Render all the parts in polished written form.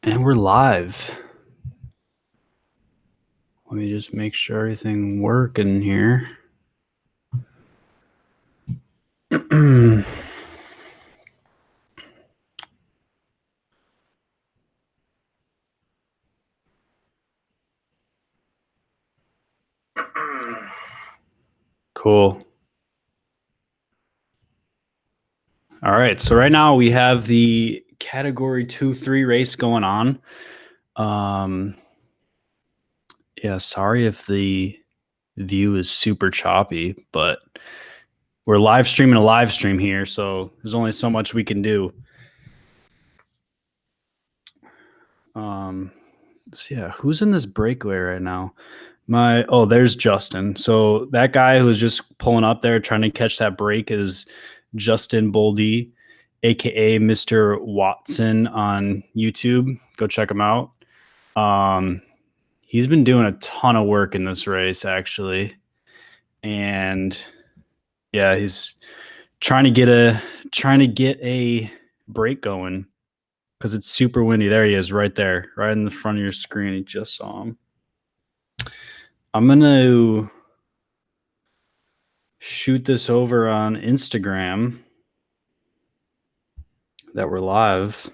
And we're live. Let me just make sure everything working here. Cool. All right. So right now we have the category 2-3 race going on. Yeah, sorry if the view is super choppy, but we're live streaming a live stream here, so there's only so much we can do. So yeah, who's in this breakaway right now? There's Justin. So that guy who was just pulling up there trying to catch that break is Justin Boldy, aka Mr. Watson on YouTube. Go check him out. He's been doing a ton of work in this race actually. And yeah, he's trying to get a break going because it's super windy. There he is, right there, right in the front of your screen. You just saw him. I'm gonna shoot this over on Instagram that we're live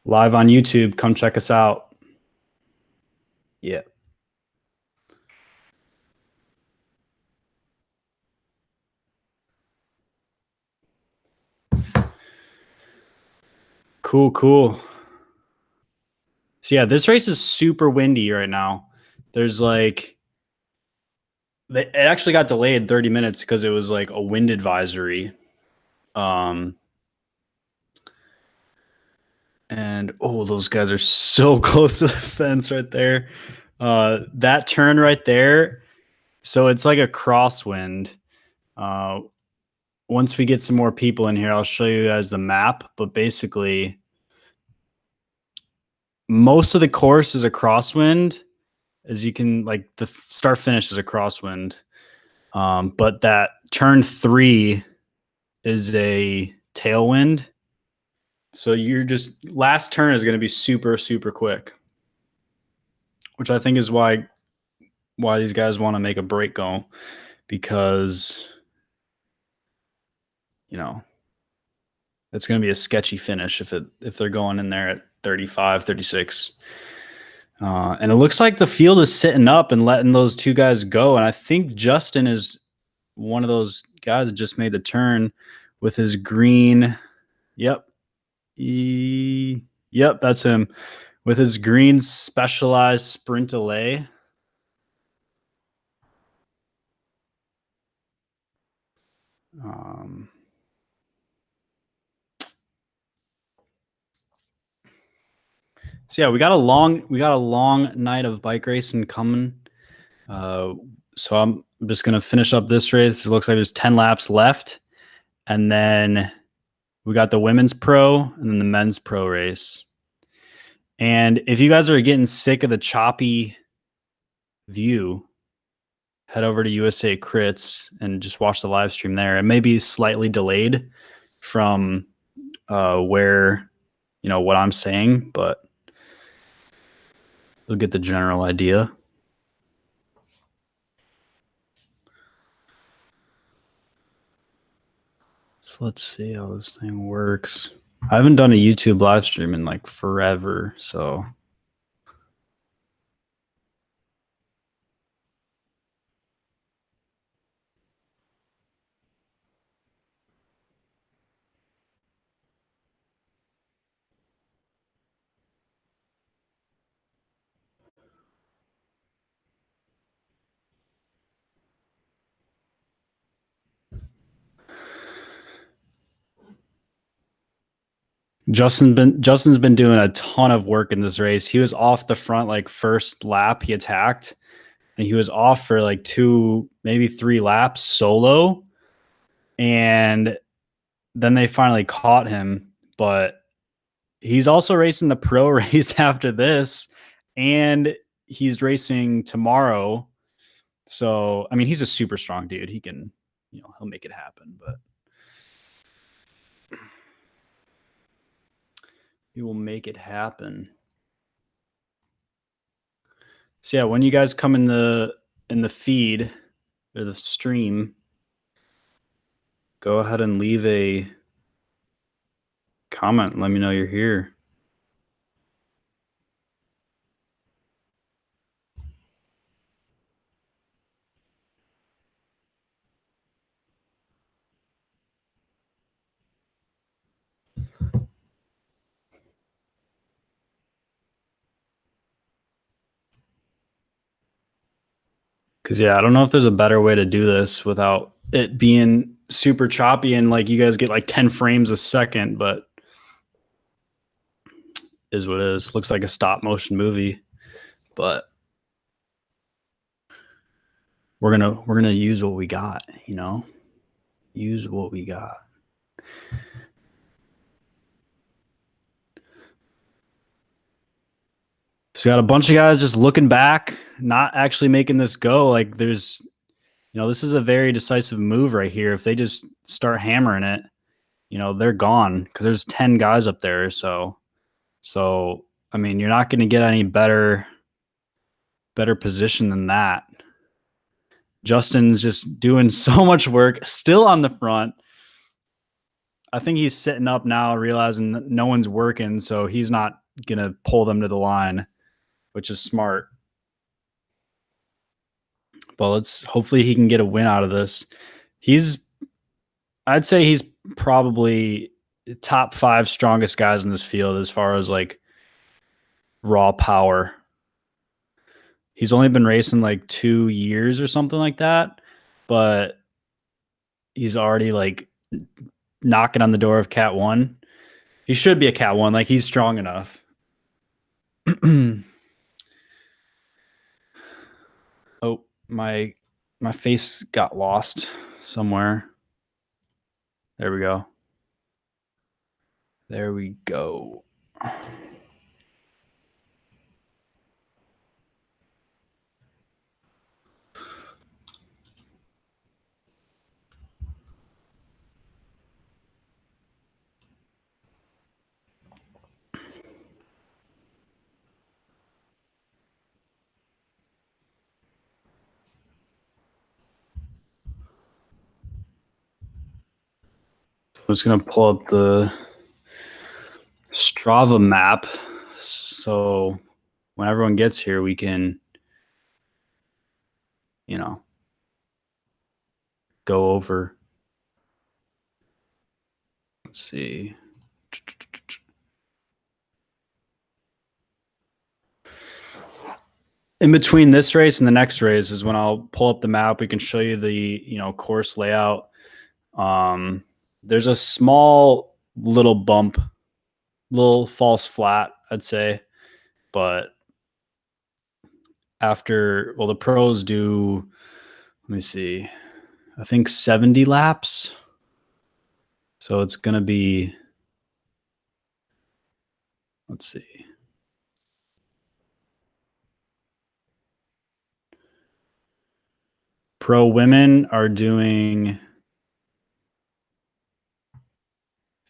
on YouTube. Come check us out. Yeah. Cool. So yeah, this race is super windy right now. There's like, it actually got delayed 30 minutes because it was like a wind advisory. And those guys are so close to the fence right there. That turn right there. So it's like a crosswind. Once we get some more people in here, I'll show you guys the map. But basically, most of the course is a crosswind. As you can, like, the start finish is a crosswind. But that turn 3 is a tailwind. So last turn is going to be super, super quick, which I think is why these guys want to make a break go, because, it's going to be a sketchy finish if they're going in there at 35, 36. And it looks like the field is sitting up and letting those two guys go. And I think Justin is one of those guys that just made the turn with his green. Yep. Yep, that's him. With his green Specialized Sprint delay. So yeah, we got a long night of bike racing coming. So I'm just gonna finish up this race. It looks like there's 10 laps left, and then we got the women's pro and then the men's pro race. And if you guys are getting sick of the choppy view, head over to USA Crits and just watch the live stream there. It may be slightly delayed from where, what I'm saying, but you'll get the general idea. So let's see how this thing works. I haven't done a YouTube live stream in like forever, so. Justin's been doing a ton of work in this race. He was off the front, like, first lap he attacked, and he was off for like 2, maybe 3 laps solo. And then they finally caught him, but he's also racing the pro race after this, and he's racing tomorrow. So, I mean, he's a super strong dude. He can, he'll make it happen, but We will make it happen. So yeah, when you guys come in the feed or the stream, go ahead and leave a comment. Let me know you're here. Cause yeah, I don't know if there's a better way to do this without it being super choppy and like you guys get like 10 frames a second, but is what it is. Looks like a stop motion movie, but we're gonna use what we got, you know? Use what we got. So we got a bunch of guys just looking back, not actually making this go. Like there's, this is a very decisive move right here. If they just start hammering it, they're gone because there's 10 guys up there. So I mean, you're not going to get any better position than that. Justin's just doing so much work, still on the front. I think he's sitting up now, realizing that no one's working, so he's not going to pull them to the line, which is smart. But hopefully he can get a win out of this. I'd say he's probably top 5 strongest guys in this field as far as like raw power. He's only been racing like 2 years or something like that, but he's already like knocking on the door of Cat 1. He should be a Cat 1. Like he's strong enough. Oh, my face got lost somewhere. There we go. There we go. I'm just going to pull up the Strava map. So when everyone gets here, we can, go over. Let's see. In between this race and the next race is when I'll pull up the map. We can show you the, course layout. There's a small little bump, little false flat, I'd say. But the pros do, let me see, I think 70 laps. So it's going to be, let's see. Pro women are doing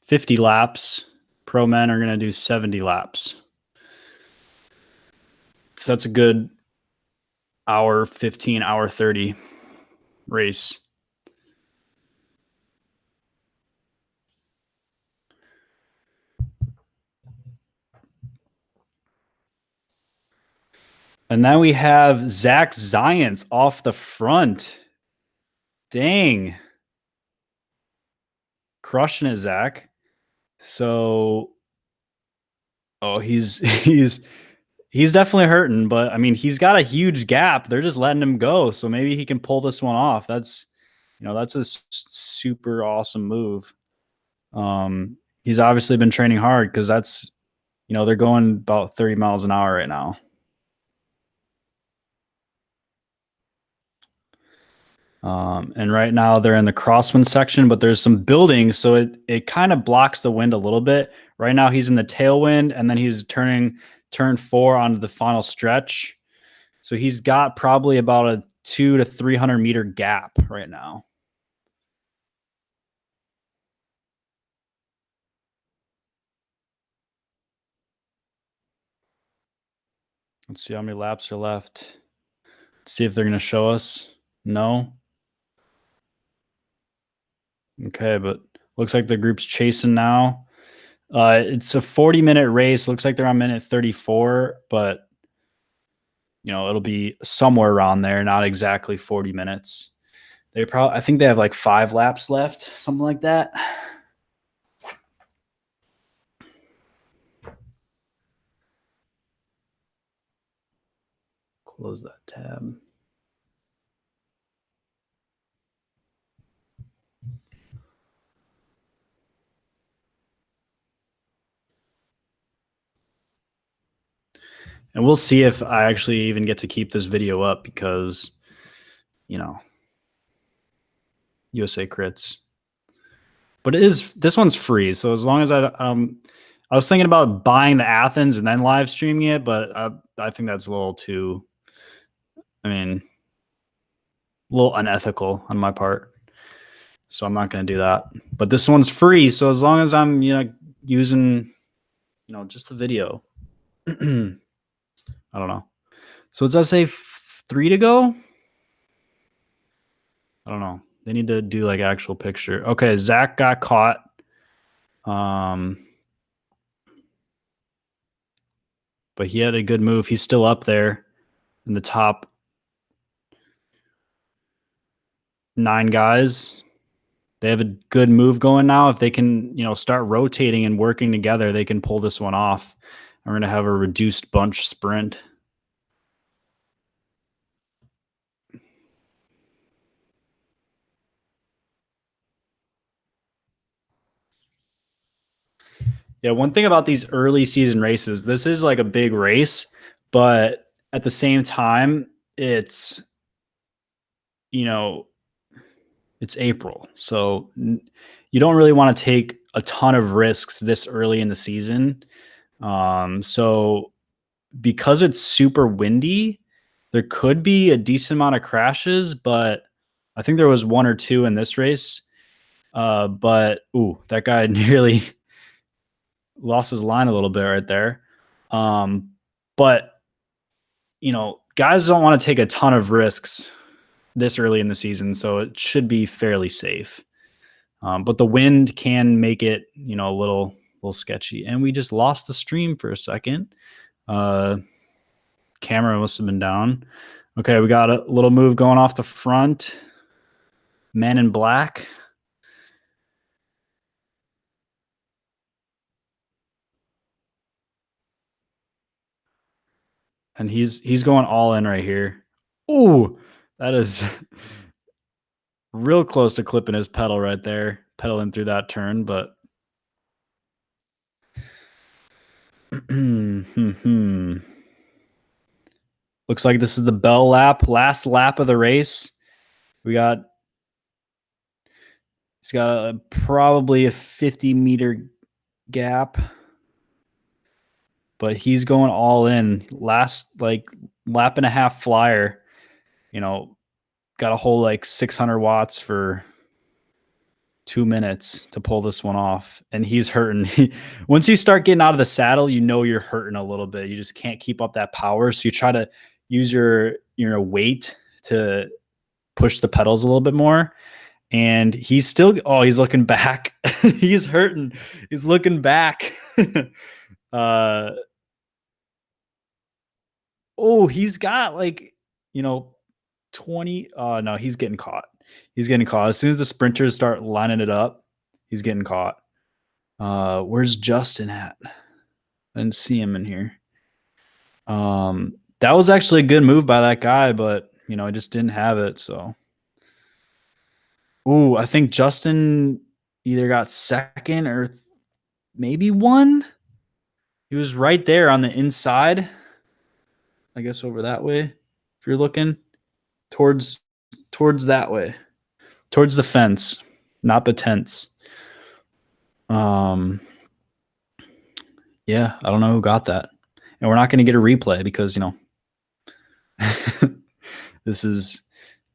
50 laps. Pro men are going to do 70 laps. So that's a good hour 15, hour 30 race. And then we have Zach Zients off the front. Dang. Crushing it, Zach. So, he's definitely hurting, but I mean, he's got a huge gap. They're just letting him go. So maybe he can pull this one off. That's a super awesome move. He's obviously been training hard because that's, they're going about 30 miles an hour right now. And right now they're in the crosswind section, but there's some buildings, so it kind of blocks the wind a little bit. Right now he's in the tailwind, and then he's turning turn 4 onto the final stretch. So he's got probably about a 200 to 300 meter gap right now. Let's see how many laps are left. Let's see if they're going to show us. No. Okay, but looks like the group's chasing now. It's a 40-minute race. Looks like they're on minute 34, but it'll be somewhere around there, not exactly 40 minutes. I think they have like 5 laps left, something like that. Close that tab. And we'll see if I actually even get to keep this video up because, USA crits. But this one's free. So as long as I was thinking about buying the Athens and then live streaming it, but I think that's a little too, a little unethical on my part. So I'm not going to do that. But this one's free. So as long as I'm, using, just the video. I don't know. So does that say 3 to go? I don't know. They need to do like actual picture. Okay, Zach got caught. But he had a good move. He's still up there in the top 9 guys. They have a good move going now. If they can, start rotating and working together, they can pull this one off. We're going to have a reduced bunch sprint. Yeah, one thing about these early season races, this is like a big race, but at the same time, it's April. So you don't really want to take a ton of risks this early in the season. So because it's super windy, there could be a decent amount of crashes, but I think there was 1 or 2 in this race. But that guy nearly lost his line a little bit right there. But guys don't want to take a ton of risks this early in the season, so it should be fairly safe. But the wind can make it, a little sketchy. And we just lost the stream for a second. Camera must have been down. Okay, we got a little move going off the front. Men in black. And he's going all in right here. Ooh, that is real close to clipping his pedal right there. Pedaling through that turn, but looks like this is the bell lap, last lap of the race. He's got probably a 50-meter gap, but he's going all in. Last lap and a half flyer, got a whole 600 watts for 2 minutes to pull this one off, and he's hurting. Once you start getting out of the saddle, you're hurting a little bit. You just can't keep up that power, so you try to use your weight to push the pedals a little bit more. And he's still he's looking back. He's hurting. He's looking back. He's got 20. No, he's getting caught. He's getting caught. As soon as the sprinters start lining it up, he's getting caught. Where's Justin at? I didn't see him in here. That was actually a good move by that guy, but I just didn't have it. So, I think Justin either got second or maybe won. He was right there on the inside. I guess over that way. If you're looking towards that way, towards the fence, not the tents. Yeah, I don't know who got that. And we're not going to get a replay because, this is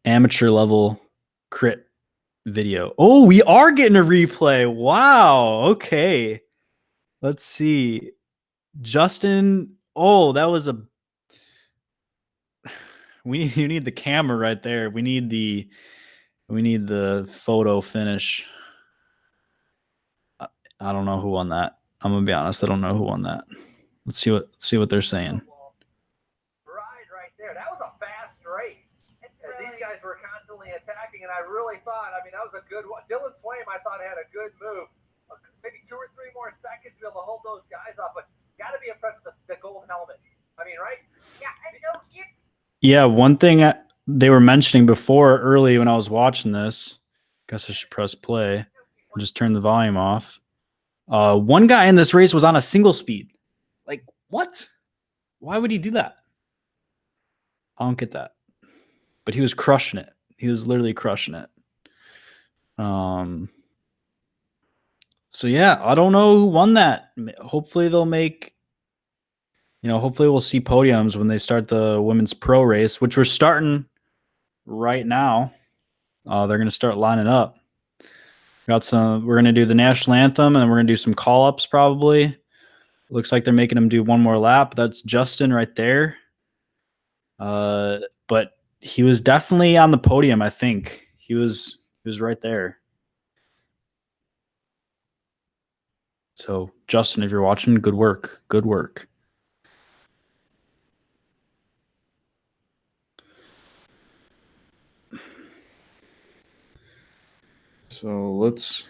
amateur level crit video. Oh, we are getting a replay. Wow. Okay. Let's see. Justin. Oh, that was a you need the camera right there. We need the photo finish. I don't know who won that. I'm gonna be honest. I don't know who won that. Let's see what they're saying. Right there. That was a fast race. These guys were constantly attacking, and I really thought, I mean, that was a good one. Dylan Swaim, I thought, had a good move. Maybe 2 or 3 more seconds to be able to hold those guys off, but got to be impressed with the gold helmet. I mean, right? Yeah, one thing they were mentioning before early when I was watching this, guess I should press play and just turn the volume off. One guy in this race was on a single speed. Like, what? Why would he do that? I don't get that. But he was crushing it. He was literally crushing it. So yeah, I don't know who won that. Hopefully they'll make, hopefully we'll see podiums when they start the women's pro race, which we're starting right now. They're going to start lining up. We're going to do the national anthem, and then we're going to do some call-ups probably. Looks like they're making them do one more lap. That's Justin right there. But he was definitely on the podium, I think. He was right there. So, Justin, if you're watching, good work. Good work. So, let's...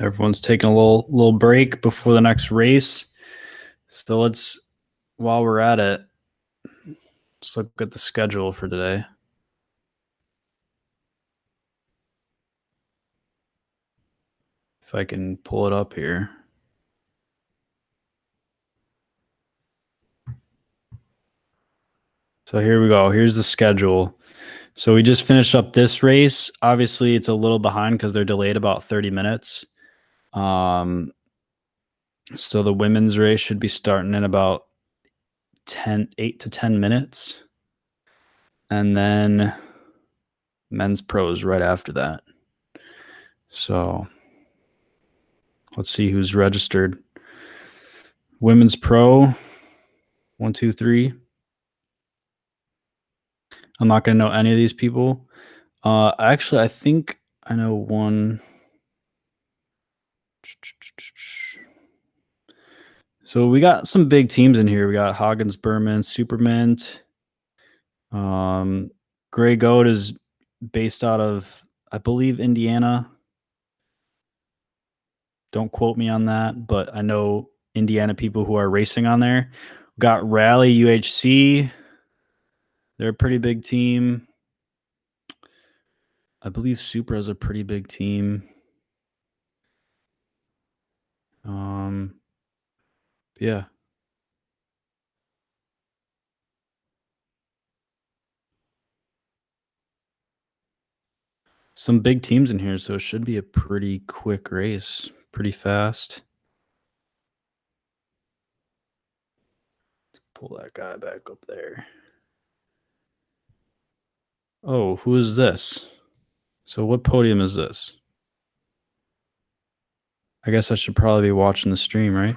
Everyone's taking a little break before the next race. So while we're at it, let's look at the schedule for today. If I can pull it up here. So here we go. Here's the schedule. So we just finished up this race. Obviously, it's a little behind because they're delayed about 30 minutes. So the women's race should be starting in about 8 to 10 minutes. And then men's pros right after that. So let's see who's registered. Women's pro, 1, 2, 3. I'm not going to know any of these people. Actually, I think I know one. So we got some big teams in here. We got Hoggins, Berman, Supermint. Grey Goat is based out of, I believe, Indiana. Don't quote me on that, but I know Indiana people who are racing on there. We got Rally UHC. They're a pretty big team. I believe Supra is a pretty big team. Yeah. Some big teams in here, so it should be a pretty quick race, pretty fast. Let's pull that guy back up there. Oh, who is this? So what podium is this? I guess I should probably be watching the stream, right?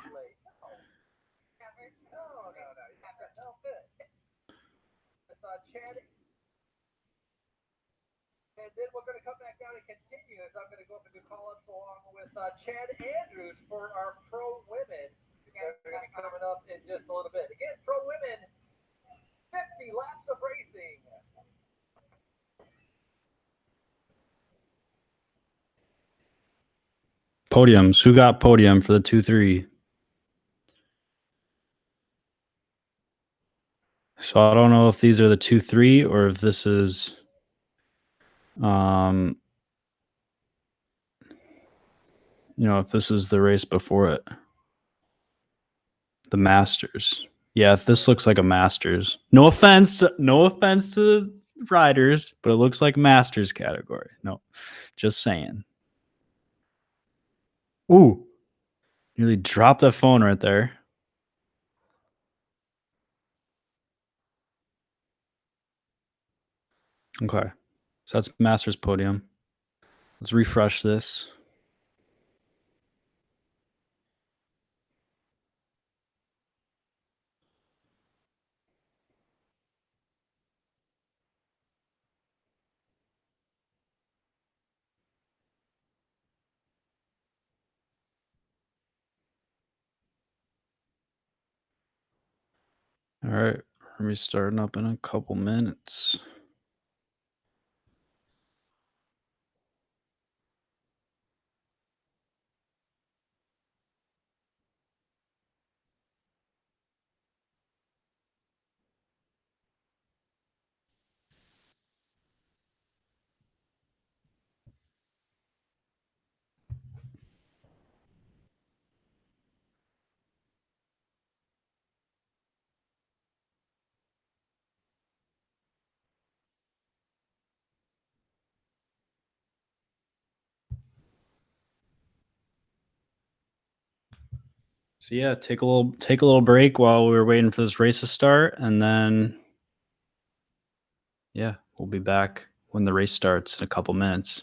And then we're going to come back down and continue as I'm going to go up and do call-ups along with Chad Andrews for our pro women. They're going to be coming up in just a little bit. Again, pro women, 50 laps of racing. Podiums. Who got podium for the 2-3? So I don't know if these are the 2-3 or if this is if this is the race before it. The Masters. Yeah, this looks like a Masters. No offense to the riders, but it looks like Masters category. No, just saying. Ooh, nearly dropped that phone right there. Okay, so that's Masters podium. Let's refresh this. All right, we're restarting up in a couple minutes. So yeah, take a little break while we were waiting for this race to start, and then yeah, we'll be back when the race starts in a couple minutes.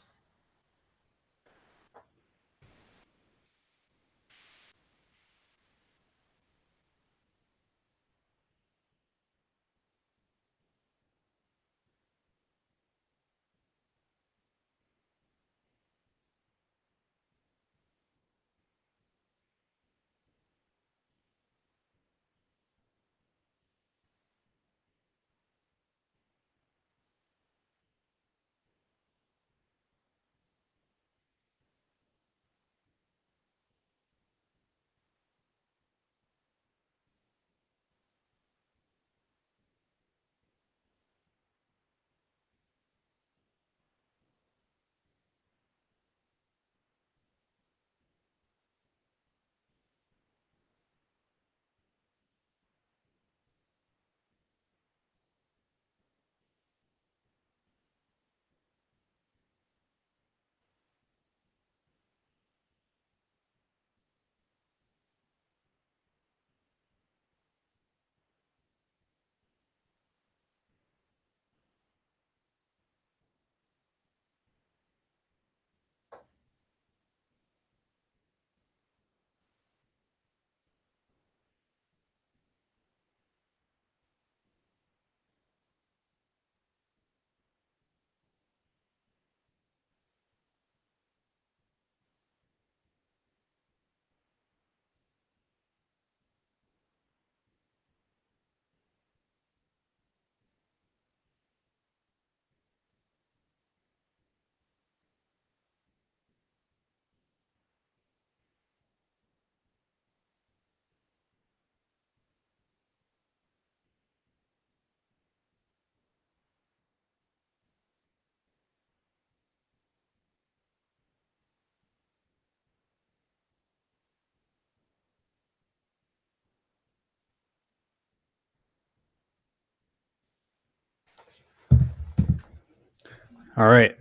All right.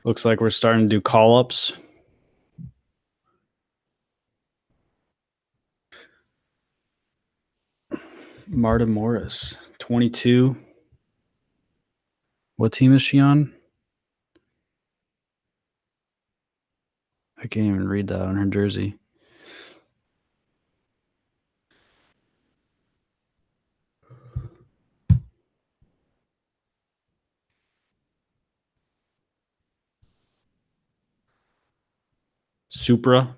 Looks like we're starting to do call-ups. Marta Morris, 22. What team is she on? I can't even read that on her jersey. Supra.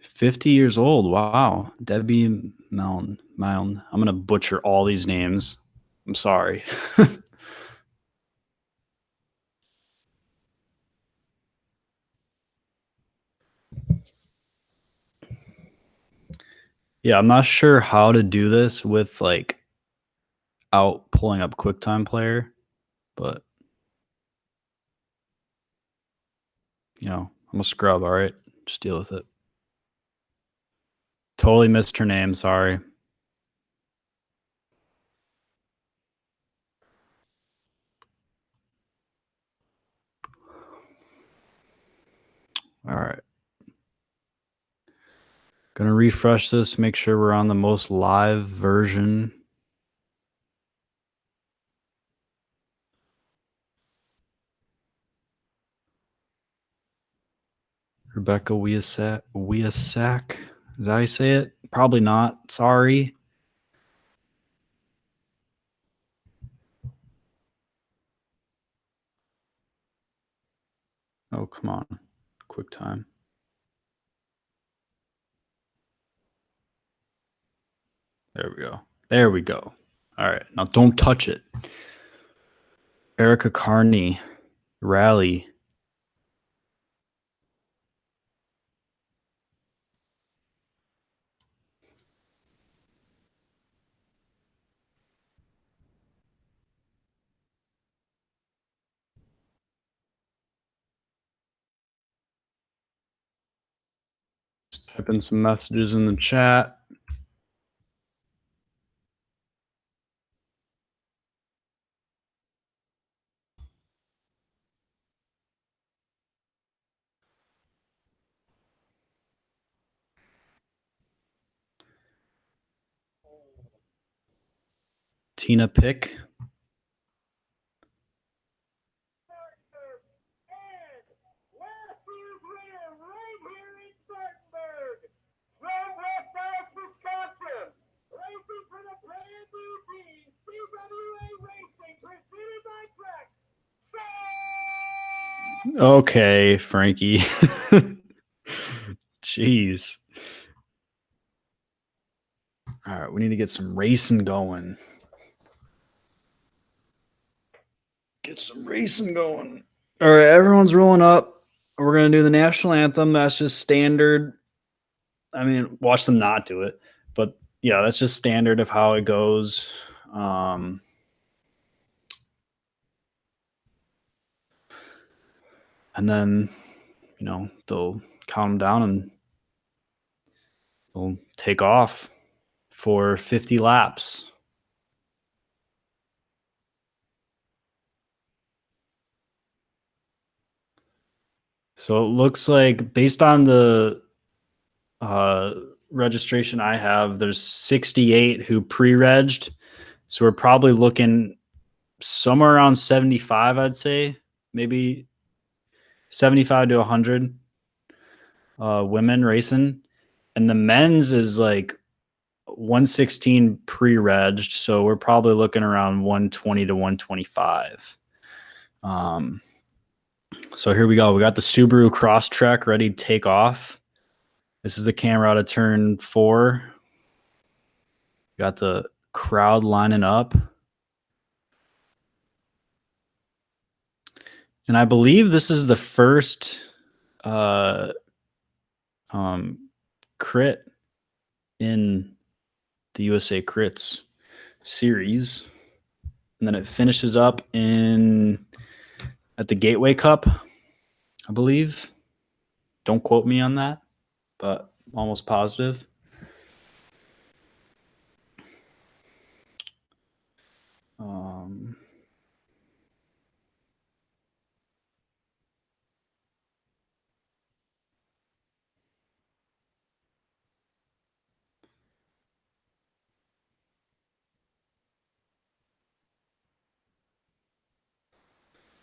50 years old. Wow. Debbie Mound. I'm going to butcher all these names. I'm sorry. Yeah, I'm not sure how to do this with like out pulling up QuickTime Player, but I'm a scrub, all right? Just deal with it. Totally missed her name. Sorry. All right. Gonna refresh this, make sure we're on the most live version. Rebecca Wiasak. Is that how you say it? Probably not. Sorry. Oh, come on. Quick time. There we go. There we go. All right. Now don't touch it. Erica Carney. Rally. Just type in some messages in the chat. Tina Pick. Spartanburg, and last year's winner right here in Spartanburg from West Dallas, Wisconsin, racing for the brand new team, CWA Racing, presented by Track. Okay, Frankie. Jeez. All right, we need to get some racing going. Get some racing going. All right, everyone's rolling up. We're going to do the national anthem. That's just standard. I mean, watch them not do it. But yeah, that's just standard of how it goes. And then, they'll count them down and they'll take off for 50 laps. So it looks like, based on the registration I have, there's 68 who pre-regged. So we're probably looking somewhere around 75, I'd say, maybe 75 to 100 women racing. And the men's is like 116 pre-regged. So we're probably looking around 120 to 125. So here we go. We got the Subaru Crosstrek ready to take off. This is the camera out of turn 4. Got the crowd lining up. And I believe this is the first crit in the USA Crits series. And then it finishes up at the Gateway Cup, I believe. Don't quote me on that, but I'm almost positive.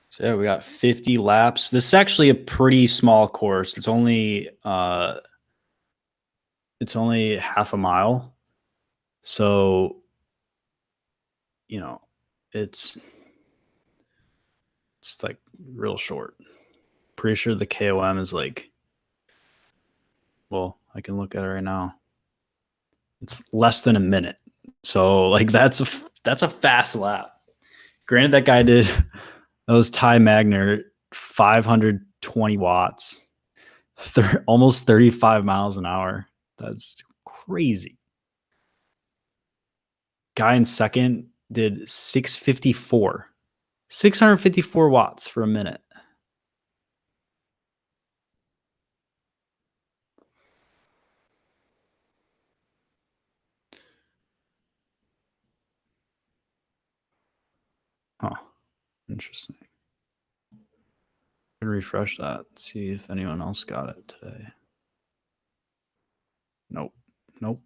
So yeah, we got 50 laps. This is actually a pretty small course. It's only half a mile. So, it's like real short. Pretty sure the KOM is like, well, I can look at it right now. It's less than a minute. So like that's a fast lap. Granted, that guy did that was Ty Magner, 520 watts, almost 35 miles an hour. That's crazy. Guy in second did 654 watts for a minute. Huh. Interesting. Can refresh that. See if anyone else got it today. Nope. Nope.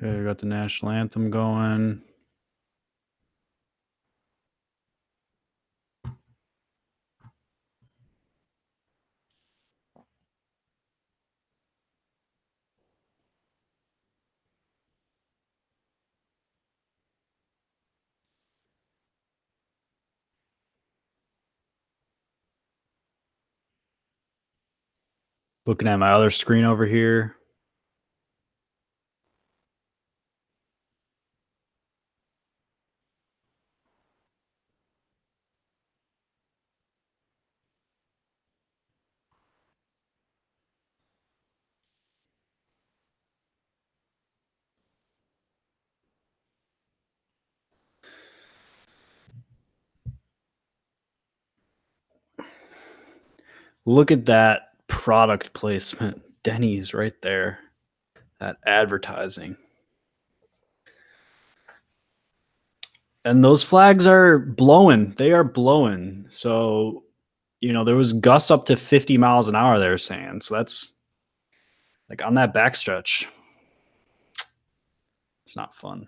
Okay, I got the national anthem going. Looking at my other screen over here. Look at that product placement. Denny's right there. That advertising. And those flags are blowing. They are blowing. So, there was gusts up to 50 miles an hour, they were saying. So that's like on that backstretch. It's not fun.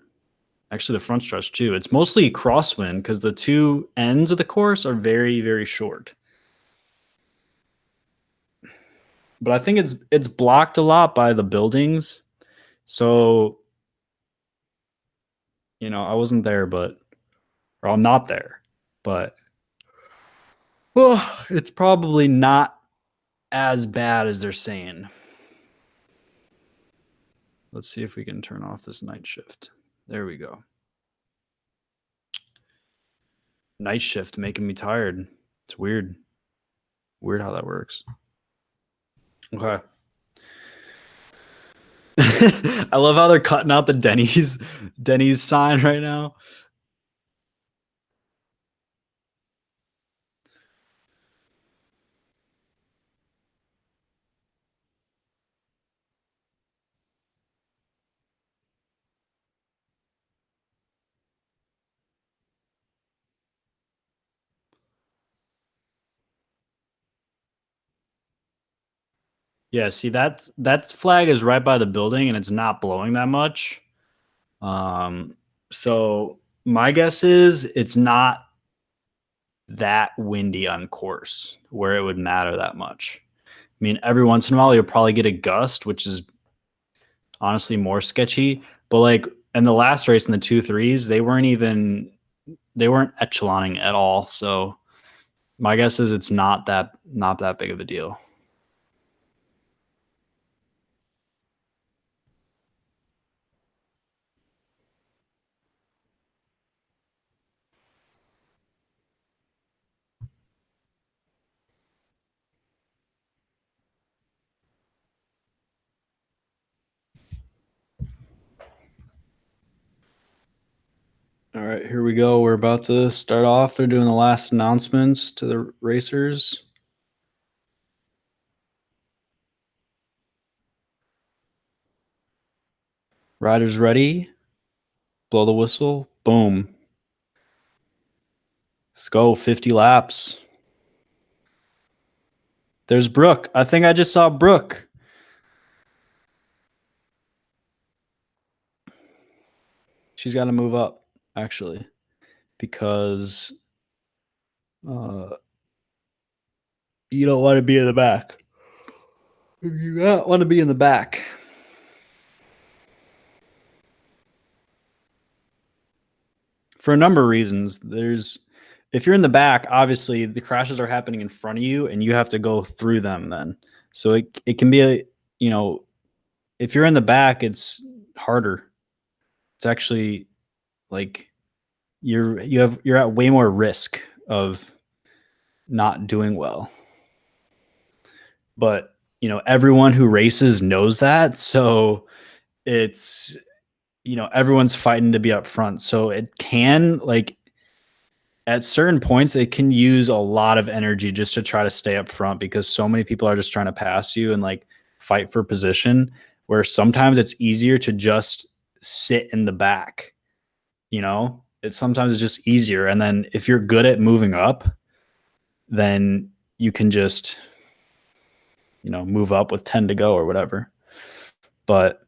Actually, the front stretch too. It's mostly crosswind because the two ends of the course are very, very short. But I think it's blocked a lot by the buildings. So, I wasn't there, or I'm not there, but it's probably not as bad as they're saying. Let's see if we can turn off this night shift. There we go. Night shift making me tired. It's weird. Weird how that works. Okay. I love how they're cutting out the Denny's sign right now. Yeah, see that flag is right by the building and it's not blowing that much. So my guess is it's not that windy on course where it would matter that much. I mean, every once in a while you'll probably get a gust, which is honestly more sketchy. But like in the last race in the 2-3s, they weren't echeloning at all. So my guess is it's not that big of a deal. All right, here we go. We're about to start off. They're doing the last announcements to the racers. Riders ready. Blow the whistle. Boom. Let's go. 50 laps. There's Brooke. I think I just saw Brooke. She's got to move up, actually, because you don't want to be in the back. You don't want to be in the back. For a number of reasons. If you're in the back, obviously the crashes are happening in front of you and you have to go through them then. So it can be if you're in the back, it's harder. It's actually like you're at way more risk of not doing well. But everyone who races knows that. So it's, everyone's fighting to be up front. So it can, like, at certain points, it can use a lot of energy just to try to stay up front because so many people are just trying to pass you and like fight for position, where sometimes it's easier to just sit in the back. It's sometimes it's just easier. And then if you're good at moving up, then you can just, move up with 10 to go or whatever. But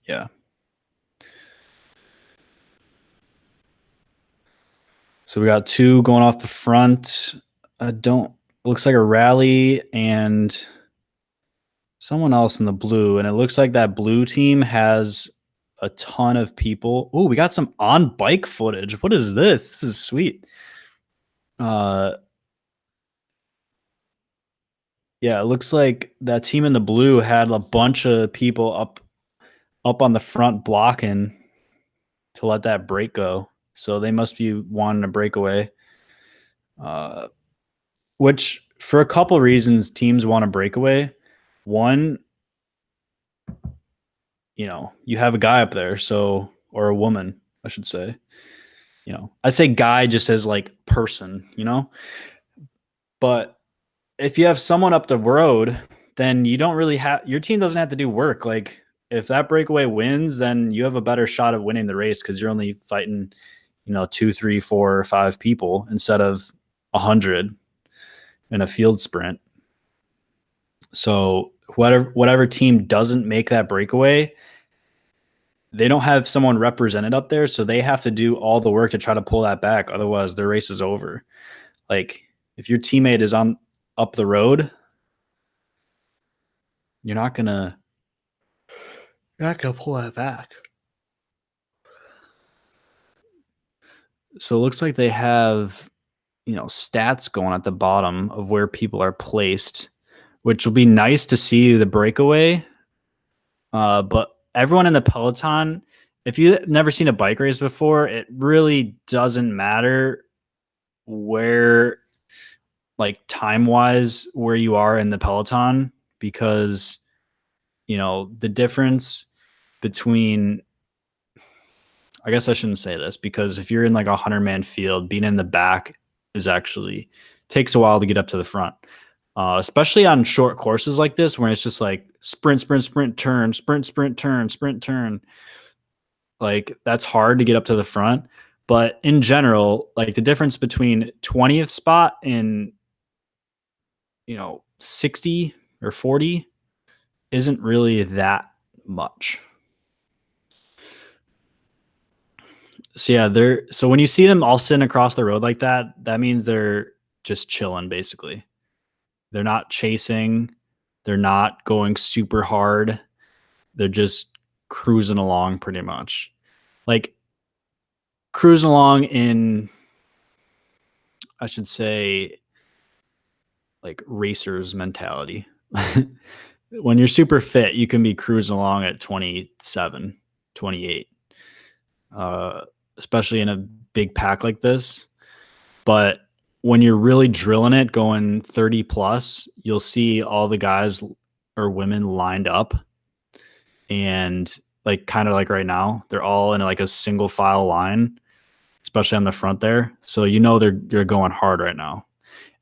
yeah. So we got 2 going off the front. Looks like a rally and someone else in the blue. And it looks like that blue team has a ton of people. Oh, we got some on bike footage. What is this? This is sweet. Yeah, it looks like that team in the blue had a bunch of people up on the front blocking to let that break go. So they must be wanting a breakaway. Which for a couple reasons teams want a breakaway. One, you have a guy up there, or a woman, I should say. I say guy just as like person, but if you have someone up the road, then you don't really your team doesn't have to do work. Like if that breakaway wins, then you have a better shot of winning the race because you're only fighting, 2, 3, 4, 5 people instead of 100 in a field sprint. So whatever team doesn't make that breakaway, they don't have someone represented up there, so they have to do all the work to try to pull that back. Otherwise, their race is over. Like if your teammate is up the road, you're not gonna pull that back. So it looks like they have, stats going at the bottom of where people are placed, which will be nice to see the breakaway. But everyone in the peloton, if you've never seen a bike race before, it really doesn't matter where, like time-wise, where you are in the peloton, because, the difference between, I guess I shouldn't say this, because if you're in like a 100-man field, being in the back is actually takes a while to get up to the front. Especially on short courses like this, where it's just like sprint, sprint, sprint, turn, sprint, sprint, turn, sprint, turn. Like that's hard to get up to the front. But in general, like the difference between 20th spot and, 60 or 40 isn't really that much. So yeah, so when you see them all sitting across the road like that, that means they're just chilling basically. They're not chasing. They're not going super hard. They're just cruising along pretty much. Like cruising along in, I should say, like racers mentality. When you're super fit, you can be cruising along at 27, 28, especially in a big pack like this. But when you're really drilling it, going 30 plus, you'll see all the guys or women lined up, and like kind of like right now, they're all in like a single file line, especially on the front there. So they're going hard right now.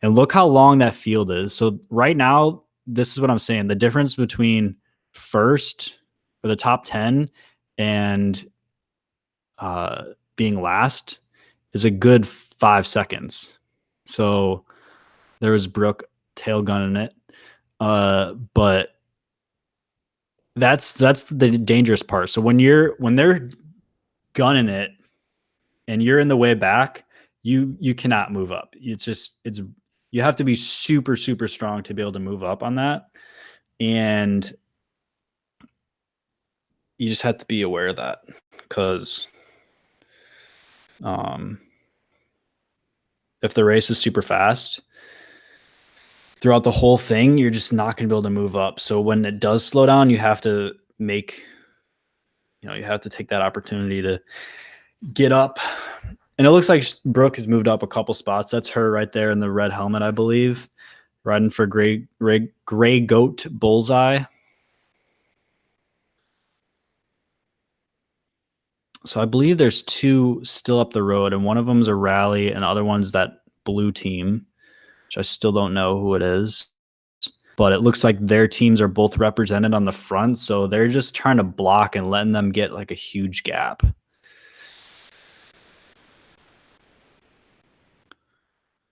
And look how long that field is. So right now, this is what I'm saying. The difference between first or the top 10 and being last is a good 5 seconds. So there was Brooke tail gunning it. But that's the dangerous part. So when they're gunning it and you're in the way back, you cannot move up. You have to be super, super strong to be able to move up on that. And you just have to be aware of that, because if the race is super fast throughout the whole thing, you're just not going to be able to move up. So when it does slow down, you have to take that opportunity to get up. And it looks like Brooke has moved up a couple spots. That's her right there in the red helmet, I believe, riding for gray goat bullseye. So I believe there's two still up the road, and one of them's a rally, and the other one's that blue team, which I still don't know who it is. But it looks like their teams are both represented on the front, so they're just trying to block and letting them get like a huge gap.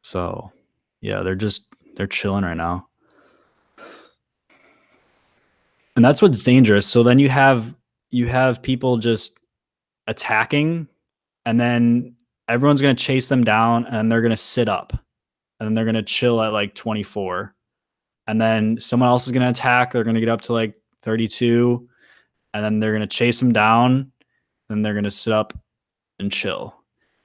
So, yeah, they're chilling right now. And that's what's dangerous. So then you have people just attacking, and then everyone's going to chase them down, and they're going to sit up, and then they're going to chill at like 24. And then someone else is going to attack. They're going to get up to like 32, and then they're going to chase them down, and they're going to sit up and chill.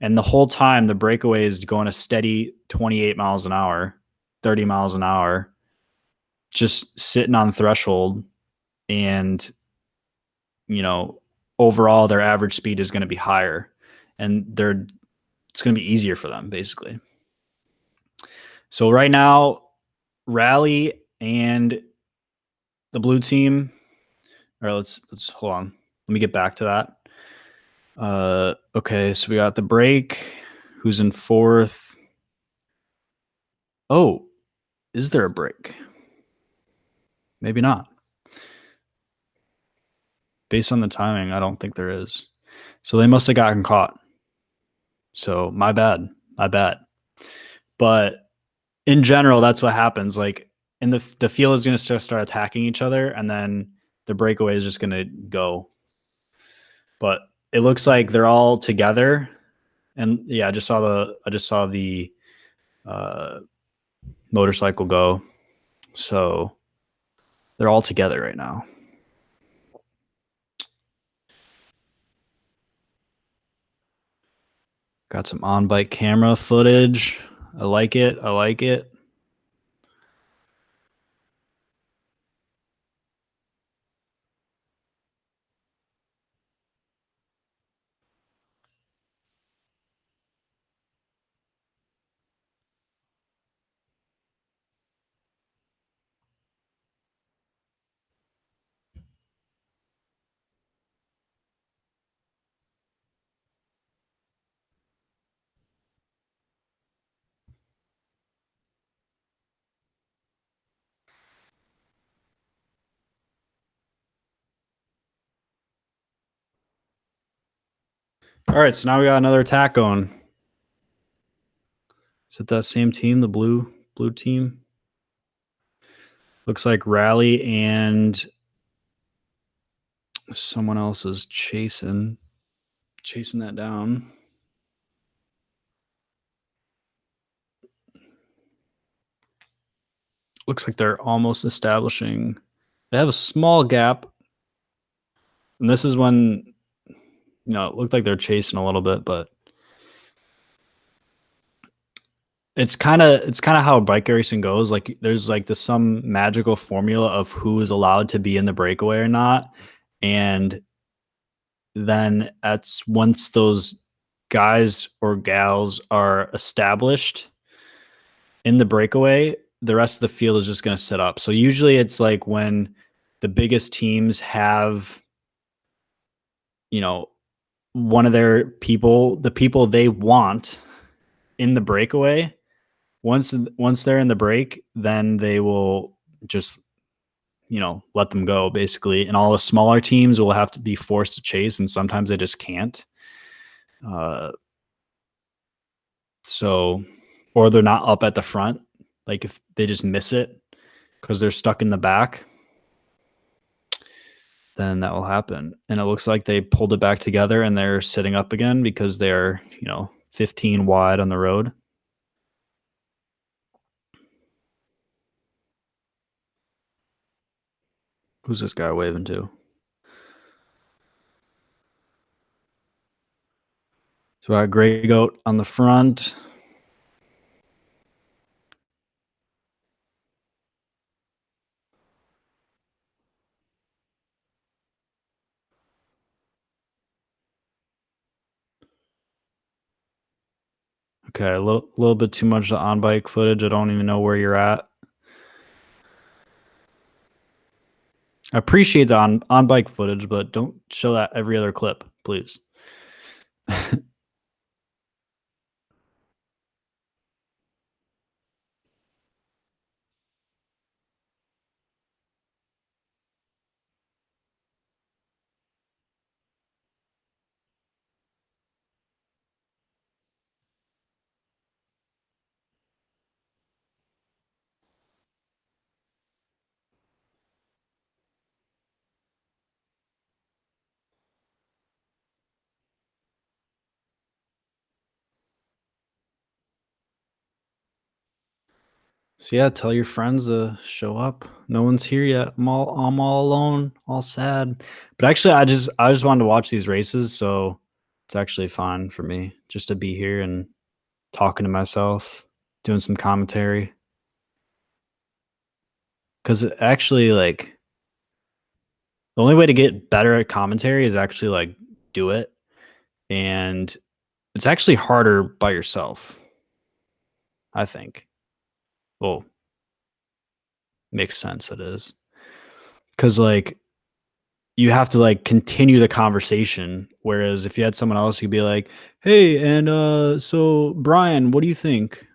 And the whole time, the breakaway is going a steady 28 miles an hour, 30 miles an hour, just sitting on threshold. And, overall, their average speed is going to be higher, and it's going to be easier for them, basically. So right now, Rally and the blue team. All right, let's hold on. Let me get back to that. Okay, so we got the break. Who's in fourth? Oh, is there a break? Maybe not. Based on the timing, I don't think there is. So they must have gotten caught. So my bad. But in general, that's what happens. Like, and the field is going to start attacking each other, and then the breakaway is just going to go. But it looks like they're all together. And yeah, I just saw the motorcycle go. So they're all together right now. Got some on-bike camera footage. I like it. All right, so now we got another attack going. Is it that same team, the blue team? Looks like Rally and someone else is chasing that down. Looks like they're almost establishing. They have a small gap, and this is when it looked like they're chasing a little bit, but it's kind of how bike racing goes. Like, there's like some magical formula of who is allowed to be in the breakaway or not, and then that's once those guys or gals are established in the breakaway, the rest of the field is just going to sit up. So usually it's like when the biggest teams have, one of their people, the people they want in the breakaway, once they're in the break, then they will just, let them go, basically. And all the smaller teams will have to be forced to chase, and sometimes they just can't. So, or they're not up at the front. Like, if they just miss it because they're stuck in the back, then that will happen. And it looks like they pulled it back together, and they're sitting up again because they're, 15 wide on the road. Who's this guy waving to? So I got Grey Goat on the front. Okay, a little bit too much on bike footage. I don't even know where you're at. I appreciate the on bike footage, but don't show that every other clip, please. So yeah, tell your friends to show up. No one's here yet. I'm all alone, all sad. But actually I just wanted to watch these races, so it's actually fine for me just to be here and talking to myself, doing some commentary. Cause actually like the only way to get better at commentary is actually like do it. And it's actually harder by yourself, I think. Well, makes sense it is. Cause like you have to like continue the conversation. Whereas if you had someone else, you'd be like, "Hey, and so Brian, what do you think?"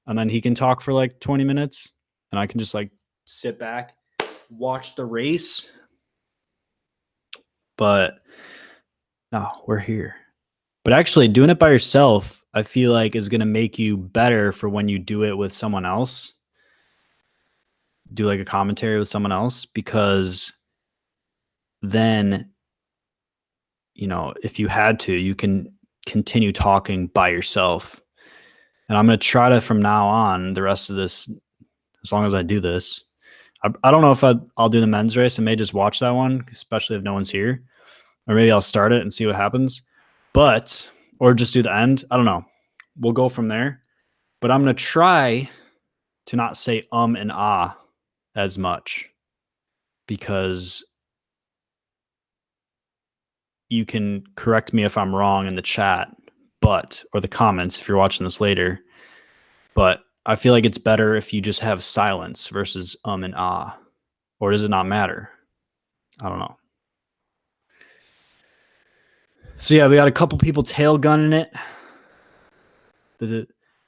And then he can talk for like 20 minutes, and I can just like sit back, watch the race. But no, we're here. But actually, doing it by yourself, I feel like is going to make you better for when you do it with someone else. Do like a commentary with someone else because then if you had to, you can continue talking by yourself. And I'm going to try to, from now on, the rest of this, as long as I do this, I don't know if I'll do the men's race. I may just watch that one, especially if no one's here. Or maybe I'll start it and see what happens. Or just do the end. I don't know. We'll go from there. But I'm going to try to not say and ah as much because you can correct me if I'm wrong in the chat, or the comments if you're watching this later. But I feel like it's better if you just have silence versus and ah. Or does it not matter? I don't know. So yeah, we got a couple people tail gunning it. The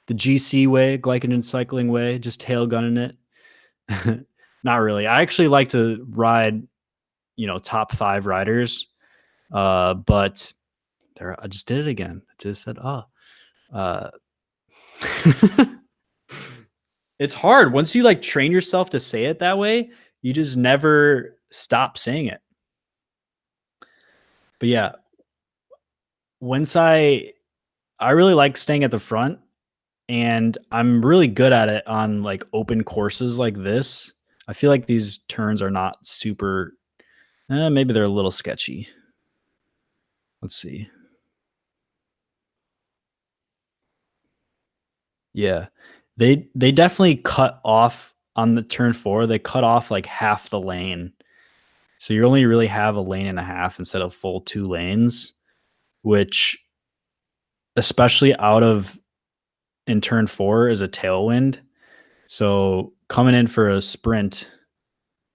GC way, glycogen cycling way, just tail gunning it. Not really. I actually like to ride, top 5 riders. But there, I just did it again. I just said, uh, it's hard once you like train yourself to say it that way. You just never stop saying it. But yeah, once I really like staying at the front, and I'm really good at it on like open courses like this. I feel like these turns are not super. Maybe they're a little sketchy. Let's see. Yeah, they definitely cut off on the turn 4. They cut off like half the lane, so you only really have a lane and a half instead of full 2 lanes, which especially out of in turn 4 is a tailwind. So coming in for a sprint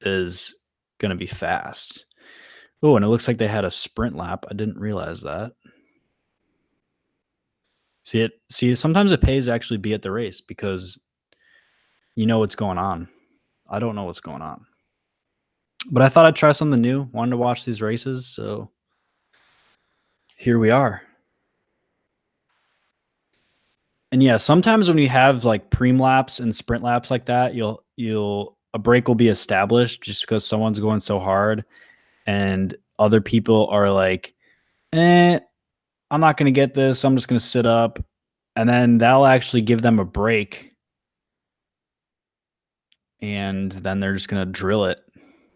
is going to be fast. Oh, and it looks like they had a sprint lap. I didn't realize that. See, sometimes it pays to actually be at the race because you know what's going on. I don't know what's going on. But I thought I'd try something new. Wanted to watch these races, so here we are. And yeah, sometimes when you have like preem laps and sprint laps like that, you'll a break will be established just because someone's going so hard and other people are like, I'm not going to get this. I'm just going to sit up. And then that'll actually give them a break. And then they're just going to drill it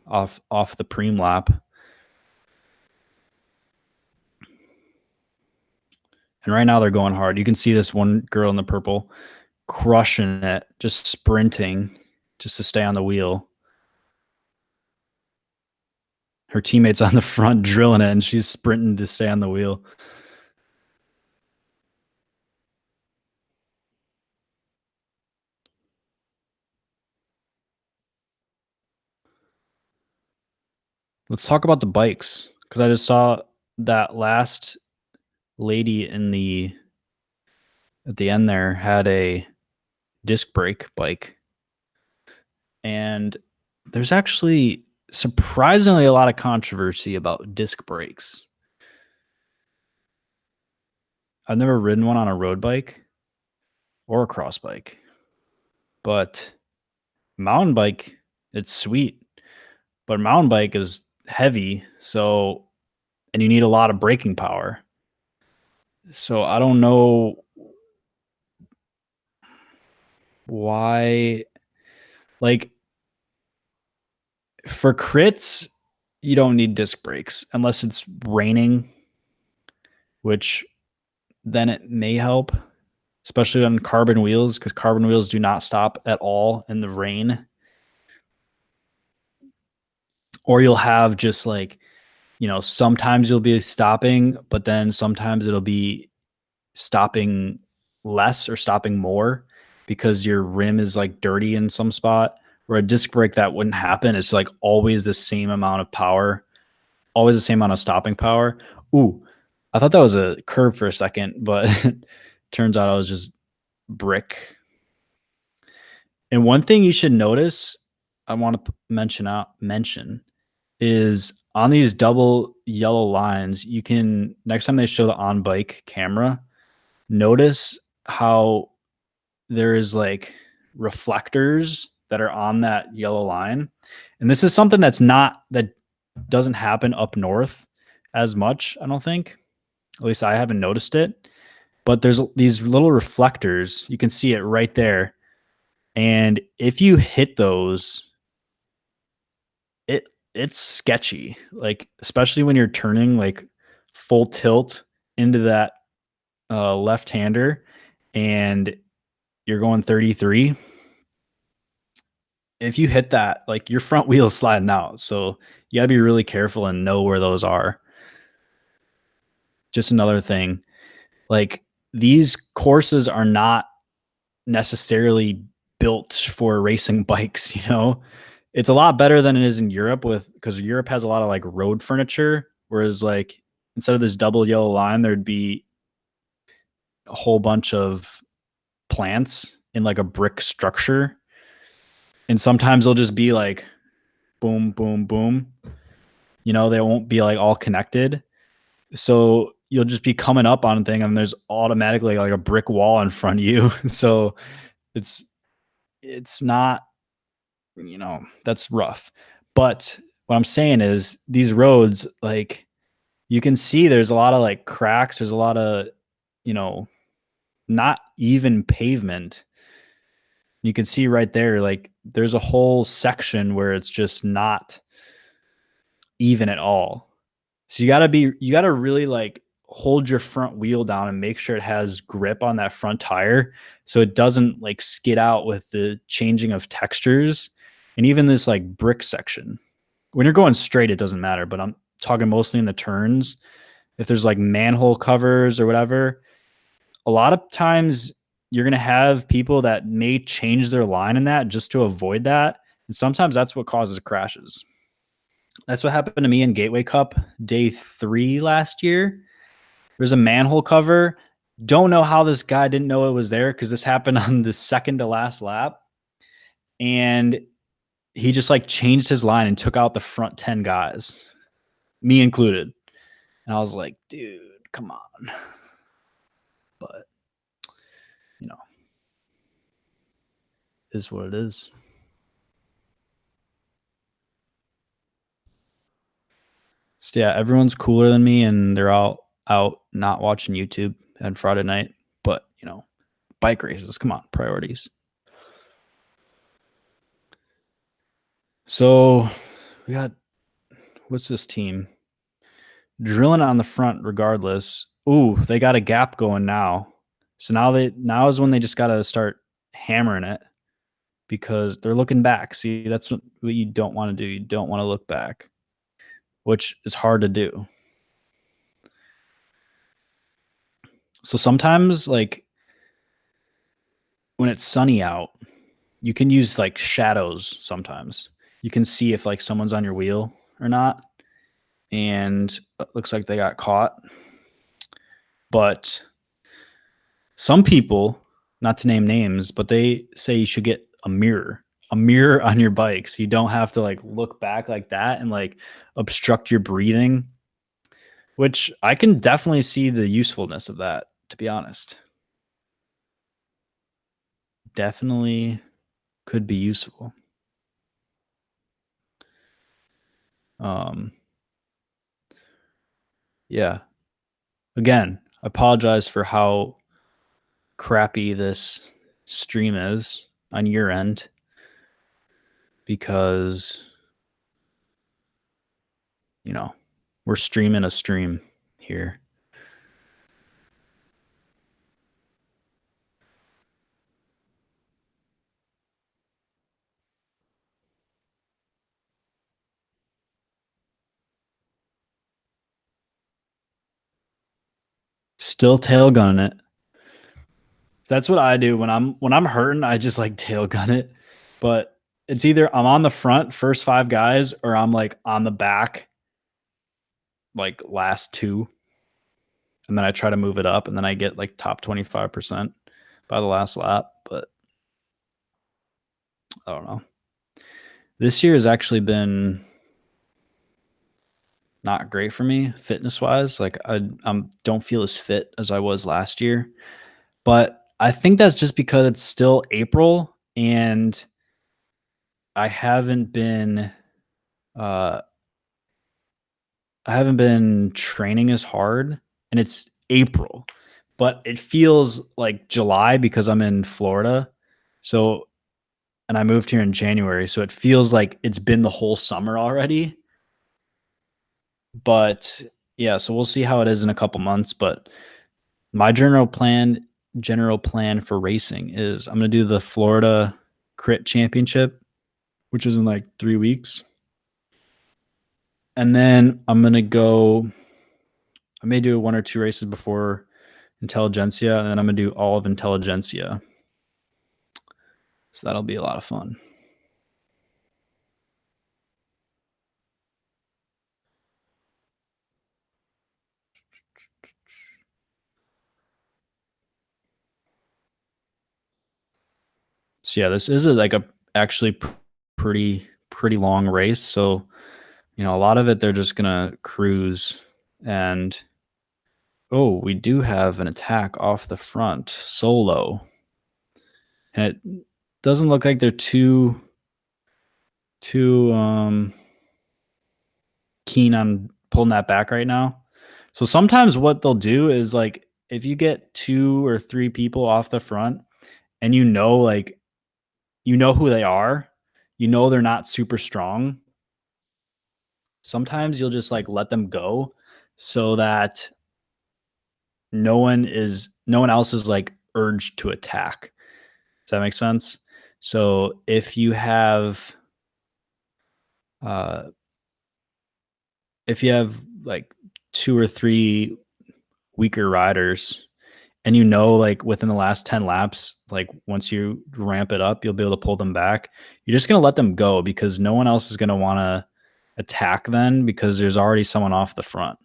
off the preem lap. And right now they're going hard. You can see this one girl in the purple crushing it, just sprinting just to stay on the wheel. Her teammates on the front drilling it, and she's sprinting to stay on the wheel. Let's talk about the bikes because I just saw that last lady at the end there had a disc brake bike, and there's actually surprisingly a lot of controversy about disc brakes. I've never ridden one on a road bike or a cross bike, but mountain bike, it's sweet, but mountain bike is heavy, and you need a lot of braking power. So I don't know why, like, for crits, you don't need disc brakes unless it's raining, which then it may help, especially on carbon wheels, because carbon wheels do not stop at all in the rain. Or you'll have just like, sometimes you'll be stopping, but then sometimes it'll be stopping less or stopping more because your rim is like dirty in some spot. Where a disc brake, that wouldn't happen. It's like always the same amount of power, always the same amount of stopping power. Ooh, I thought that was a curb for a second, but turns out I was just brick. And one thing you should notice, I want to mention is on these double yellow lines, you can, next time they show the on bike camera, notice how there is like reflectors that are on that yellow line. And this is something that doesn't happen up north as much, I don't think. At least I haven't noticed it. But there's these little reflectors. You can see it right there. And if you hit those, it's sketchy. Like, especially when you're turning like full tilt into that left-hander and you're going 33. If you hit that, like, your front wheel is sliding out. So you gotta be really careful and know where those are. Just another thing, like, these courses are not necessarily built for racing bikes, It's a lot better than it is in Europe because Europe has a lot of like road furniture, whereas like instead of this double yellow line, there'd be a whole bunch of plants in like a brick structure. And sometimes they'll just be like boom, boom, boom. They won't be like all connected. So you'll just be coming up on a thing and there's automatically like a brick wall in front of you. So it's not, that's rough. But what I'm saying is these roads, like, you can see there's a lot of like cracks. There's a lot of, not even pavement. You can see right there, like, there's a whole section where it's just not even at all. So you gotta really like hold your front wheel down and make sure it has grip on that front tire so it doesn't like skid out with the changing of textures. And even this like brick section, when you're going straight, it doesn't matter, but I'm talking mostly in the turns. If there's like manhole covers or whatever, a lot of times you're going to have people that may change their line in that just to avoid that. And sometimes that's what causes crashes. That's what happened to me in Gateway Cup day 3 last year. There's a manhole cover. Don't know how this guy didn't know it was there because this happened on the second to last lap. And he just like changed his line and took out the front 10 guys, me included. And I was like, dude, come on. But, is what it is. So yeah, everyone's cooler than me and they're all out not watching YouTube on Friday night. But, bike races, come on, priorities. So we got, what's this team? Drilling on the front regardless. Ooh, they got a gap going now. So now is when they just got to start hammering it because they're looking back. See, that's what you don't want to do. You don't want to look back, which is hard to do. So sometimes, like, when it's sunny out, you can use like shadows sometimes. You can see if like someone's on your wheel or not. And it looks like they got caught. But some people, not to name names, but they say you should get a mirror on your bike so you don't have to like look back like that and like obstruct your breathing, which I can definitely see the usefulness of that, to be honest. Definitely could be useful. Um, yeah. Again, I apologize for how crappy this stream is on your end because, you know, we're streaming a stream here. Still tail gunning it. That's what I do when I'm hurting. I just like tail gun it, but it's either I'm on the front first 5 guys or I'm like on the back like last 2, and then I try to move it up, and then I get like top 25% by the last lap. But I don't know. This year has actually been not great for me fitness wise. Like I don't feel as fit as I was last year, but I think that's just because it's still April and I haven't been uh I haven't been training as hard, and it's April, but it feels like July because I'm in Florida. So, and I moved here in January, so it feels like it's been the whole summer already. But yeah, so we'll see how it is in a couple months. But my general plan for racing is I'm gonna do the Florida Crit Championship, which is in like 3 weeks, and then I'm gonna go. I may do 1 or 2 races before Intelligentsia, and then I'm gonna do all of Intelligentsia. So that'll be a lot of fun. So yeah, this is like a actually pretty long race. So a lot of it they're just gonna cruise, and oh, we do have an attack off the front solo, and it doesn't look like they're too keen on pulling that back right now. So sometimes what they'll do is like if you get 2 or 3 people off the front and like who they are, they're not super strong. Sometimes you'll just like let them go so that no one else is like urged to attack. Does that make sense? So if you have uh like 2 or 3 weaker riders, and like within the last 10 laps, like once you ramp it up, you'll be able to pull them back. You're just going to let them go because no one else is going to want to attack then because there's already someone off the front.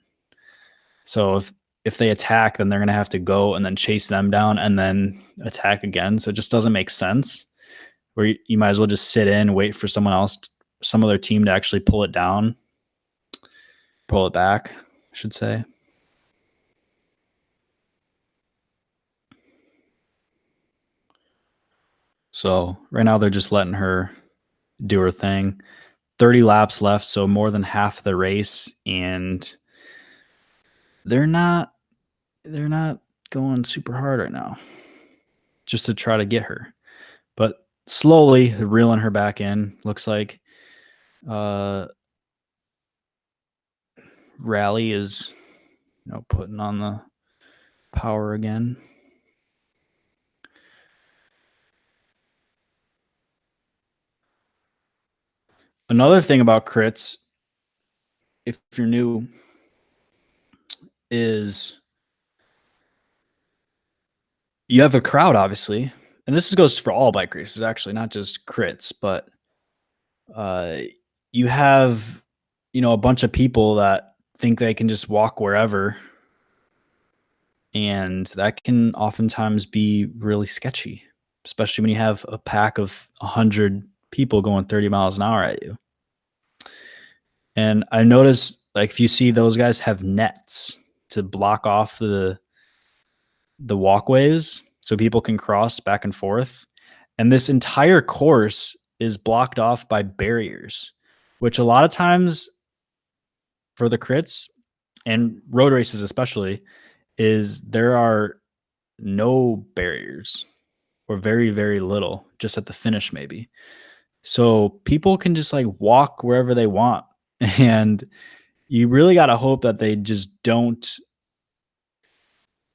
So if they attack, then they're going to have to go and then chase them down and then attack again. So it just doesn't make sense, where you might as well just sit in, wait for some other team to actually pull it back, I should say. So right now they're just letting her do her thing. 30 laps left, so more than half the race, and they're not going super hard right now just to try to get her. But slowly reeling her back in. Looks like Rally is putting on the power again. Another thing about crits, if you're new, is you have a crowd, obviously. And this goes for all bike races, actually, not just crits, but you have, a bunch of people that think they can just walk wherever And that can oftentimes be really sketchy, especially when you have a pack of 100 people going 30 miles an hour at you. And I noticed, like, if you see those guys have nets to block off the walkways so people can cross back and forth. And this entire course is blocked off by barriers, which a lot of times for the crits and road races especially is there are no barriers or very, very little, just at the finish maybe. So people can just like walk wherever they want. And you really got to hope that they just don't,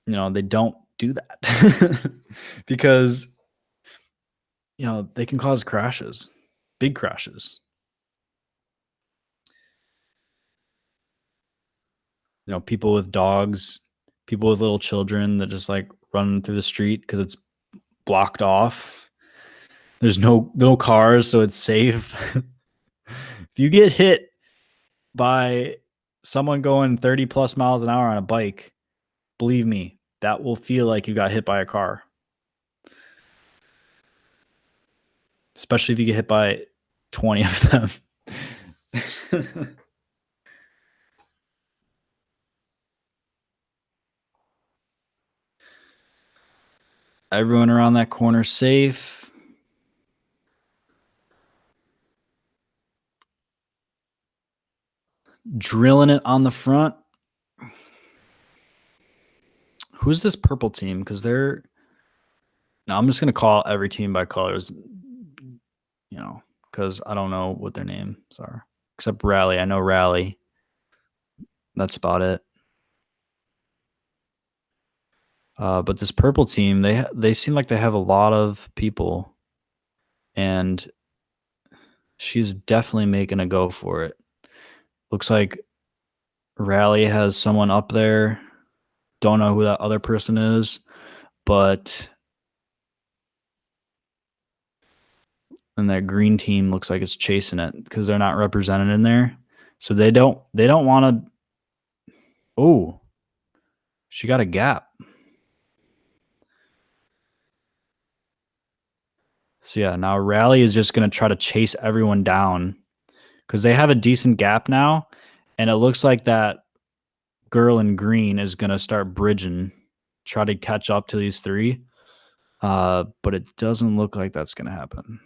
they don't do that. Because, they can cause crashes, big crashes. People with dogs, people with little children that just like run through the street because it's blocked off. There's no cars, so it's safe. If you get hit by someone going 30 plus miles an hour on a bike, believe me, that will feel like you got hit by a car. Especially if you get hit by 20 of them. Everyone around that corner safe. Drilling it on the front. Who's this purple team? Because they're... No, I'm just going to call every team by colors, because I don't know what their names are. Except Rally. I know Rally. That's about it. But this purple team, they seem like they have a lot of people. And she's definitely making a go for it. Looks like Rally has someone up there. Don't know who that other person is, but... And that green team looks like it's chasing it because they're not represented in there. So they don't want to... Oh, she got a gap. So yeah, now Rally is just going to try to chase everyone down because they have a decent gap now. And it looks like that girl in green is going to start bridging, try to catch up to these three. But it doesn't look like that's going to happen.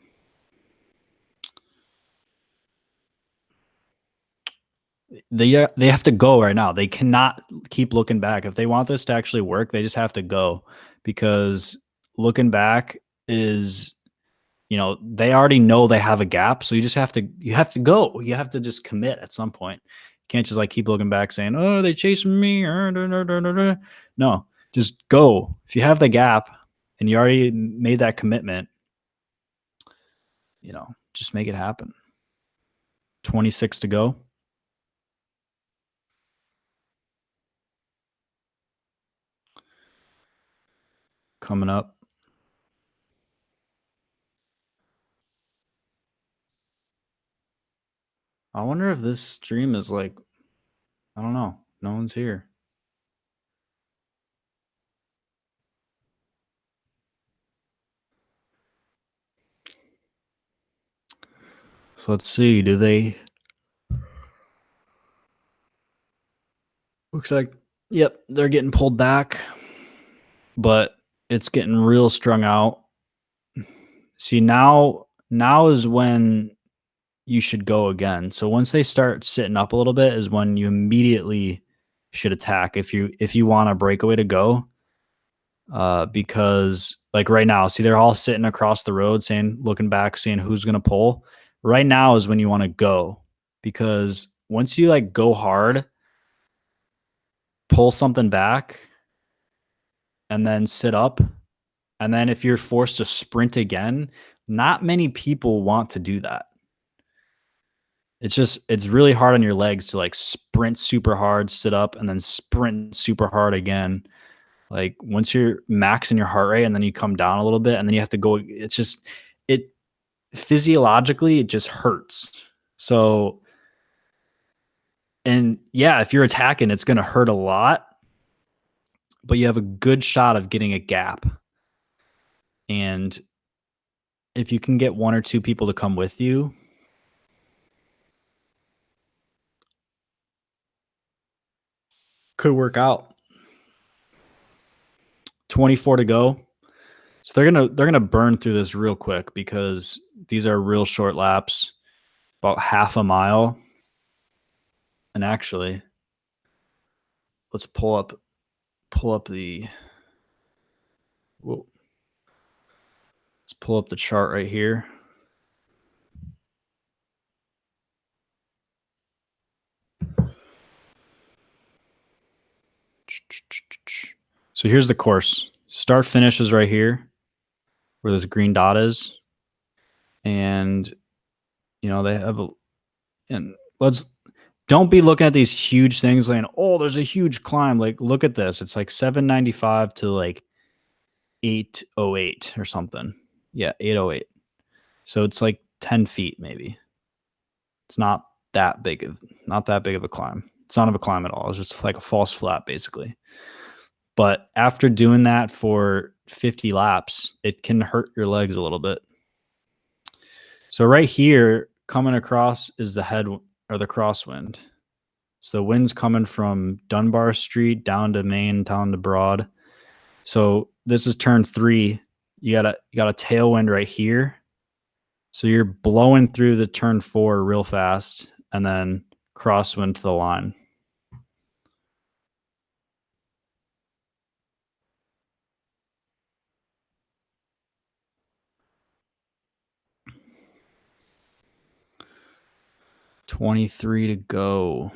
They have to go right now. They cannot keep looking back. If they want this to actually work, they just have to go, because looking back is, they already know they have a gap. So you have to go. You have to just commit at some point. You can't just like keep looking back saying, oh, they chasing me. No, just go. If you have the gap and you already made that commitment, just make it happen. 26 to go. Coming up. I wonder if this stream is like, I don't know. No one's here. So let's see. Do they... Looks like, yep, they're getting pulled back, but it's getting real strung out. See, now is when you should go again. So once they start sitting up a little bit is when you immediately should attack if you want a breakaway to go. Because like right now, see, they're all sitting across the road looking back, seeing who's going to pull. Right now is when you want to go, because once you like go hard, pull something back, and then sit up, and then if you're forced to sprint again, not many people want to do that. It's really hard on your legs to like sprint super hard, sit up, and then sprint super hard again. Like once you're maxing your heart rate and then you come down a little bit and then you have to go, it's just, it physiologically, it just hurts. So, and yeah, if you're attacking, it's going to hurt a lot. but you have a good shot of getting a gap. And if you can get 1 or 2 people to come with you, could work out. 24 to go. So they're gonna burn through this real quick because these are real short laps, about half a mile. And actually, let's pull up the whoa, let's pull up the chart right here. So here's the course. Start finish is right here where this green dot is. And they have and don't be looking at these huge things like, oh, there's a huge climb. Like, look at this. It's like 795 to like 808 or something. Yeah, 808. So it's like 10 feet maybe. It's not that big of a climb. It's not of a climb at all. It's just like a false flat basically. But after doing that for 50 laps, it can hurt your legs a little bit. So right here, coming across is the head or the crosswind. So the wind's coming from Dunbar Street down to Main, down to Broad. So this is turn 3. You got a tailwind right here. So you're blowing through the turn 4 real fast and then crosswind to the line. $23 to go.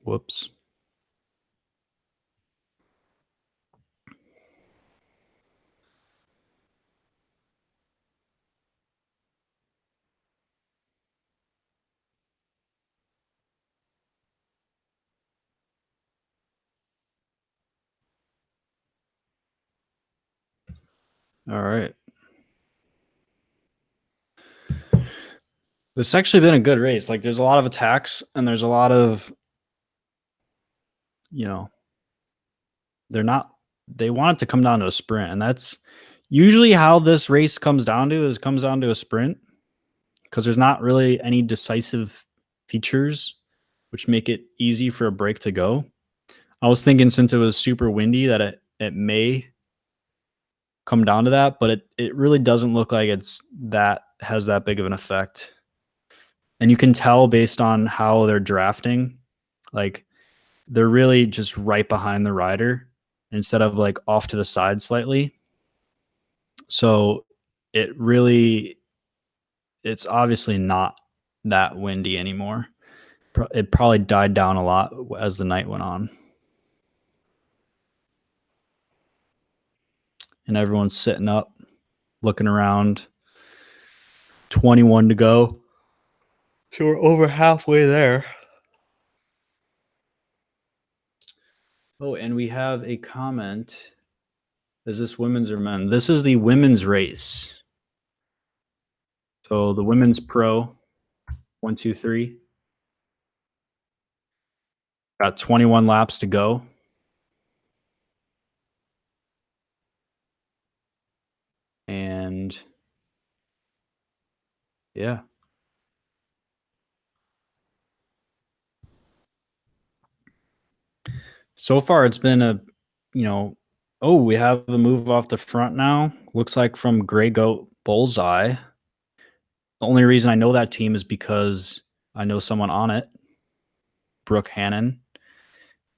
Whoops. All right. It's actually been a good race. Like, there's a lot of attacks and there's a lot of, they want it to come down to a sprint. And that's usually how this race comes down to a sprint because there's not really any decisive features which make it easy for a break to go. I was thinking since it was super windy that it may come down to that, but it really doesn't look like has that big of an effect. And you can tell based on how they're drafting, like they're really just right behind the rider instead of like off to the side slightly. So it's obviously not that windy anymore. It probably died down a lot as the night went on. And everyone's sitting up, looking around. 21 to go. So we're over halfway there. Oh, and we have a comment. Is this women's or men? This is the women's race. So the women's pro, 1, 2, 3. Got 21 laps to go. And yeah. So far it's been we have a move off the front now. Looks like from Grey Goat Bullseye. The only reason I know that team is because I know someone on it, Brooke Hannon.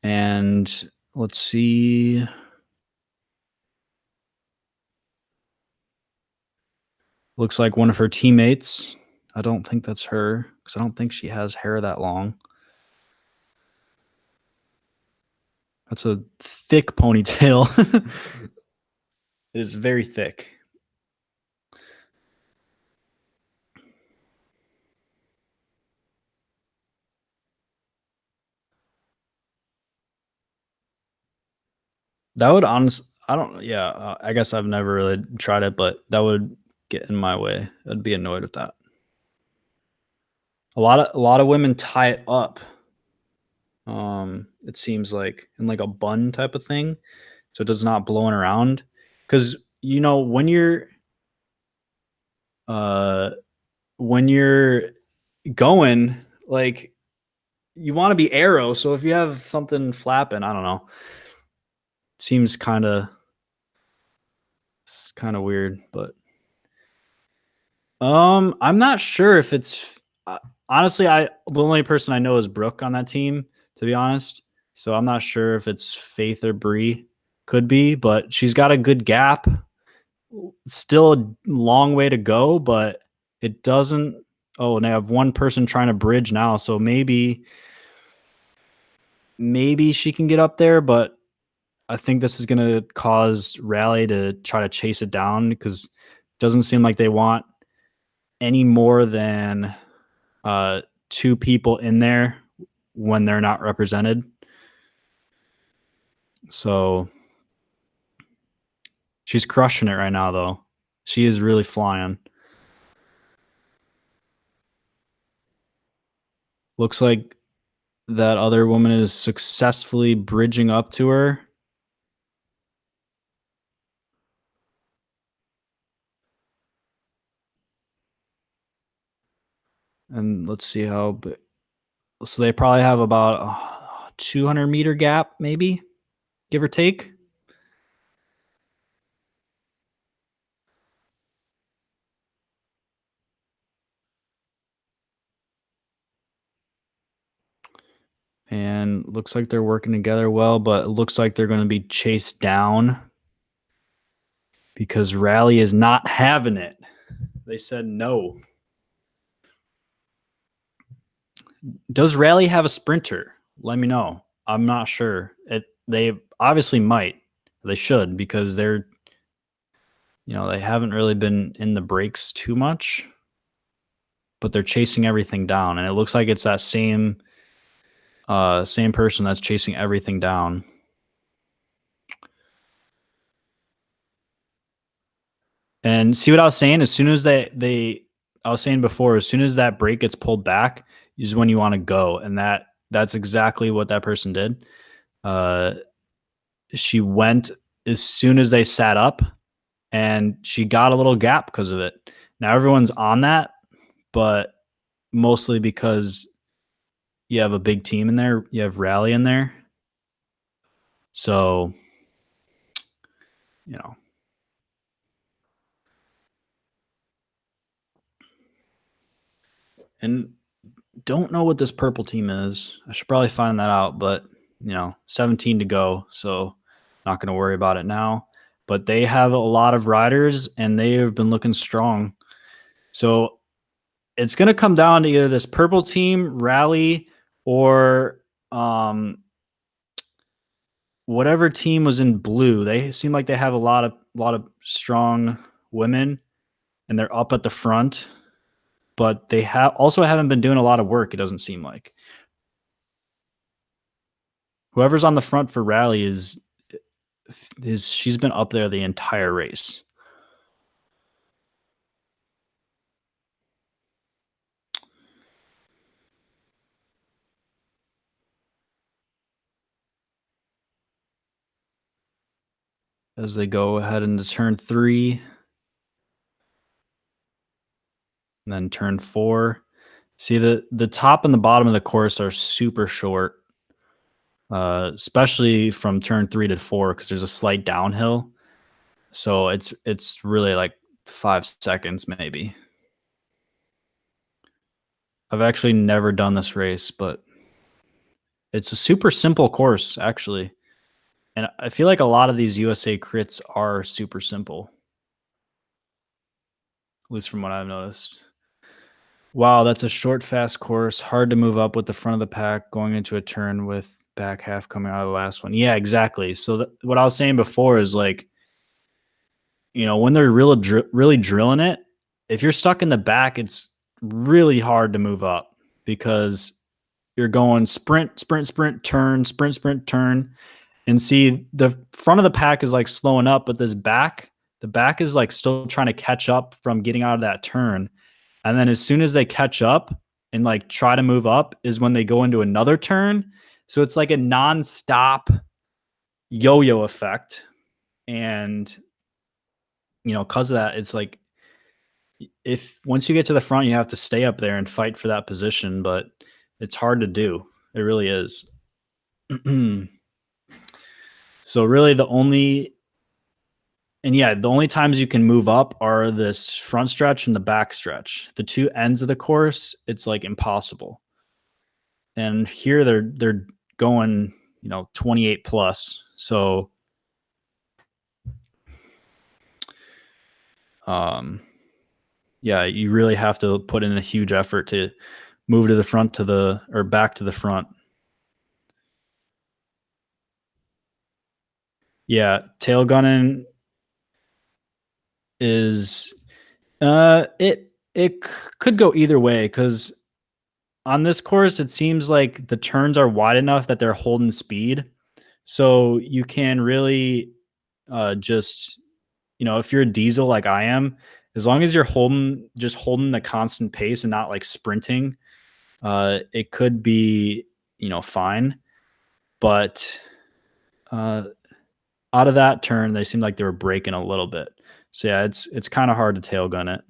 And let's see. Looks like one of her teammates. I don't think that's her because I don't think she has hair that long. That's a thick ponytail. It is very thick. That would I guess I've never really tried it, but that would get in my way. I'd be annoyed with that. A lot of women tie it up. It seems like in like a bun type of thing, so it does not blowing around. Because uh when you're going, like, you want to be arrow. So if you have something flapping, I don't know, seems kind of weird. But I'm not sure if it's honestly, the only person I know is Brooke on that team, to be honest. So I'm not sure if it's Faith or Bree. Could be, but she's got a good gap. Still a long way to go, but it doesn't. Oh, and they have one person trying to bridge now, so maybe she can get up there, but I think this is going to cause Rally to try to chase it down because it doesn't seem like they want any more than two people in there when they're not represented. So she's crushing it right now, though. She is really flying. Looks like that other woman is successfully bridging up to her. And let's see how. So they probably have about a 200-meter gap, maybe, give or take. And looks like they're working together well, but it looks like they're going to be chased down because Rally is not having it. They said no. Does Rally have a sprinter? Let me know. I'm not sure. They obviously might. They should, because they haven't really been in the breaks too much, but they're chasing everything down, and it looks like it's that same person that's chasing everything down. And see what I was saying? As soon as I was saying before, as soon as that brake gets pulled back is when you want to go. And that's exactly what that person did. She went as soon as they sat up, and she got a little gap because of it. Now everyone's on that, but mostly because you have a big team in there. You have Rally in there. So, and don't know what this purple team is. I should probably find that out, but 17 to go, so not going to worry about it now. But they have a lot of riders, and they have been looking strong. So it's going to come down to either this purple team, Rally, or whatever team was in blue. They seem like they have a lot of strong women, and they're up at the front. But they also haven't been doing a lot of work, it doesn't seem like. Whoever's on the front for Rally she's been up there the entire race. As they go ahead into turn 3. And then turn 4. See, the top and the bottom of the course are super short, especially from turn 3 to 4, because there's a slight downhill. So it's really like 5 seconds maybe. I've actually never done this race, but it's a super simple course, actually. And I feel like a lot of these USA crits are super simple. least from what I've noticed. Wow, that's a short, fast course. Hard to move up with the front of the pack going into a turn with back half coming out of the last one. Yeah, exactly. So what I was saying before is like, when they're really drilling it, if you're stuck in the back, it's really hard to move up because you're going sprint, sprint, sprint, turn, sprint, sprint, turn. And see, the front of the pack is like slowing up, but the back is like still trying to catch up from getting out of that turn. And then as soon as they catch up and like try to move up is when they go into another turn. So it's like a nonstop yo-yo effect. And, because of that, it's like if once you get to the front, you have to stay up there and fight for that position, but it's hard to do. It really is. So really the only times you can move up are this front stretch and the back stretch. The two ends of the course, it's like impossible. And here they're going, 28 plus. So you really have to put in a huge effort to move to the front or back to the front. Yeah, tail gunning is it could go either way because on this course it seems like the turns are wide enough that they're holding speed, so you can really just if you're a diesel like I am, as long as you're holding the constant pace and not like sprinting, it could be fine. But out of that turn, they seemed like they were braking a little bit. So yeah, it's kind of hard to tail gun it.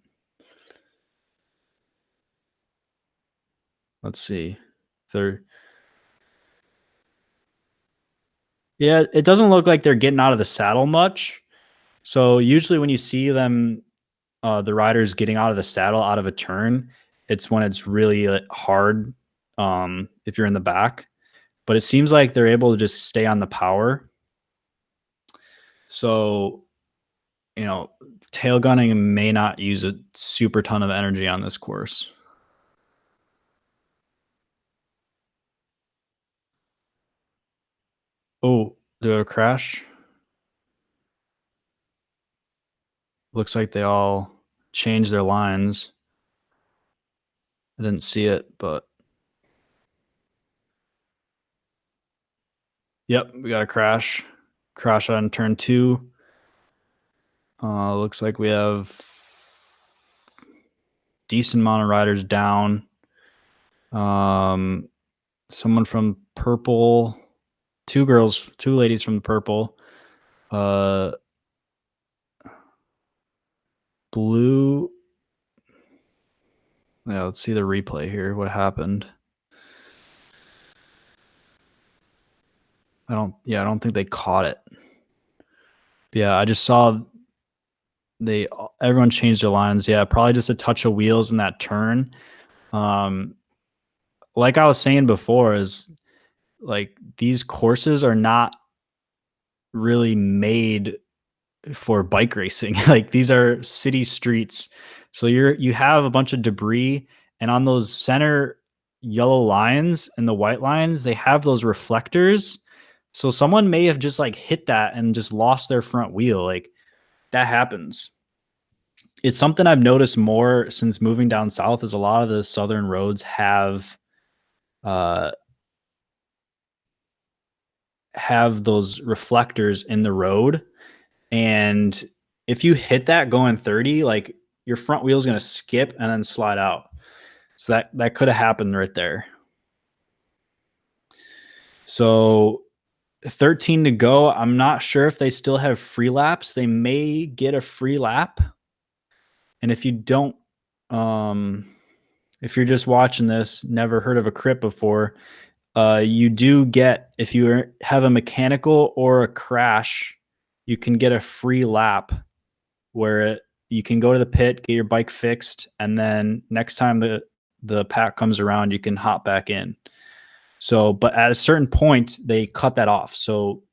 Let's see. Yeah, it doesn't look like they're getting out of the saddle much. So usually when you see them, the riders getting out of the saddle out of a turn, it's when it's really hard if you're in the back. But it seems like they're able to just stay on the power. So, tail gunning may not use a super ton of energy on this course. Oh, did a crash? Looks like they all changed their lines. I didn't see it, but yep, we got a crash. Crash on turn 2. Looks like we have decent amount of riders down. Someone from purple, two ladies from purple, blue. Yeah, let's see the replay here. What happened? I don't think they caught it. Yeah, I just saw everyone changed their lines. Yeah, probably just a touch of wheels in that turn. Like I was saying before, is like these courses are not really made for bike racing. Like these are city streets. So you have a bunch of debris, and on those center yellow lines and the white lines, they have those reflectors. So someone may have just like hit that and just lost their front wheel. Like that happens. It's something I've noticed more since moving down south is a lot of the southern roads have those reflectors in the road. And if you hit that going 30, like your front wheel is going to skip and then slide out. So that could have happened right there. So 13 to go. I'm not sure if they still have free laps. They may get a free lap. And if you don't, if you're just watching this, never heard of a crit before, you do get, if you have a mechanical or a crash, you can get a free lap where you can go to the pit, get your bike fixed, and then next time the pack comes around, you can hop back in. So, but at a certain point, they cut that off. So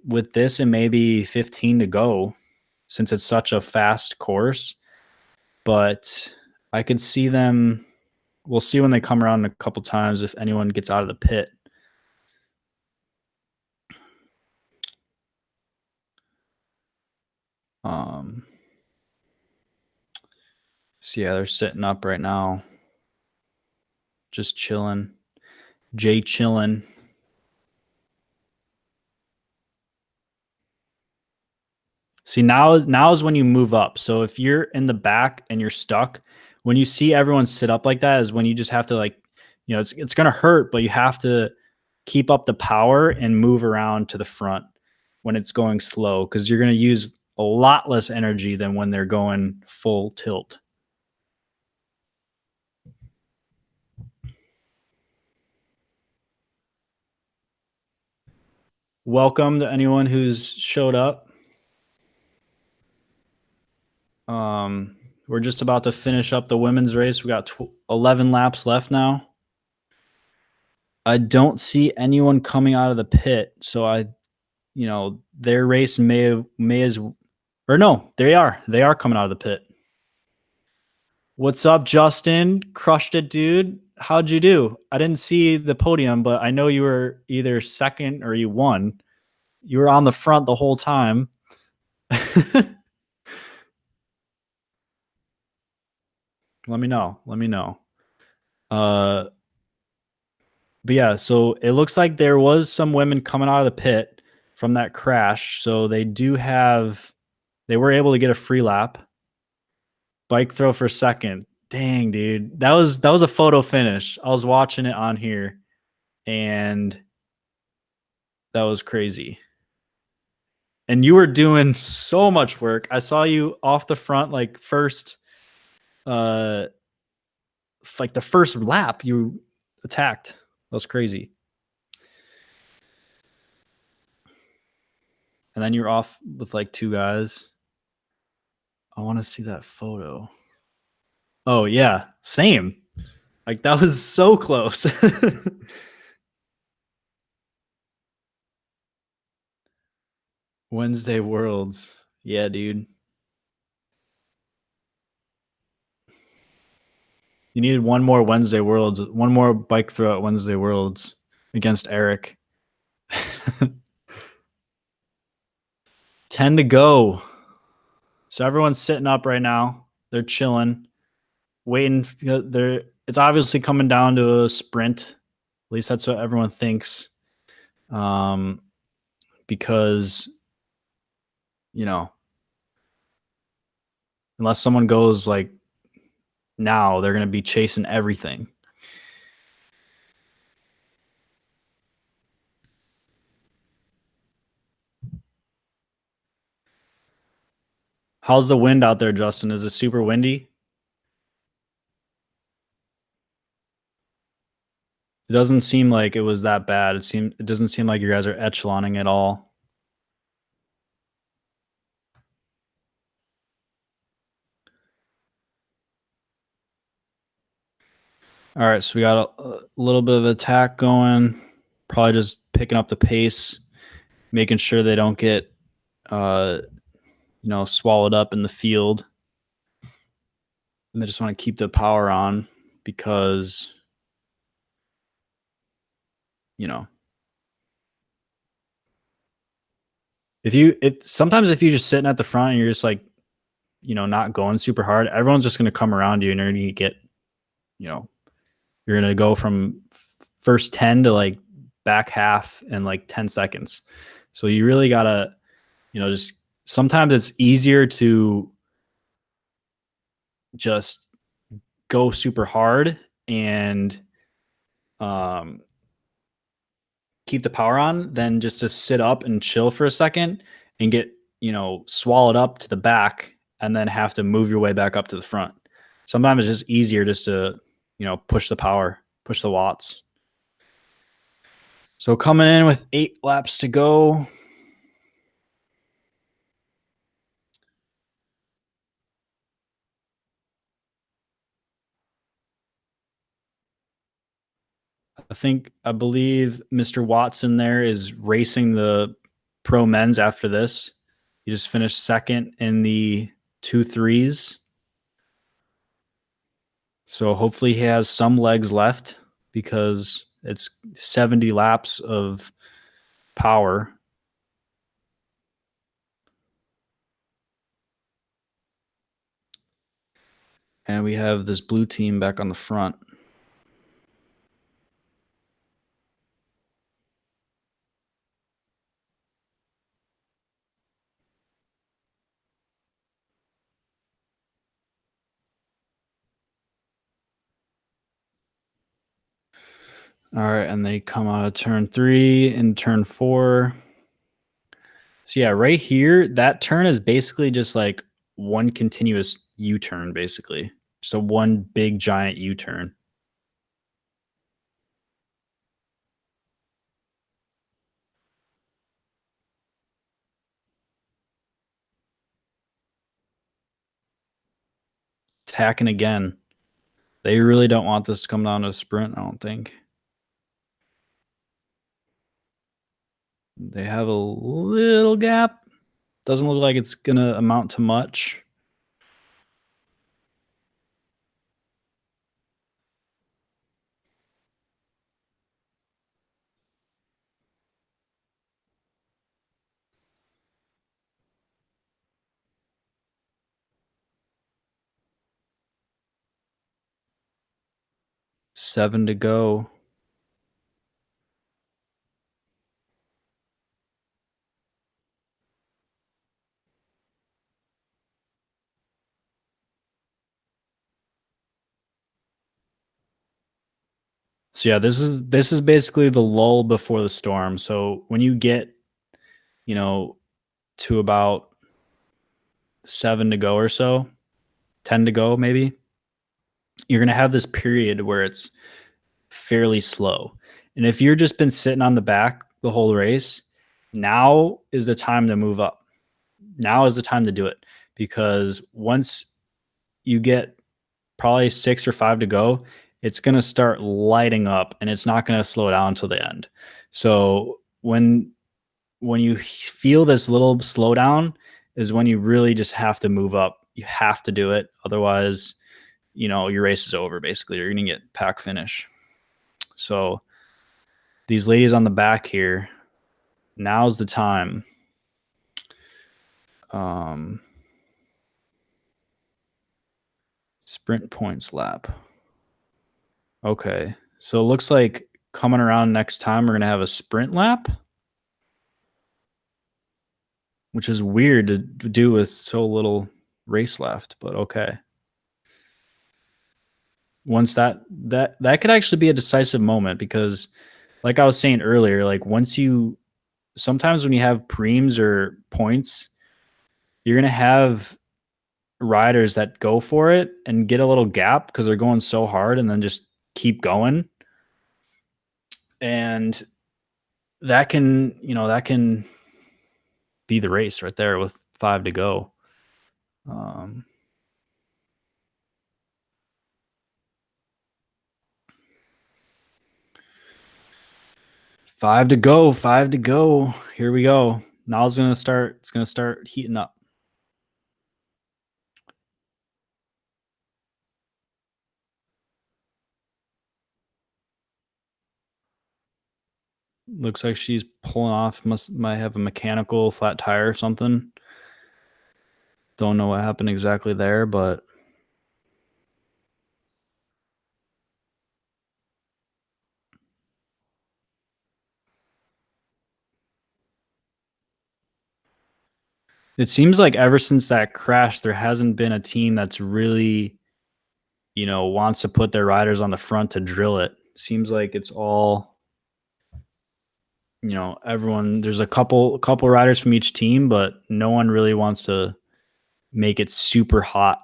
with this and maybe 15 to go, since it's such a fast course, but I could see them. We'll see when they come around a couple times if anyone gets out of the pit. So yeah, they're sitting up right now, just chilling. Jay chilling. See, now is when you move up. So if you're in the back and you're stuck, when you see everyone sit up like that is when you just have to, like, it's gonna hurt, but you have to keep up the power and move around to the front when it's going slow, because you're gonna use a lot less energy than when they're going full tilt. Welcome to anyone who's showed up. We're just about to finish up the women's race. We got 11 laps left now. I don't see anyone coming out of the pit, so their race may as, or no, they are coming out of the pit. What's up, Justin? Crushed it, dude. How'd you do? I didn't see the podium, but I know you were either second or you won. You were on the front the whole time. Let me know. But yeah, so it looks like there was some women coming out of the pit from that crash. So they were able to get a free lap. Bike throw for second. Dang, dude. That was a photo finish. I was watching it on here and that was crazy. And you were doing so much work. I saw you off the front, like the first lap you attacked. That was crazy. And then you're off with like two guys. I want to see that photo. Oh yeah, same. Like that was so close. Wednesday Worlds. Yeah, dude. You needed one more Wednesday Worlds, one more bike throw at Wednesday Worlds against Eric. 10 to go. So everyone's sitting up right now. They're chilling, waiting. It's obviously coming down to a sprint. At least that's what everyone thinks. Because, unless someone goes like now, they're going to be chasing everything. How's the wind out there, Justin? Is it super windy? It doesn't seem like it was that bad. It doesn't seem like you guys are echeloning at all. All right, so we got a little bit of attack going. Probably just picking up the pace, making sure they don't get, swallowed up in the field. And they just want to keep the power on because, sometimes if you're just sitting at the front and you're just like, not going super hard, everyone's just going to come around you and you're going to get, you're going to go from first 10 to like back half in like 10 seconds. So you really got to, just sometimes it's easier to just go super hard and keep the power on than just to sit up and chill for a second and get, swallowed up to the back and then have to move your way back up to the front. Sometimes it's just easier just to, push the power, push the watts. So coming in with 8 laps to go. I believe Mr. Watson there is racing the pro men's after this. He just finished second in the 2 3s. So hopefully he has some legs left because it's 70 laps of power. And we have this blue team back on the front. All right, and they come out of turn 3 and turn 4. So yeah, right here, that turn is basically just like one continuous U-turn, basically. So one big giant U-turn. Attacking again. They really don't want this to come down to a sprint, I don't think. They have a little gap. Doesn't look like it's going to amount to much. Seven to go. So yeah, this is basically the lull before the storm. So when you get, to about 7 to go or so, 10 to go maybe, you're going to have this period where it's fairly slow. And if you're just been sitting on the back the whole race, now is the time to move up. Now is the time to do it, because once you get probably 6 or 5 to go, it's going to start lighting up and it's not going to slow down until the end. So when you feel this little slowdown is when you really just have to move up. You have to do it. Otherwise, your race is over basically. You're going to get pack finish. So these ladies on the back here, now's the time. Sprint points lap. Okay. So it looks like coming around next time, we're going to have a sprint lap, which is weird to do with so little race left, but okay. Once that could actually be a decisive moment, because like I was saying earlier, like sometimes when you have preems or points, you're going to have riders that go for it and get a little gap because they're going so hard and then just keep going. And that can be the race right there with 5 to go. 5 to go, 5 to go. Here we go. Now it's gonna start heating up. Looks like she's pulling off. Might have a mechanical flat tire or something. Don't know what happened exactly there, but it seems like ever since that crash, there hasn't been a team that's really, wants to put their riders on the front to drill it. Seems like it's all, everyone. There's a couple riders from each team, but no one really wants to make it super hot.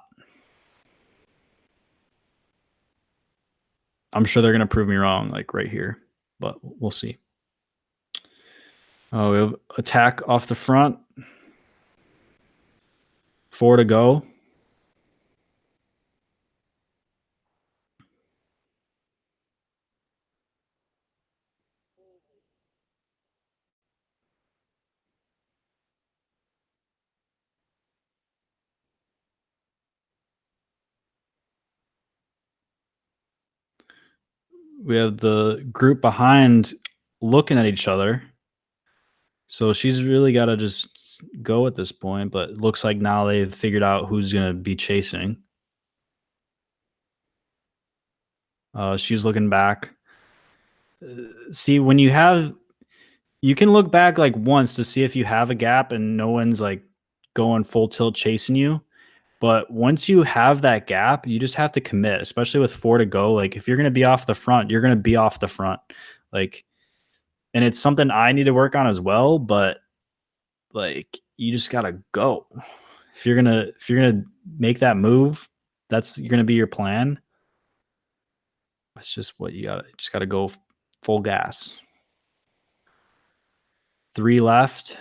I'm sure they're gonna prove me wrong, like right here, but we'll see. Oh, we have attack off the front. 4 to go. we have the group behind looking at each other. So she's really got to just go at this point, but it looks like now they've figured out who's going to be chasing. She's looking back. See, when you can look back like once to see if you have a gap and no one's like going full tilt chasing you. But once you have that gap, you just have to commit, especially with 4 to go. Like if you're going to be off the front, you're going to be off the front. Like, and it's something I need to work on as well, but like you just got to go. If you're going to make that move, that's you're going to be your plan. That's just what you just got to go full gas. 3 left.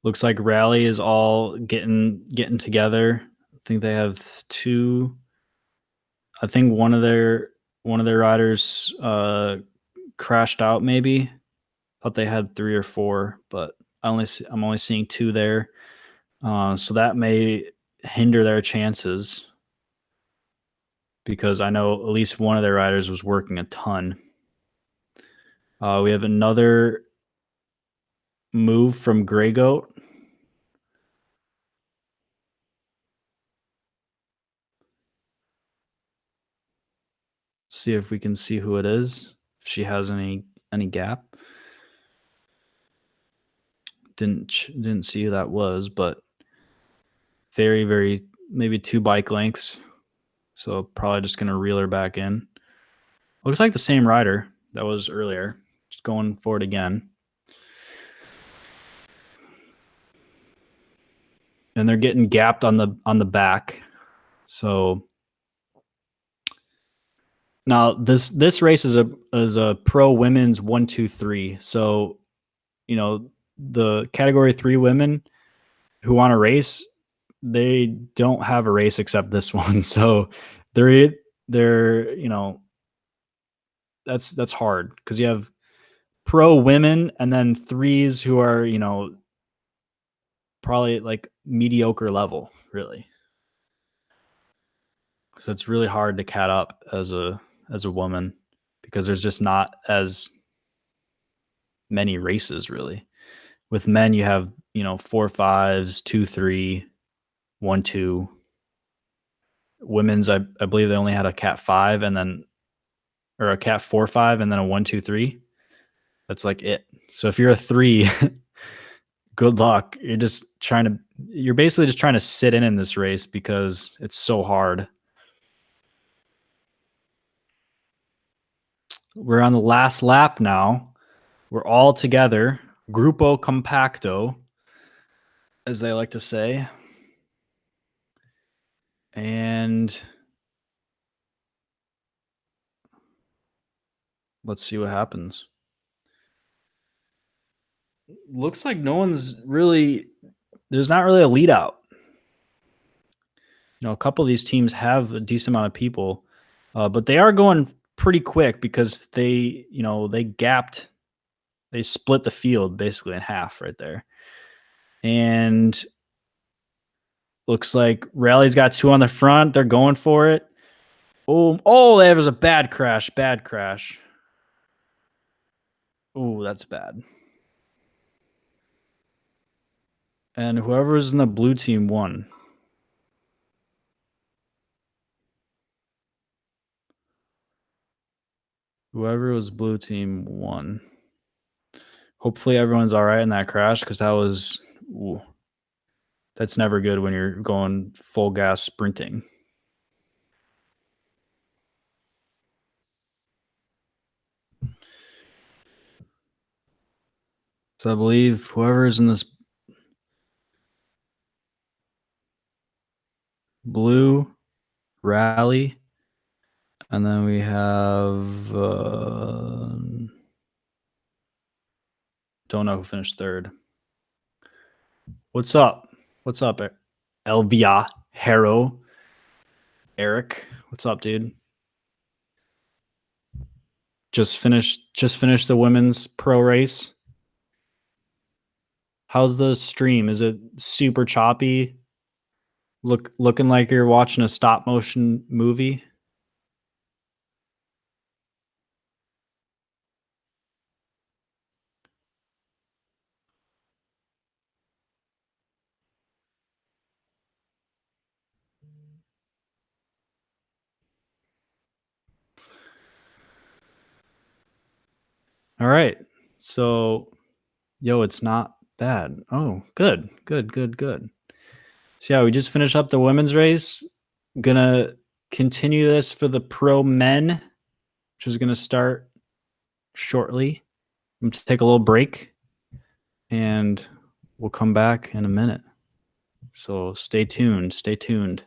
Looks like Rally is all getting together. I think they have 2. I think one of their riders crashed out maybe. Thought they had 3 or 4, but I'm only seeing 2 there. So that may hinder their chances because I know at least one of their riders was working a ton. We have another move from Grey Goat. See if we can see who it is. If she has any gap. Didn't see who that was, but very, very maybe 2 bike lengths. So probably just gonna reel her back in. Looks like the same rider that was earlier. Just going for it again. And they're getting gapped on the back. So now this race is a pro women's 1, 2, 3. So you know the category 3 women who want to race, they don't have a race except this one. So they're that's hard because you have pro women and then 3s who are probably like mediocre level, really. So it's really hard to cat up as a woman because there's just not as many races really. With men, you have 4 5s, 2 3, 1 2. Women's, I believe they only had a cat 5 and then or a cat 4 5 and then a 1 2 3. That's like it. So if you're a 3, good luck. You're basically just trying to sit in this race because it's so hard. We're on the last lap now. We're all together. Grupo compacto, as they like to say. And let's see what happens. Looks like there's not really a lead out. A couple of these teams have a decent amount of people, but they are going pretty quick because they split the field basically in half right there. And looks like Rally's got 2 on the front. They're going for it. Oh, there was a bad crash. Oh, that's bad. And whoever's in the blue team won. Whoever was blue team won. Hopefully everyone's all right in that crash because that's never good when you're going full gas sprinting. So I believe whoever's in this blue Rally, and then we have don't know who finished third. What's up? What's up, Elvia Harrow? Eric, what's up, dude? Just finished the women's pro race. How's the stream? Is it super choppy? Looking like you're watching a stop motion movie? All right. So, yo, it's not bad. Oh, good. So yeah, we just finished up the women's race. Gonna continue this for the pro men, which is gonna start shortly. I'm gonna take a little break and we'll come back in a minute. So stay tuned. Stay tuned.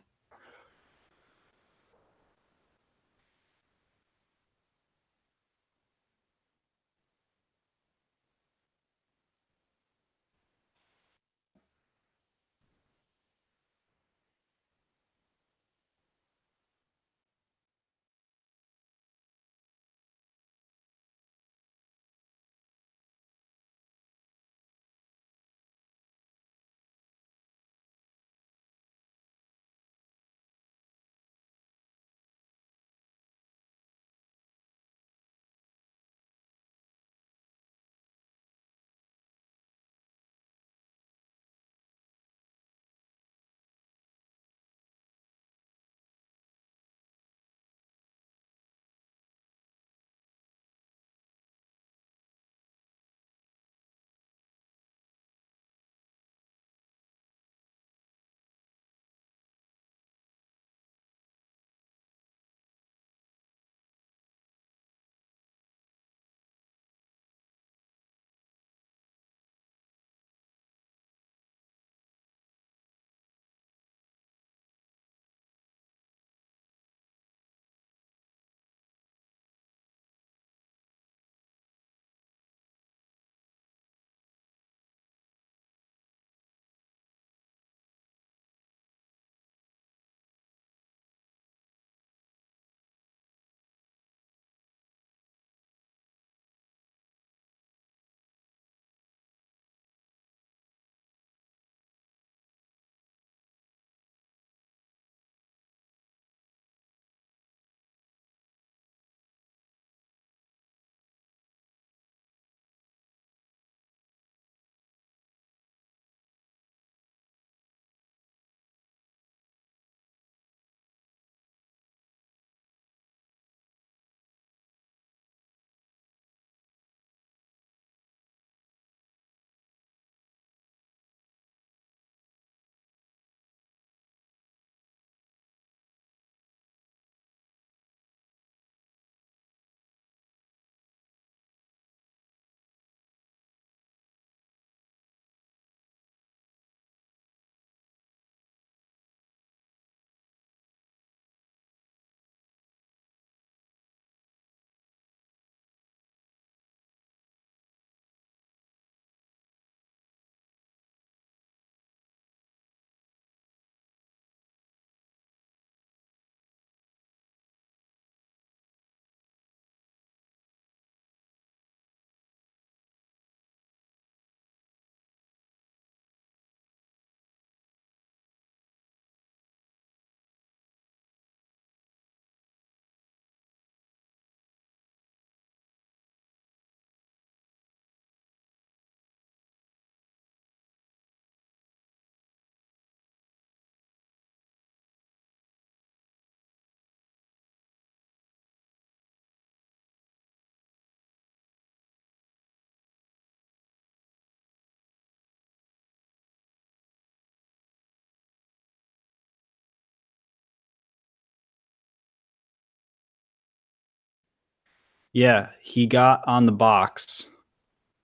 Yeah, he got on the box.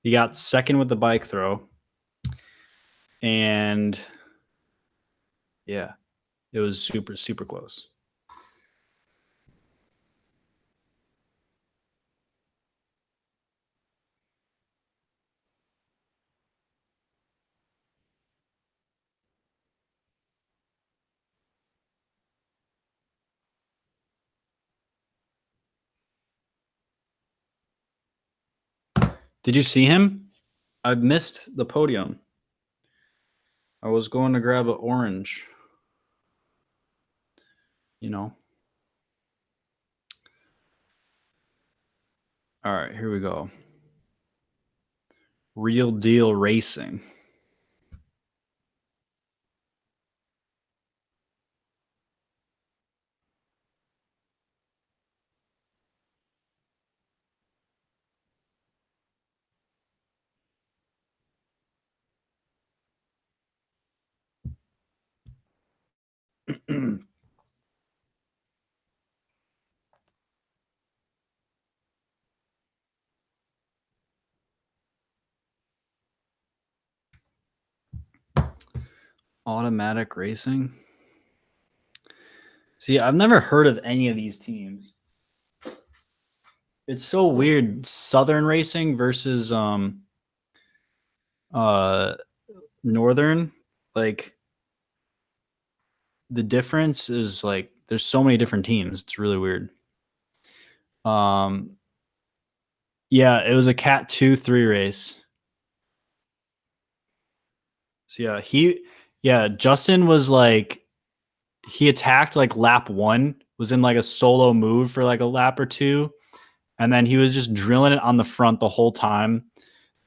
He got second with the bike throw. And yeah, it was super close. Did you see him? I missed the podium. I was going to grab an orange. You know. All right, here we go. Real Deal Racing. Automatic Racing. See, I've never heard of any of these teams. It's so weird. Southern Racing versus Northern. Like the difference is like there's so many different teams. It's really weird. Yeah, it was a Cat 2-3 race. So Justin was like he attacked like lap 1, was in like a solo move for like a lap or two, and then he was just drilling it on the front the whole time.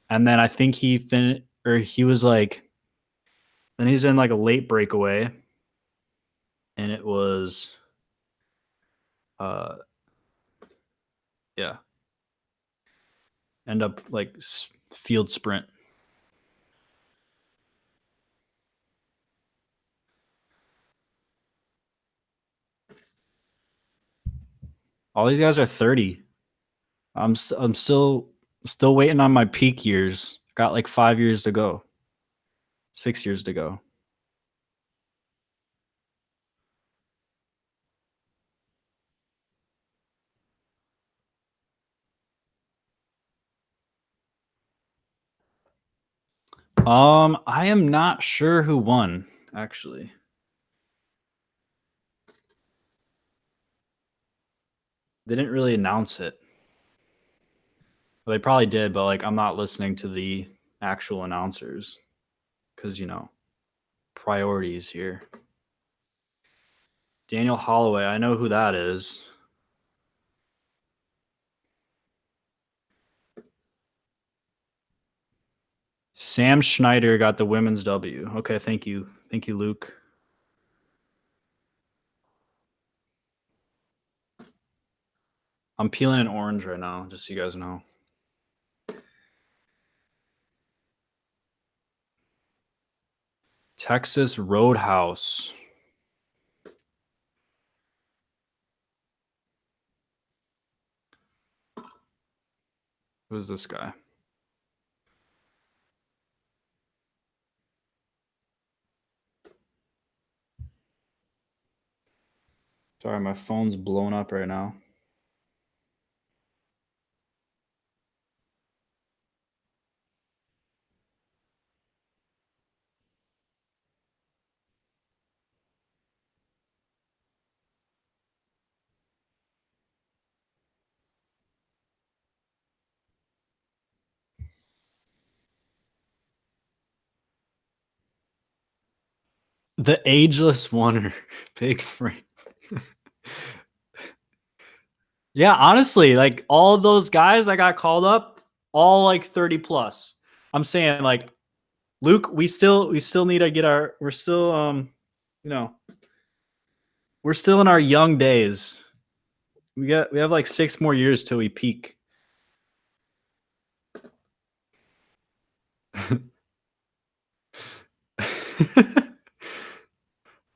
And then I think he was like then he's in like a late breakaway, and it was yeah, end up like field sprint. All these guys are 30. I'm still waiting on my peak years. Got like 5 years to go. 6 years to go. I am not sure who won, actually. They didn't really announce it. Well, they probably did, but like I'm not listening to the actual announcers because priorities here. Daniel Holloway, I know who that is. Sam Schneider got the women's W. Okay, thank you. Thank you, Luke. I'm peeling an orange right now, just so you guys know. Texas Roadhouse. Who's this guy? Sorry, my phone's blowing up right now. The Ageless Wonder. Big frame. Yeah, honestly, like all of those guys I got called up, all like 30 plus. I'm saying like Luke, we still need to get we're still we're still in our young days. We have like 6 more years till we peak.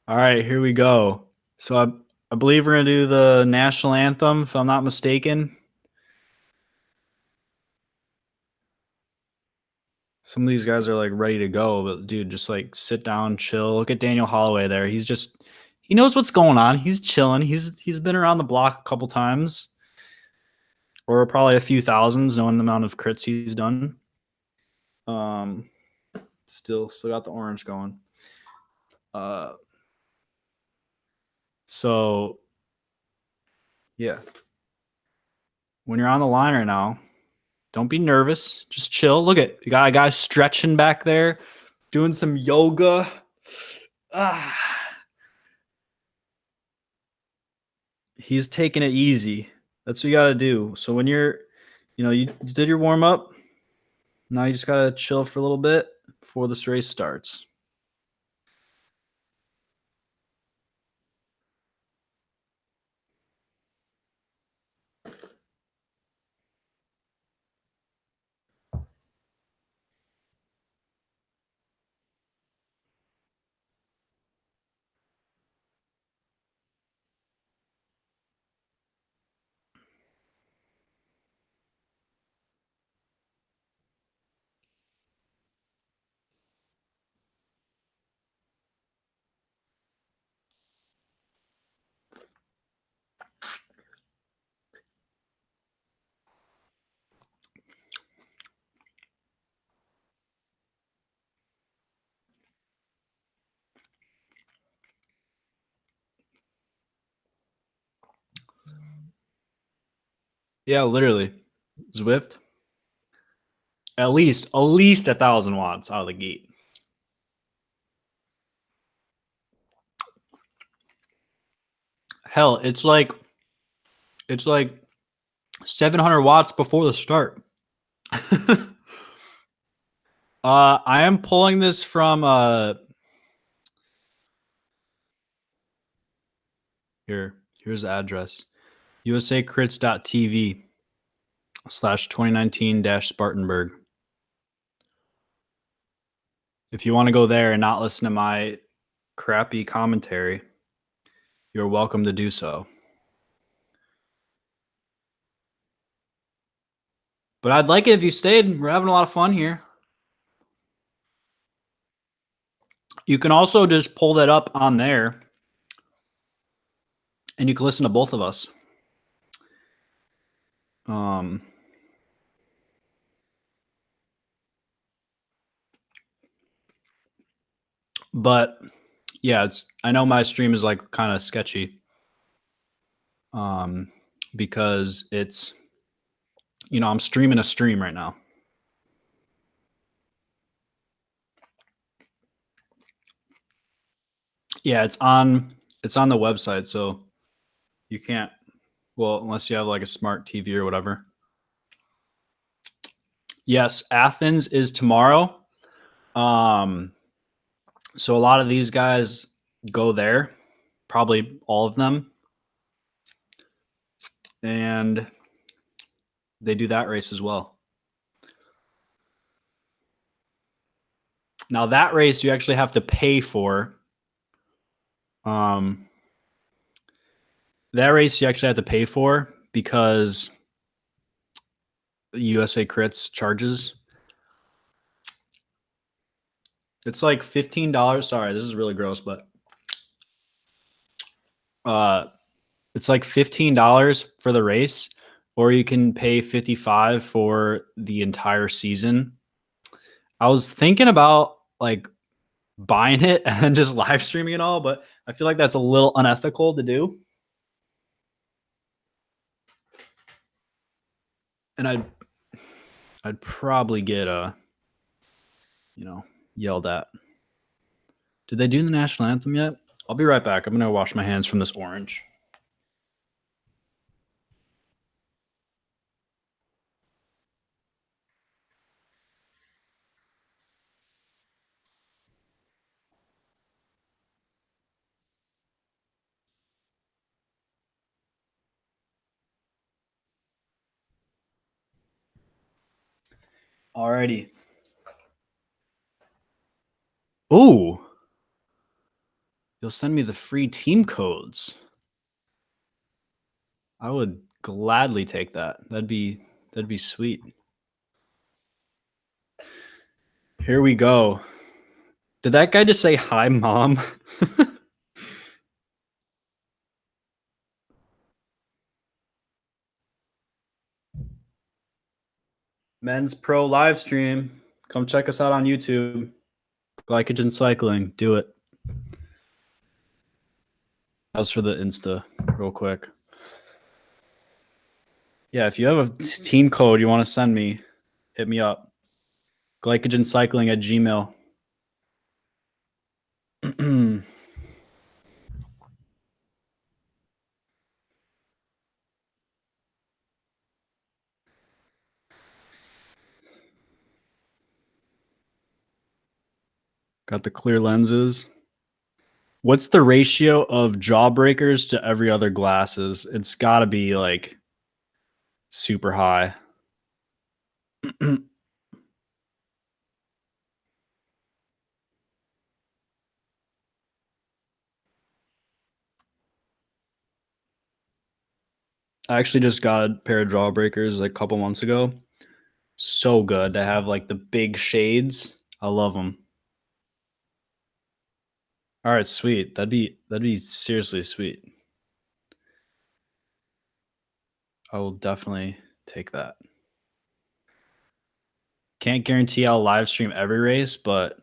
All right, here we go. So I believe we're gonna do the national anthem, if I'm not mistaken. Some of these guys are like ready to go, but dude, just like sit down, chill. Look at Daniel Holloway there. He knows what's going on. He's chilling. He's been around the block a couple times, or probably a few thousands, knowing the amount of crits he's done. Still got the orange going. So yeah, when you're on the line right now, Don't be nervous. Just chill. Look at you got a guy stretching back there, doing some yoga. He's taking it easy. That's what you got to do. So when you did your warm up, now you just got to chill for a little bit before this race starts. Yeah, literally. Zwift. At least 1,000 watts out of the gate. Hell, it's like 700 watts before the start. I am pulling this from here's the address. usacrits.tv/2019-Spartanburg. If you want to go there and not listen to my crappy commentary, you're welcome to do so. But I'd like it if you stayed. We're having a lot of fun here. You can also just pull that up on there and you can listen to both of us. But yeah, I know my stream is like kind of sketchy. Because it's I'm streaming a stream right now. Yeah, it's on the website, so you can't, well, unless you have like a smart TV or whatever. Yes, Athens is tomorrow. So a lot of these guys go there, probably all of them. And they do that race as well. Now that race you actually have to pay for. That race you actually have to pay for because USA Crits charges. It's like $15. Sorry, this is really gross, but it's like $15 for the race, or you can pay $55 for the entire season. I was thinking about like buying it and then just live streaming it all, but I feel like that's a little unethical to do. And I'd probably get yelled at. Did they do the national anthem yet? I'll be right back. I'm gonna wash my hands from this orange. Alrighty. Ooh. You'll send me the free team codes. I would gladly take that. That'd be sweet. Here we go. Did that guy just say hi, mom? Men's Pro live stream. Come check us out on YouTube. Glycogen Cycling. Do it. That was for the Insta, real quick. Yeah, if you have a team code you want to send me, hit me up. Glycogencycling at Gmail. Got the clear lenses. What's the ratio of jawbreakers to every other glasses? It's got to be like super high. I actually just got a pair of jawbreakers like a couple months ago. So good. They have like the big shades. I love them. All right, sweet. That'd be seriously sweet. I will definitely take that. Can't guarantee I'll live stream every race, but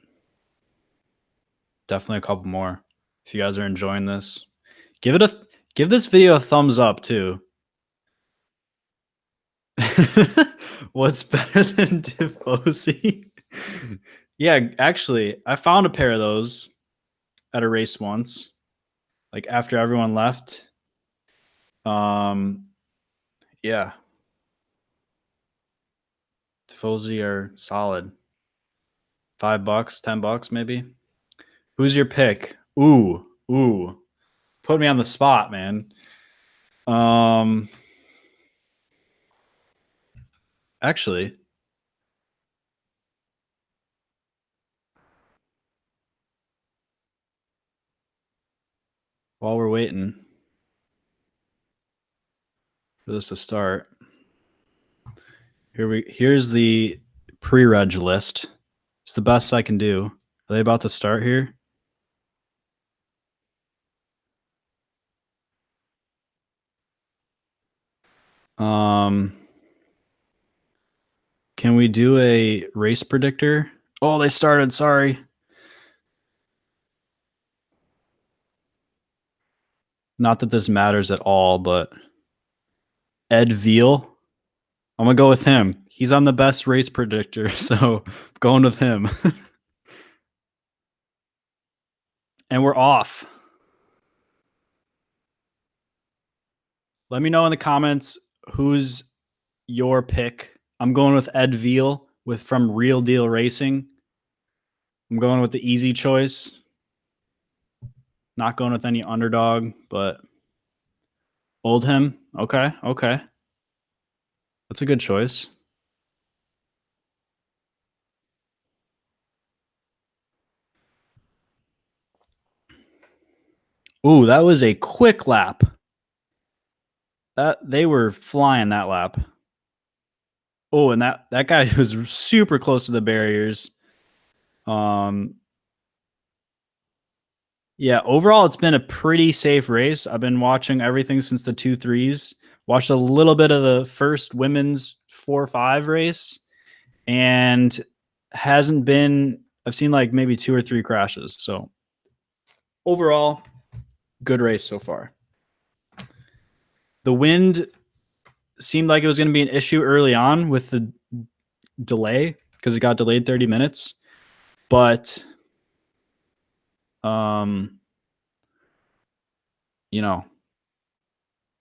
definitely a couple more. If you guys are enjoying this, give this video a thumbs up too. What's better than Tifosi? Yeah, actually, I found a pair of those at a race once, like after everyone left. Yeah, Tifosi are solid. $5, $10 maybe. Who's your pick? Ooh. Put me on the spot, man. Actually, while we're waiting for this to start, here's the pre-reg list. It's the best I can do. Are they about to start here? Can we do a race predictor? Oh, they started. Sorry. Not that this matters at all, but Ed Veal. I'm gonna go with him. He's on the best race predictor, so I'm going with him. And we're off. Let me know in the comments who's your pick. I'm going with Ed Veal from Real Deal Racing. I'm going with the easy choice. Not going with any underdog, but Oldham. Okay. That's a good choice. Ooh, that was a quick lap. They were flying that lap. Oh, and that guy was super close to the barriers. Yeah, overall it's been a pretty safe race. I've been watching everything since the 2-3s. Watched a little bit of the first women's 4-5 race, and hasn't been. I've seen like maybe 2 or 3 crashes. So overall, good race so far. The wind seemed like it was going to be an issue early on with the delay because it got delayed 30 minutes, but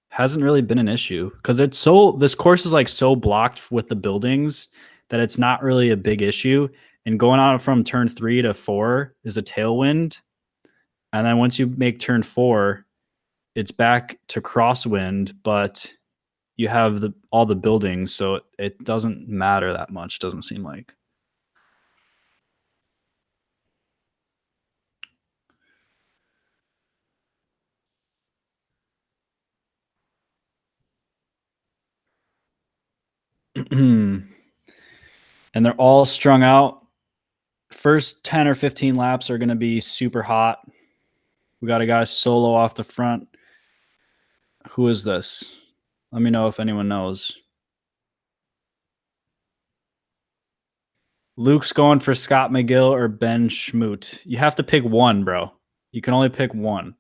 hasn't really been an issue because this course is like so blocked with the buildings that it's not really a big issue. And going out from turn 3 to 4 is a tailwind, and then once you make turn 4, it's back to crosswind, but you have all the buildings, so it doesn't matter that much. Doesn't seem like. And they're all strung out. First 10 or 15 laps are going to be super hot. We got a guy solo off the front. Who is this? Let me know if anyone knows. Luke's going for Scott McGill or Ben Schmoot. You have to pick one, bro. You can only pick one.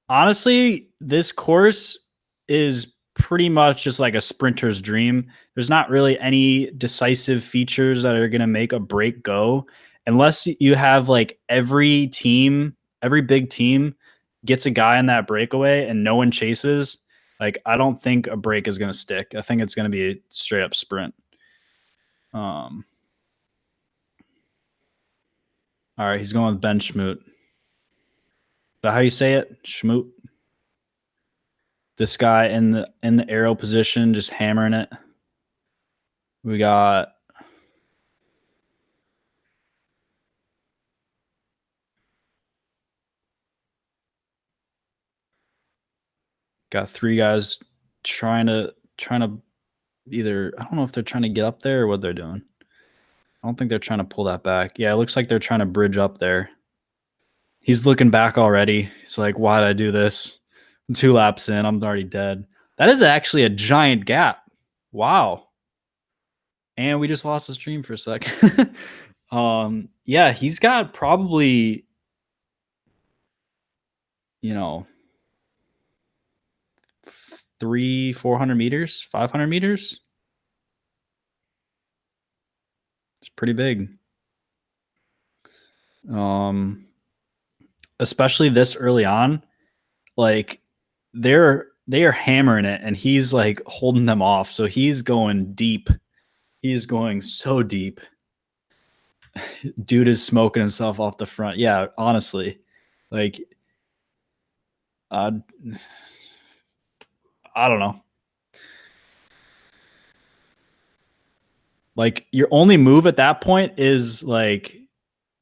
Honestly, this course is pretty much just like a sprinter's dream. There's not really any decisive features that are going to make a break go unless you have like every big team gets a guy in that breakaway and no one chases. Like, I don't think a break is going to stick. I think it's going to be a straight up sprint. All right, he's going with Ben Schmoot. Is that how you say it? Schmoot. This guy in the arrow position, just hammering it. We got three guys trying to either, I don't know if they're trying to get up there or what they're doing. I don't think they're trying to pull that back. Yeah, it looks like they're trying to bridge up there. He's looking back already. He's like, why did I do this? I'm 2 laps in. I'm already dead. That is actually a giant gap. Wow. And we just lost the stream for a second. Yeah, he's got probably, 400 meters, 500 meters. It's pretty big. Especially this early on, like they are hammering it and he's like holding them off. So he's going deep. He's going so deep. Dude is smoking himself off the front. Yeah, honestly. Like I don't know. Like your only move at that point is like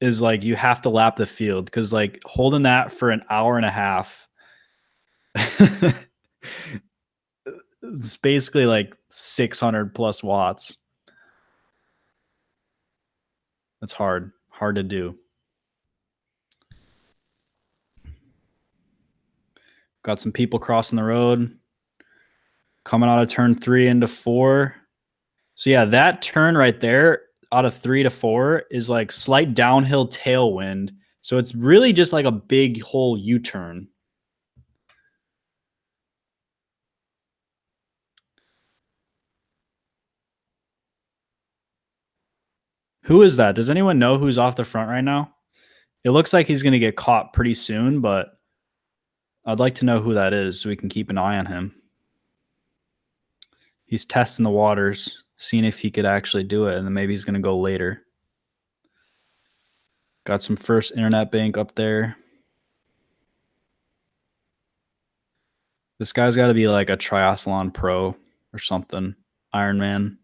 you have to lap the field because like holding that for an hour and a half it's basically like 600 plus watts. That's hard to do. Got some people crossing the road coming out of turn 3 into 4. So yeah, that turn right there out of 3 to 4 is like slight downhill tailwind. So it's really just like a big whole U-turn. Who is that? Does anyone know who's off the front right now? It looks like he's going to get caught pretty soon, but I'd like to know who that is so we can keep an eye on him. He's testing the waters, seeing if he could actually do it, and then maybe he's going to go later. Got some first internet bank up there. This guy's got to be like a triathlon pro or something. Ironman.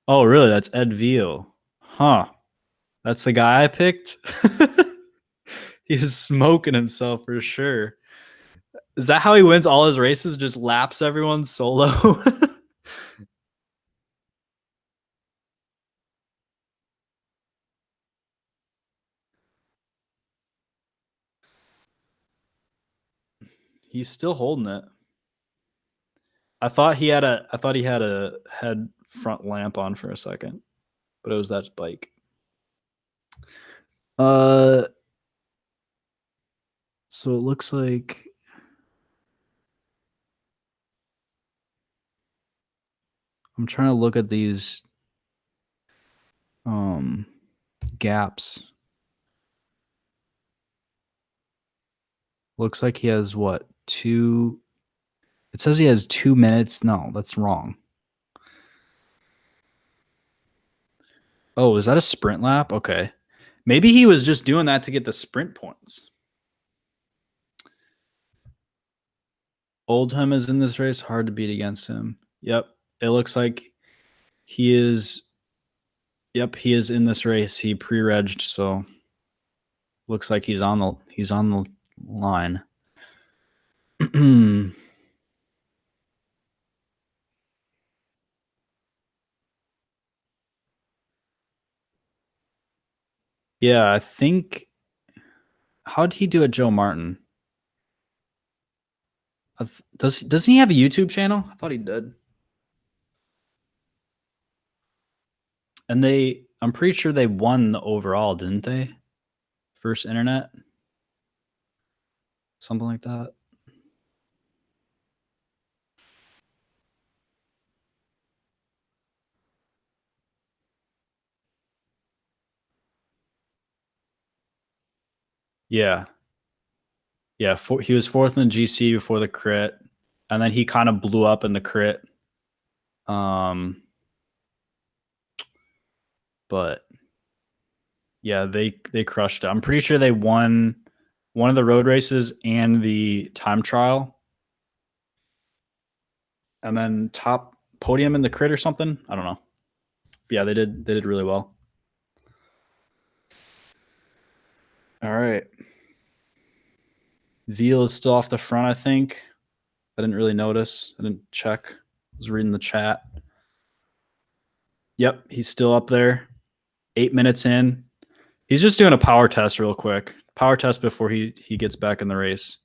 Oh, really? That's Ed Veal. Huh. That's the guy I picked? He is smoking himself for sure. Is that how he wins all his races? Just laps everyone solo? He's still holding it. I thought he had a head front lamp on for a second, but it was that bike. So it looks like I'm trying to look at these gaps. Looks like he has what, 2? It says he has 2 minutes. No, that's wrong. Oh, is that a sprint lap? Okay. Maybe he was just doing that to get the sprint points. Oldham is in this race. Hard to beat against him. Yep. It looks like he is. Yep, he is in this race. He pre-regged, so looks like he's on the line. Yeah, I think. How did he do at Joe Martin? Does he have a YouTube channel? I thought he did. And I'm pretty sure they won the overall, didn't they? First internet. something like that. Yeah. Yeah, he was fourth in the GC before the crit, and then he kind of blew up in the crit. But yeah, they crushed it. I'm pretty sure they won one of the road races and the time trial, and then top podium in the crit or something. I don't know. But yeah, they did really well. All right. Veal is still off the front, I think. I didn't really notice. I didn't check. I was reading the chat. Yep, he's still up there. 8 minutes in. He's just doing a power test real quick. Power test before he gets back in the race.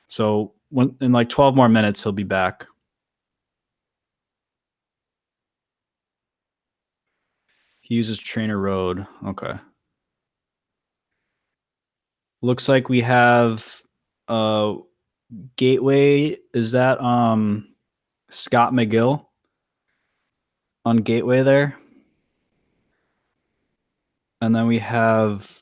So in like 12 more minutes, he'll be back. He uses Trainer Road. Okay. Looks like we have Gateway. Is that Scott McGill on Gateway there? And then we have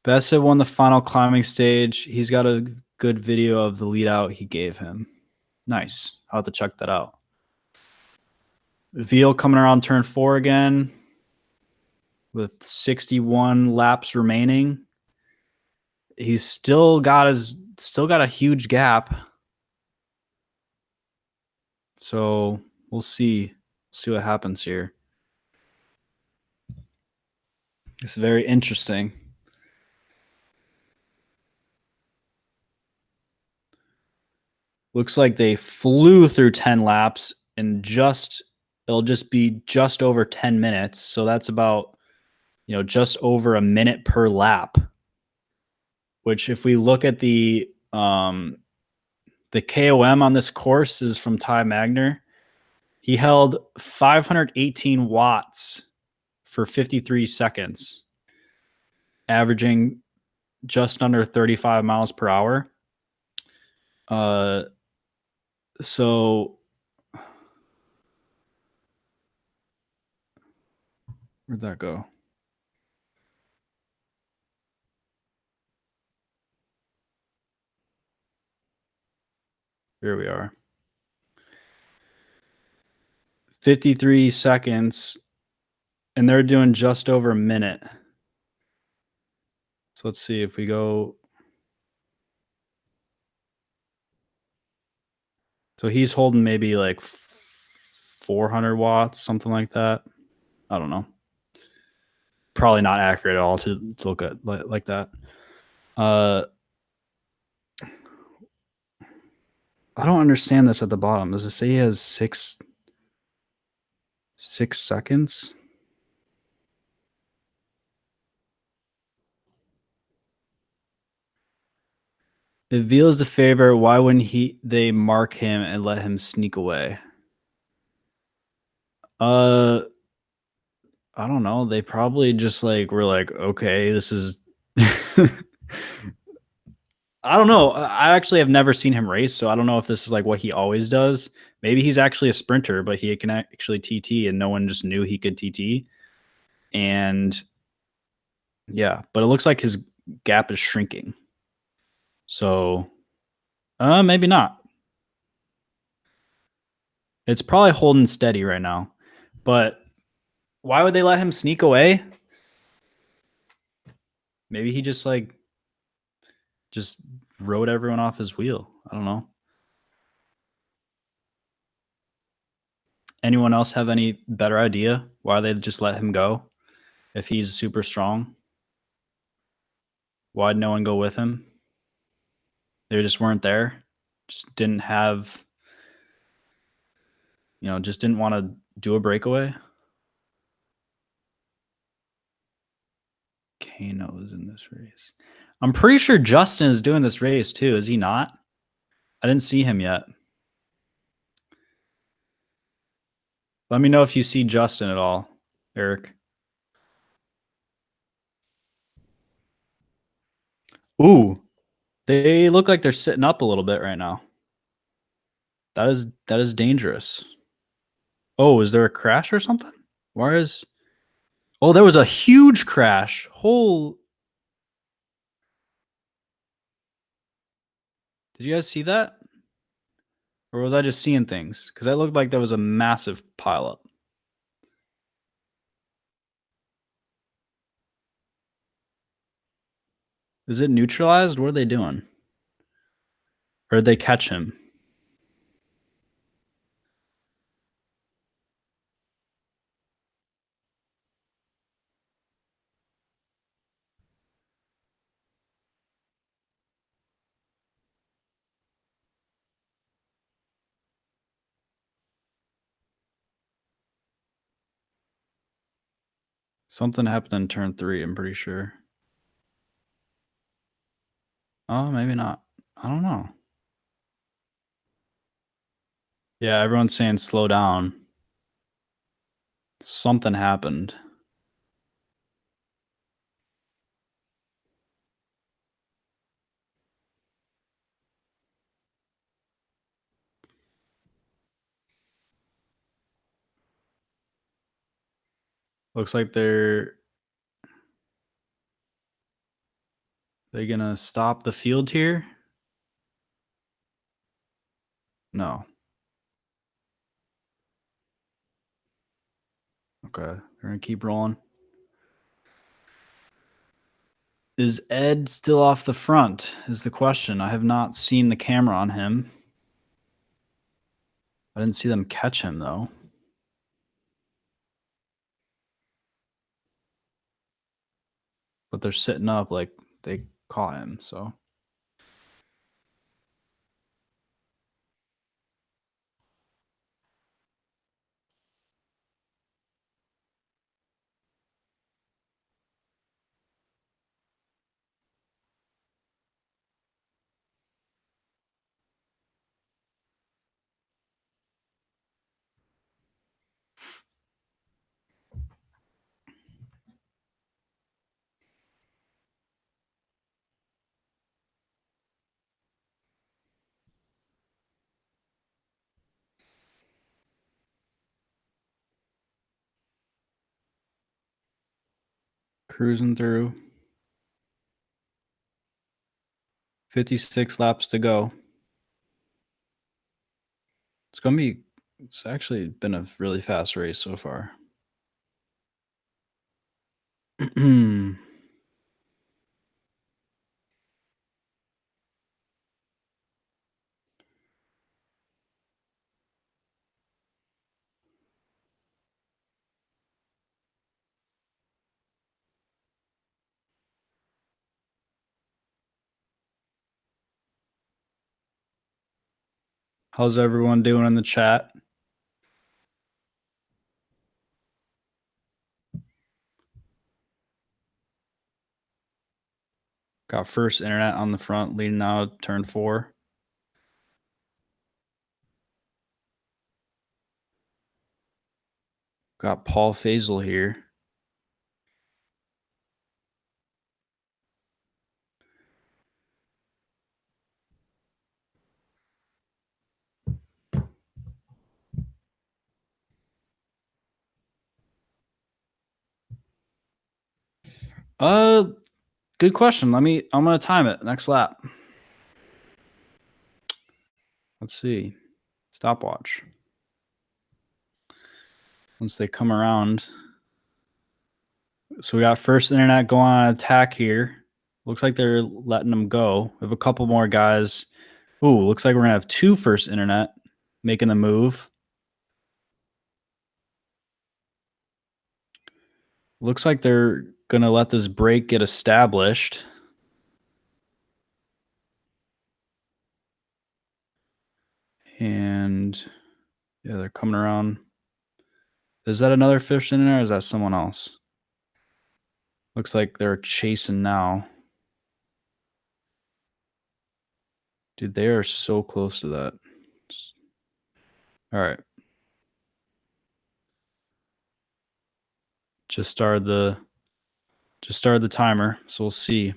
Bessa won the final climbing stage. He's got a good video of the lead out he gave him. Nice. I'll have to check that out. Veal coming around turn 4 again with 61 laps remaining. He's still got a huge gap. So we'll see what happens here. It's very interesting. Looks like they flew through 10 laps and it'll just be just over 10 minutes. So that's about, just over a minute per lap, which if we look at the KOM on this course is from Ty Magner. He held 518 watts for 53 seconds, averaging just under 35 miles per hour. So where'd that go? Here we are. 53 seconds, and they're doing just over a minute. So let's see if we go. So he's holding maybe like 400 watts, something like that. I don't know. Probably not accurate at all to look at like that. I don't understand this at the bottom. Does it say he has 6 seconds? If Veal is the favorite, why wouldn't they mark him and let him sneak away? I don't know. They probably just were like, okay, this is. I don't know. I actually have never seen him race, so I don't know if this is like what he always does. Maybe he's actually a sprinter, but he can actually TT, and no one just knew he could TT. And yeah, but it looks like his gap is shrinking. So maybe not. It's probably holding steady right now. But why would they let him sneak away? Maybe he just rode everyone off his wheel. I don't know. Anyone else have any better idea why they just let him go if he's super strong? Why'd no one go with him? They just weren't there. Just didn't have, just didn't want to do a breakaway. Kano is in this race. I'm pretty sure Justin is doing this race too. Is he not? I didn't see him yet. Let me know if you see Justin at all, Eric. Ooh, they look like they're sitting up a little bit right now. That is dangerous. Oh, is there a crash or something? Where is? Oh, there was a huge crash. Did you guys see that? Or was I just seeing things? Because that looked like there was a massive pileup. Is it neutralized? What are they doing? Or did they catch him? Something happened in turn 3, I'm pretty sure. Oh, maybe not. I don't know. Yeah, everyone's saying slow down. Something happened. Looks like they're gonna stop the field here? No. Okay, we're gonna keep rolling. Is Ed still off the front? Is the question. I have not seen the camera on him. I didn't see them catch him though. But they're sitting up like they caught him, so. Cruising through. 56 laps to go. It's actually been a really fast race so far. How's everyone doing in the chat? Got first internet on the front leading out turn 4. Got Paul Faisal here. Good question. I'm gonna time it. Next lap. Let's see. Stopwatch. Once they come around. So we got first internet going on attack here. Looks like they're letting them go. We have a couple more guys. Ooh, looks like we're gonna have 2 first internet making the move. Looks like they're gonna let this break get established. And yeah, they're coming around. Is that another fish in there or is that someone else? Looks like they're chasing now. Dude, they are so close to that. All right. Just started the timer, so we'll see.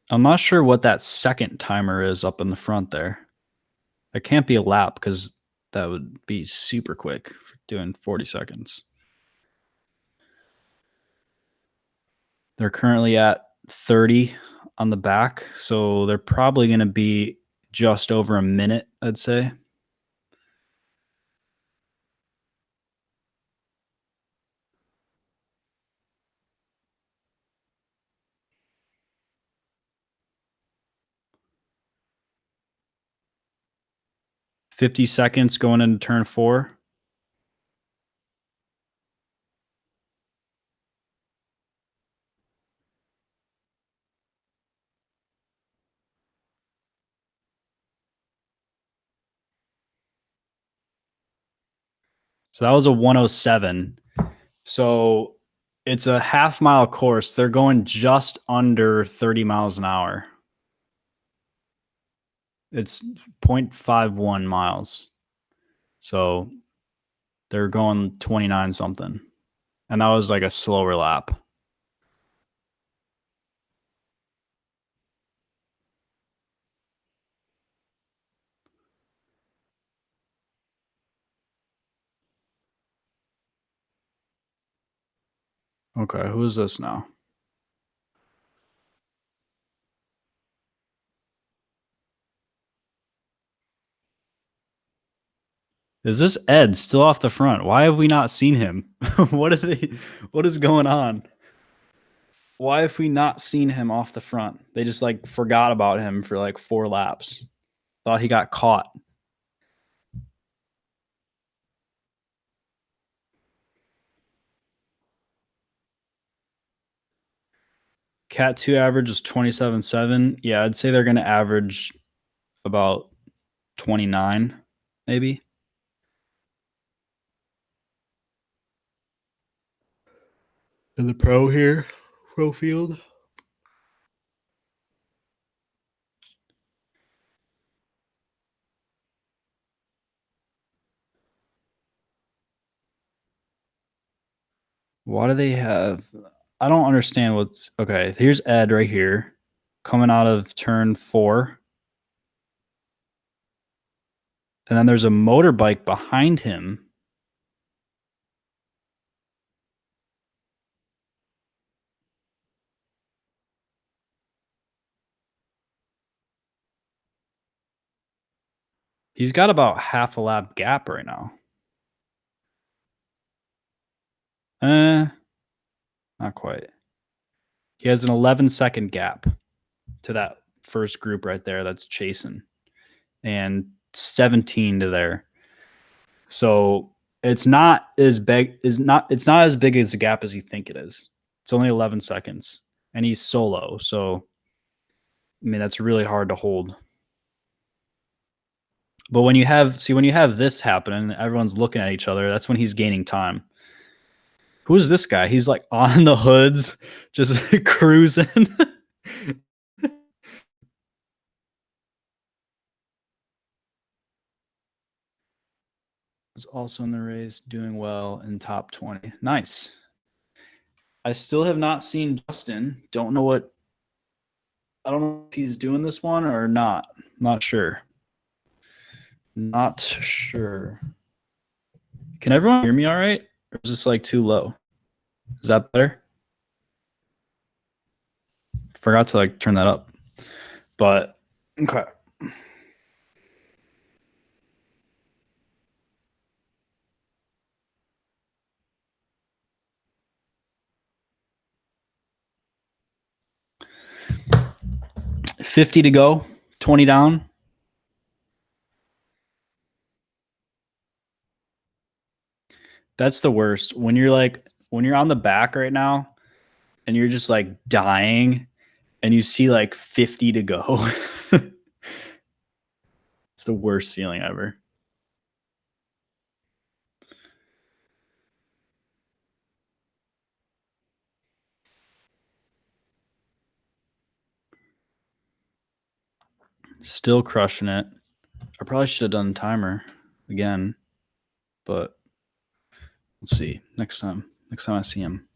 I'm not sure what that second timer is up in the front there. It can't be a lap because that would be super quick for doing 40 seconds. They're currently at 30 on the back, so they're probably going to be just over a minute, I'd say. $50 going into turn 4. So that was a 107. So it's a half-mile course. They're going just under 30 miles an hour. It's 0.51 miles. So they're going 29 something. And that was like a slower lap. Okay, who is this now? Is this Ed still off the front? Why have we not seen him? What is going on? Why have we not seen him off the front? They just like forgot about him for like 4 laps. Thought he got caught. Cat 2 average is 27.7. Yeah, I'd say they're going to average about 29, maybe. In the pro here, pro field. Why do they have? I don't understand what's okay. Here's Ed right here coming out of turn 4. And then there's a motorbike behind him. He's got about half a lap gap right now. Not quite. He has an 11-second gap to that first group right there that's chasing, and 17 to there. So it's not as big. It's not as big as a gap as you think it is. It's only 11 seconds, and he's solo. So I mean that's really hard to hold. But when you have this happening, everyone's looking at each other. That's when he's gaining time. Who is this guy? He's like on the hoods, just cruising. Was also in the race, doing well in top 20. Nice. I still have not seen Justin. I don't know if he's doing this one or not. Not sure. Not sure. Can everyone hear me all right? Or is this like too low? Is that better? Forgot to like turn that up. But okay. $50 to go, 20 down. That's the worst. When you're on the back right now and you're just like dying and you see like 50 to go. It's the worst feeling ever. Still crushing it. I probably should have done the timer again, but let's see. Next time I see him.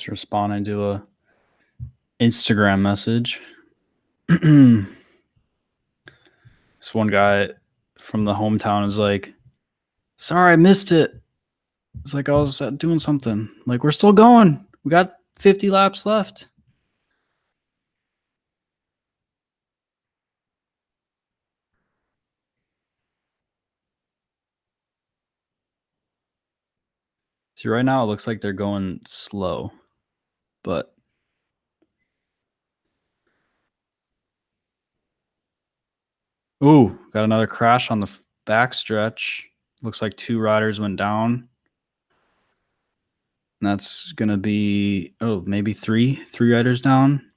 Just responding to a Instagram message. This one guy from the hometown is like, sorry, I missed it. It's like I was doing something. Like, we're still going. We got 50 laps left. See, right now it looks like they're going slow, but ooh, got another crash on the backstretch. Looks like 2 riders went down. And that's gonna be maybe three riders down.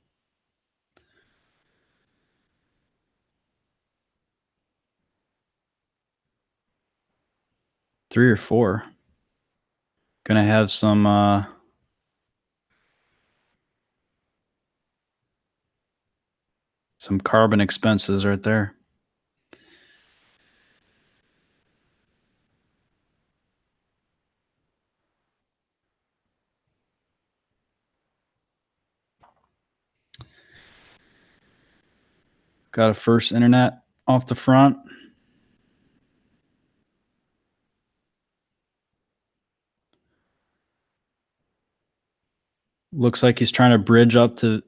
Three or four. Gonna have some carbon expenses right there. Got a first internet off the front. Looks like he's trying to bridge up to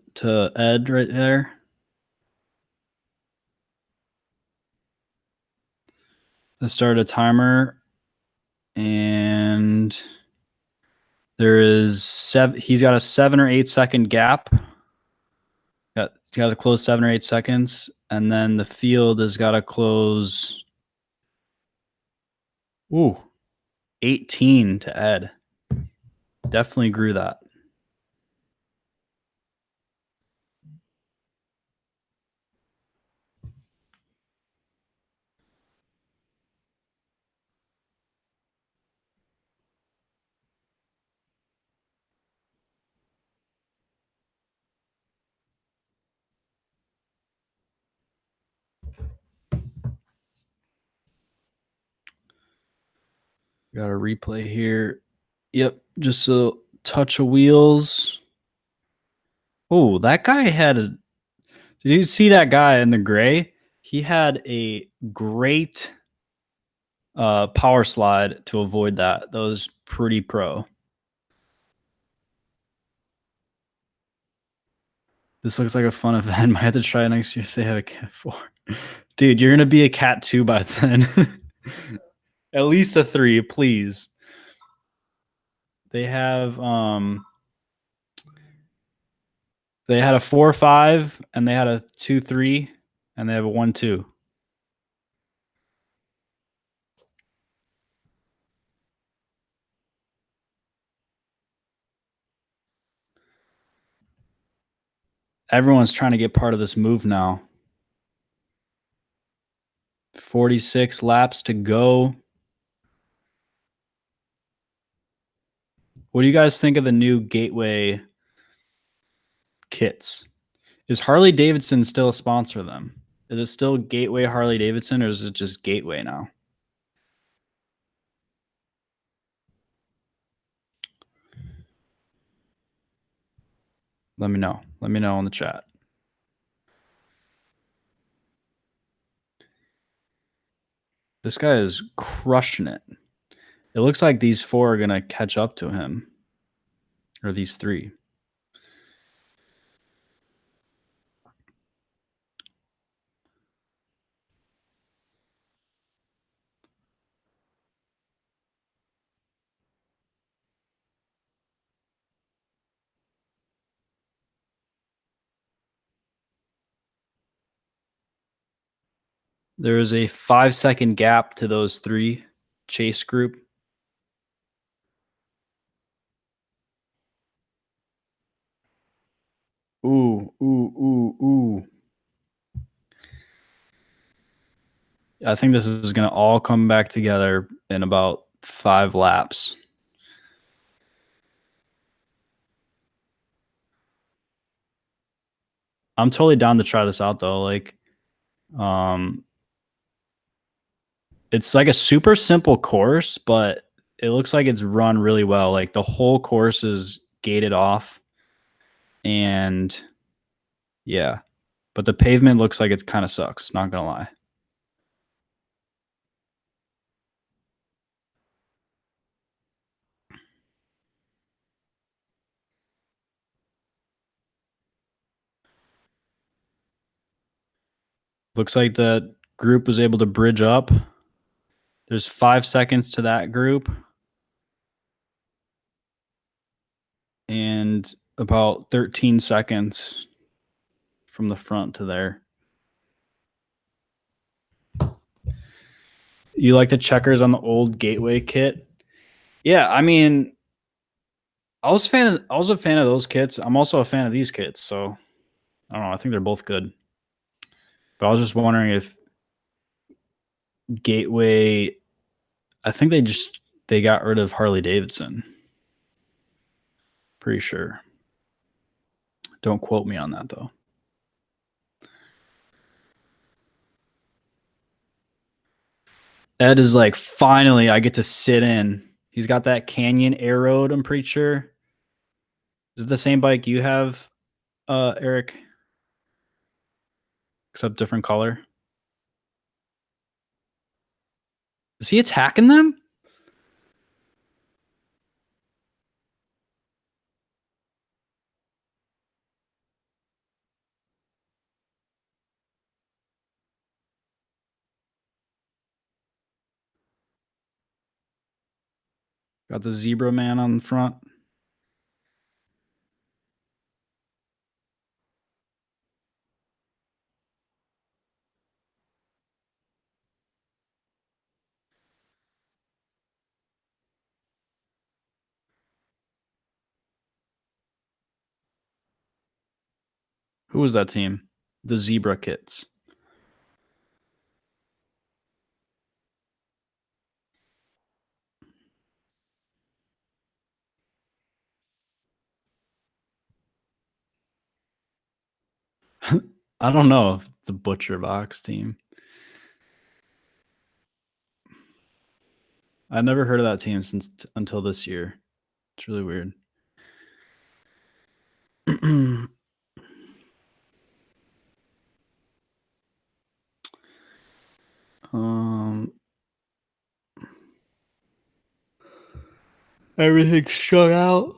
Ed right there. Let's start a timer, and there is he's got a 7 or 8 second gap. Got to close 7 or 8 seconds, and then the field has got to close 18 to Ed. Definitely grew that. Got a replay here. Yep, just a touch of wheels. Oh, that guy had a... Did you see that guy in the gray? He had a great power slide to avoid that. That was pretty pro. This looks like a fun event. Might have to try it next year if they have a Cat 4. Dude, you're going to be a Cat 2 by then. At least a 3, please. They have they had a 4-5, and they had a 2-3, and they have a 1-2. Everyone's trying to get part of this move now. 46 laps to go. What do you guys think of the new Gateway kits? Is Harley Davidson still a sponsor of them? Is it still Gateway Harley Davidson, or is it just Gateway now? Let me know. Let me know in the chat. This guy is crushing it. It looks like these 4 are going to catch up to him. Or these 3. There is a 5-second gap to those 3 chase group. Ooh, ooh, ooh, ooh. I think this is going to all come back together in about 5 laps. I'm totally down to try this out though. Like, it's like a super simple course, but it looks like it's run really well. Like the whole course is gated off. And yeah, but the pavement looks like it kind of sucks, not gonna lie. Looks like the group was able to bridge up. There's 5 seconds to that group. And about 13 seconds from the front to there. You like the checkers on the old Gateway kit? Yeah, I mean, I was a fan of those kits. I'm also a fan of these kits, so I don't know. I think they're both good. But I was just wondering if Gateway, I think they got rid of Harley Davidson. Pretty sure. Don't quote me on that though. Ed is like, finally, I get to sit in. He's got that Canyon Air Road, I'm pretty sure. Is it the same bike you have, Eric? Except different color. Is he attacking them? Got the zebra man on the front. Who was that team? The Zebra Kits. I don't know if it's a Butcher Box team. I never heard of that team until this year. It's really weird. Everything's strung out.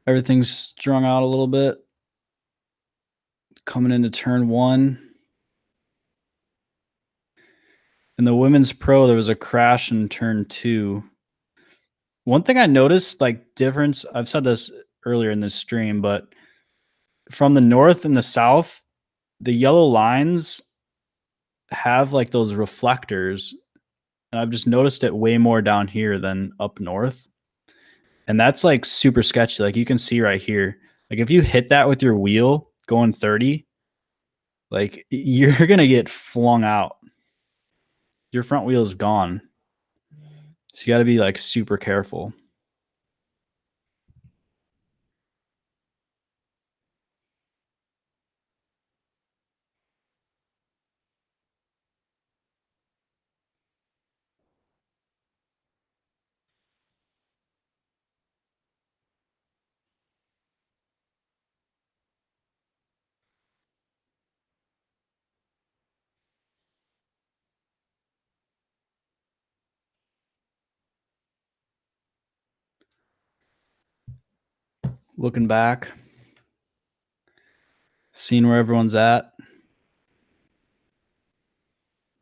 Everything's strung out a little bit. Coming into turn 1. In the women's pro, there was a crash in turn 2. One thing I noticed, like difference, I've said this earlier in this stream, but from the north and the south, the yellow lines have like those reflectors. And I've just noticed it way more down here than up north. And that's like super sketchy. Like you can see right here. Like if you hit that with your wheel going 30, like you're going to get flung out. Your front wheel is gone. So you got to be like super careful. Looking back, seeing where everyone's at.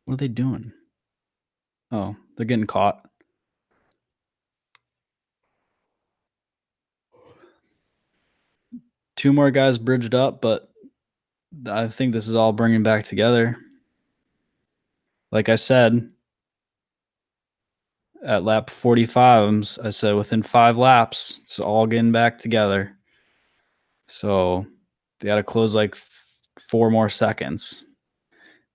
What are they doing? Oh, they're getting caught. Two more guys bridged up, but I think this is all bringing back together. Like I said, at lap 45, I said within 5 laps, it's all getting back together. So they got to close like 4 more seconds.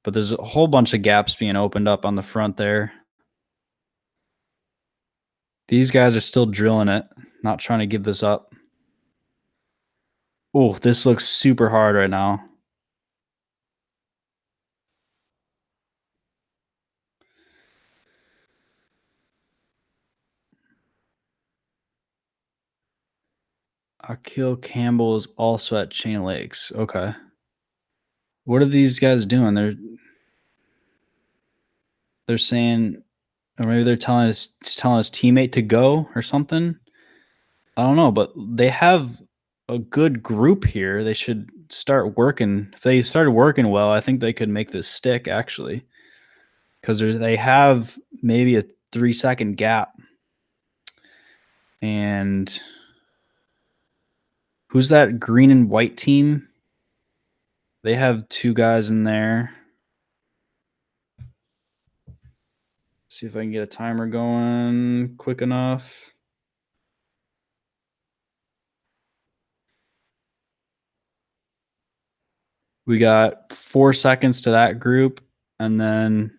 But there's a whole bunch of gaps being opened up on the front there. These guys are still drilling it, not trying to give this up. Oh, this looks super hard right now. Akil Campbell is also at Chain Lakes. Okay. What are these guys doing? They're saying, or maybe they're telling his teammate to go or something. I don't know, but they have a good group here. They should start working. If they started working well, I think they could make this stick actually, because they have maybe a 3-second gap. And who's that green and white team? They have 2 guys in there. See if I can get a timer going quick enough. We got 4 seconds to that group and then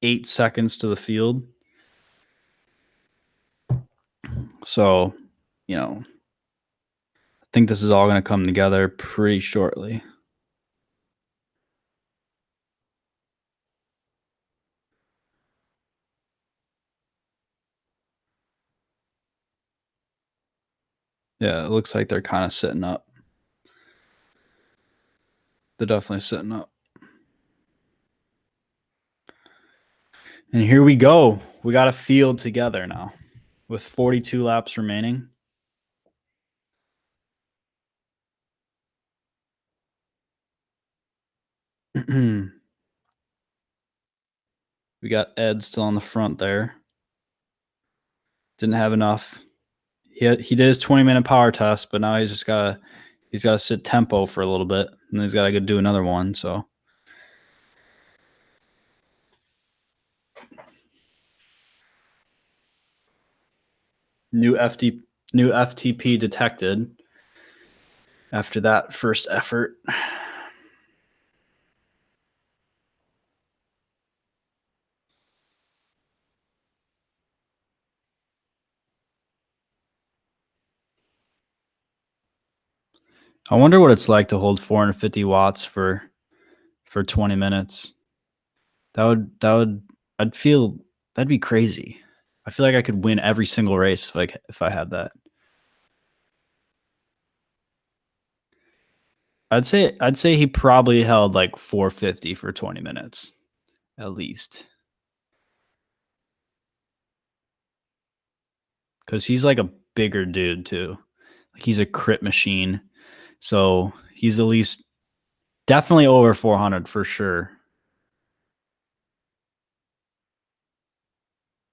8 seconds to the field. So, I think this is all going to come together pretty shortly. Yeah, it looks like they're kind of sitting up. They're definitely sitting up. And here we go. We got a field together now with 42 laps remaining. We got Ed still on the front there. Didn't have enough. He did his 20-minute power test, but now he's got to sit tempo for a little bit, and he's got to go do another one. So new FTP detected after that first effort. I wonder what it's like to hold 450 watts for 20 minutes. I'd feel that'd be crazy. I feel like I could win every single race if I had that. I'd say he probably held like 450 for 20 minutes at least. Cuz he's like a bigger dude too. Like he's a crit machine. So, he's at least definitely over 400 for sure.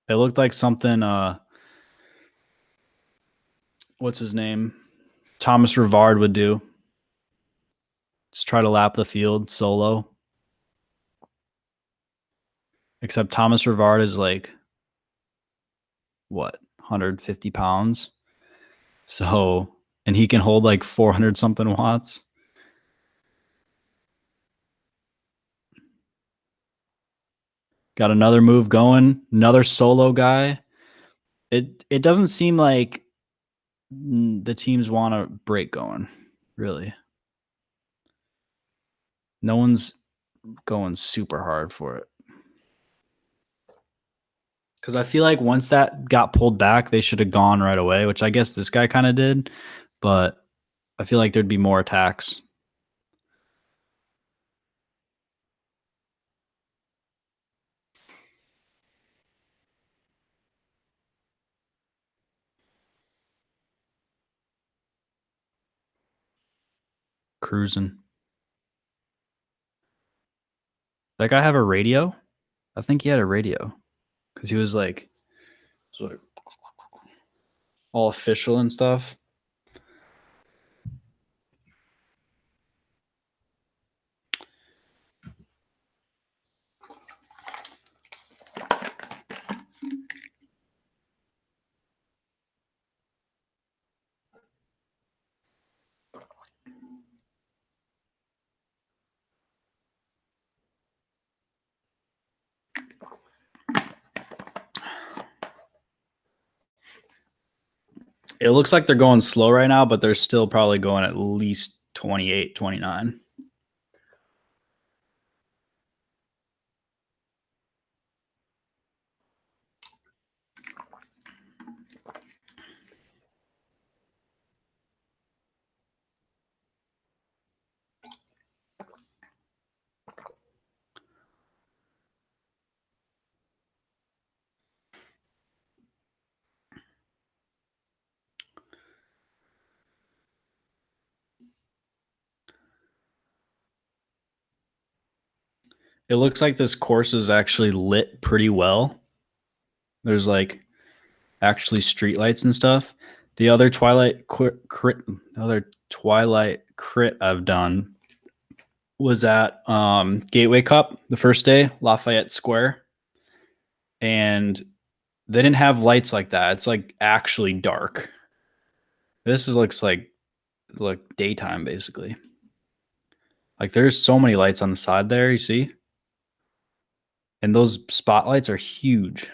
It looked like something what's his name? Thomas Rivard would do. Just try to lap the field solo. Except Thomas Rivard is like, what, 150 pounds? So, and he can hold like 400 something watts. Got another move going, another solo guy. It doesn't seem like the teams want to break going, really. No one's going super hard for it. Because I feel like once that got pulled back, they should have gone right away, which I guess this guy kind of did. But I feel like there'd be more attacks. Cruising. That guy have a radio? I think he had a radio. Because he was like sort of all official and stuff. It looks like they're going slow right now, but they're still probably going at least 28, 29. It looks like this course is actually lit pretty well. There's like actually streetlights and stuff. The other Twilight crit I've done was at Gateway Cup the first day, Lafayette Square, and they didn't have lights like that. It's like actually dark. Looks like daytime basically. Like there's so many lights on the side there, you see? And those spotlights are huge.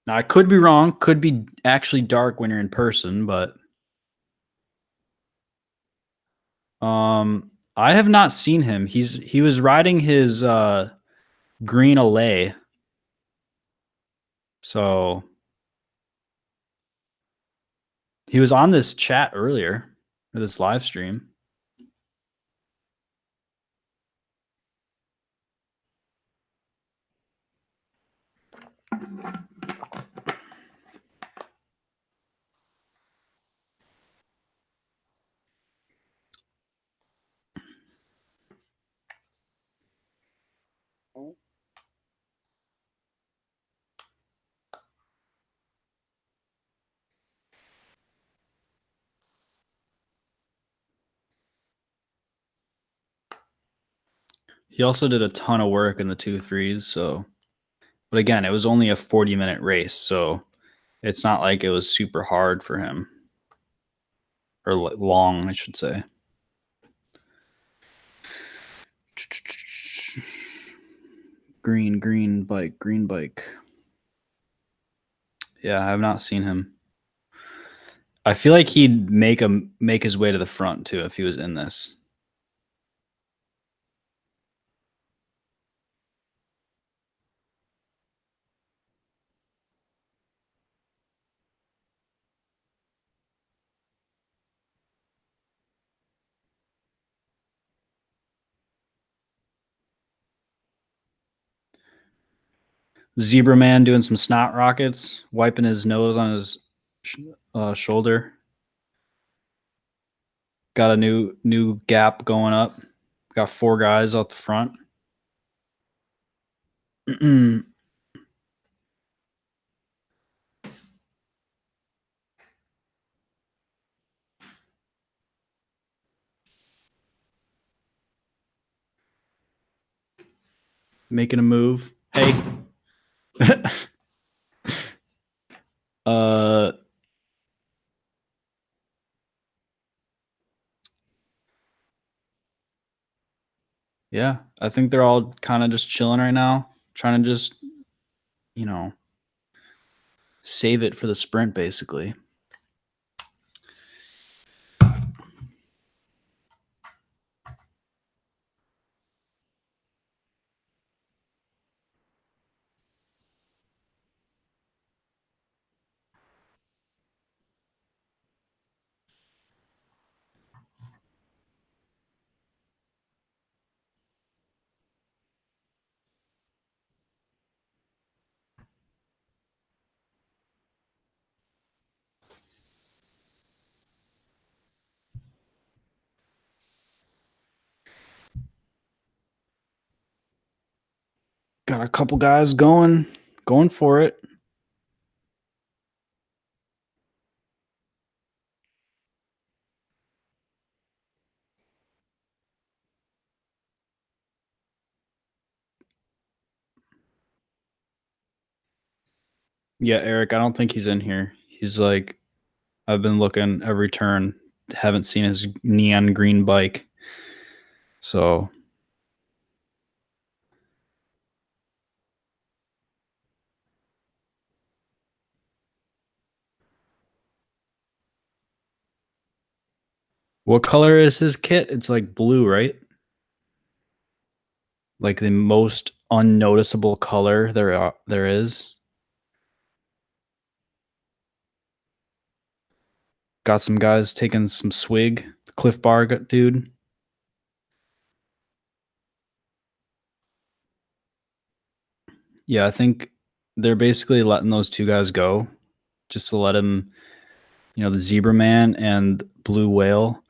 Now I could be wrong, could be actually dark when you're in person, but I have not seen him. He was riding his green Allay. So he was on this chat earlier, or this live stream. He also did a ton of work in the 2-3s, so but again, it was only a 40-minute race, so it's not like it was super hard for him. Or long, I should say. Green bike. Yeah, I have not seen him. I feel like he'd make his way to the front too if he was in this. Zebra Man doing some snot rockets, wiping his nose on his shoulder. Got a new gap going up. Got 4 guys out the front. Making a move. Hey. Yeah, I think they're all kind of just chilling right now, trying to just, save it for the sprint, basically. Got a couple guys going for it. Yeah, Eric, I don't think he's in here. He's like, I've been looking every turn, haven't seen his neon green bike. So what color is his kit? It's like blue, right? Like the most unnoticeable color there is. Got some guys taking some swig. Cliff Bar dude. Yeah, I think they're basically letting those 2 guys go just to let him, the Zebra Man and Blue Whale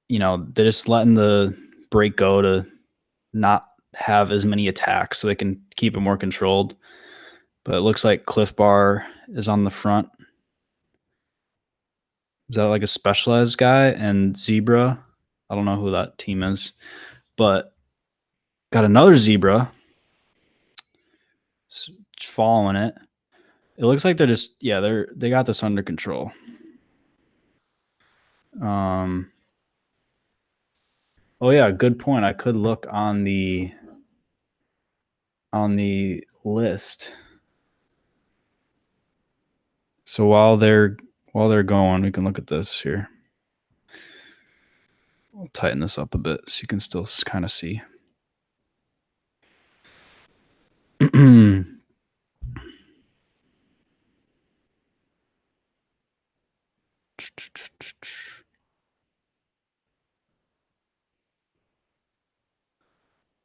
they're just letting the break go to not have as many attacks so they can keep it more controlled. But it looks like Cliff Bar is on the front. Is that like a specialized guy? And Zebra, I don't know who that team is, but got another Zebra following it. It looks like they got this under control. Oh yeah, good point. I could look on the list. So while they're going, we can look at this here. I'll tighten this up a bit so you can still kind of see.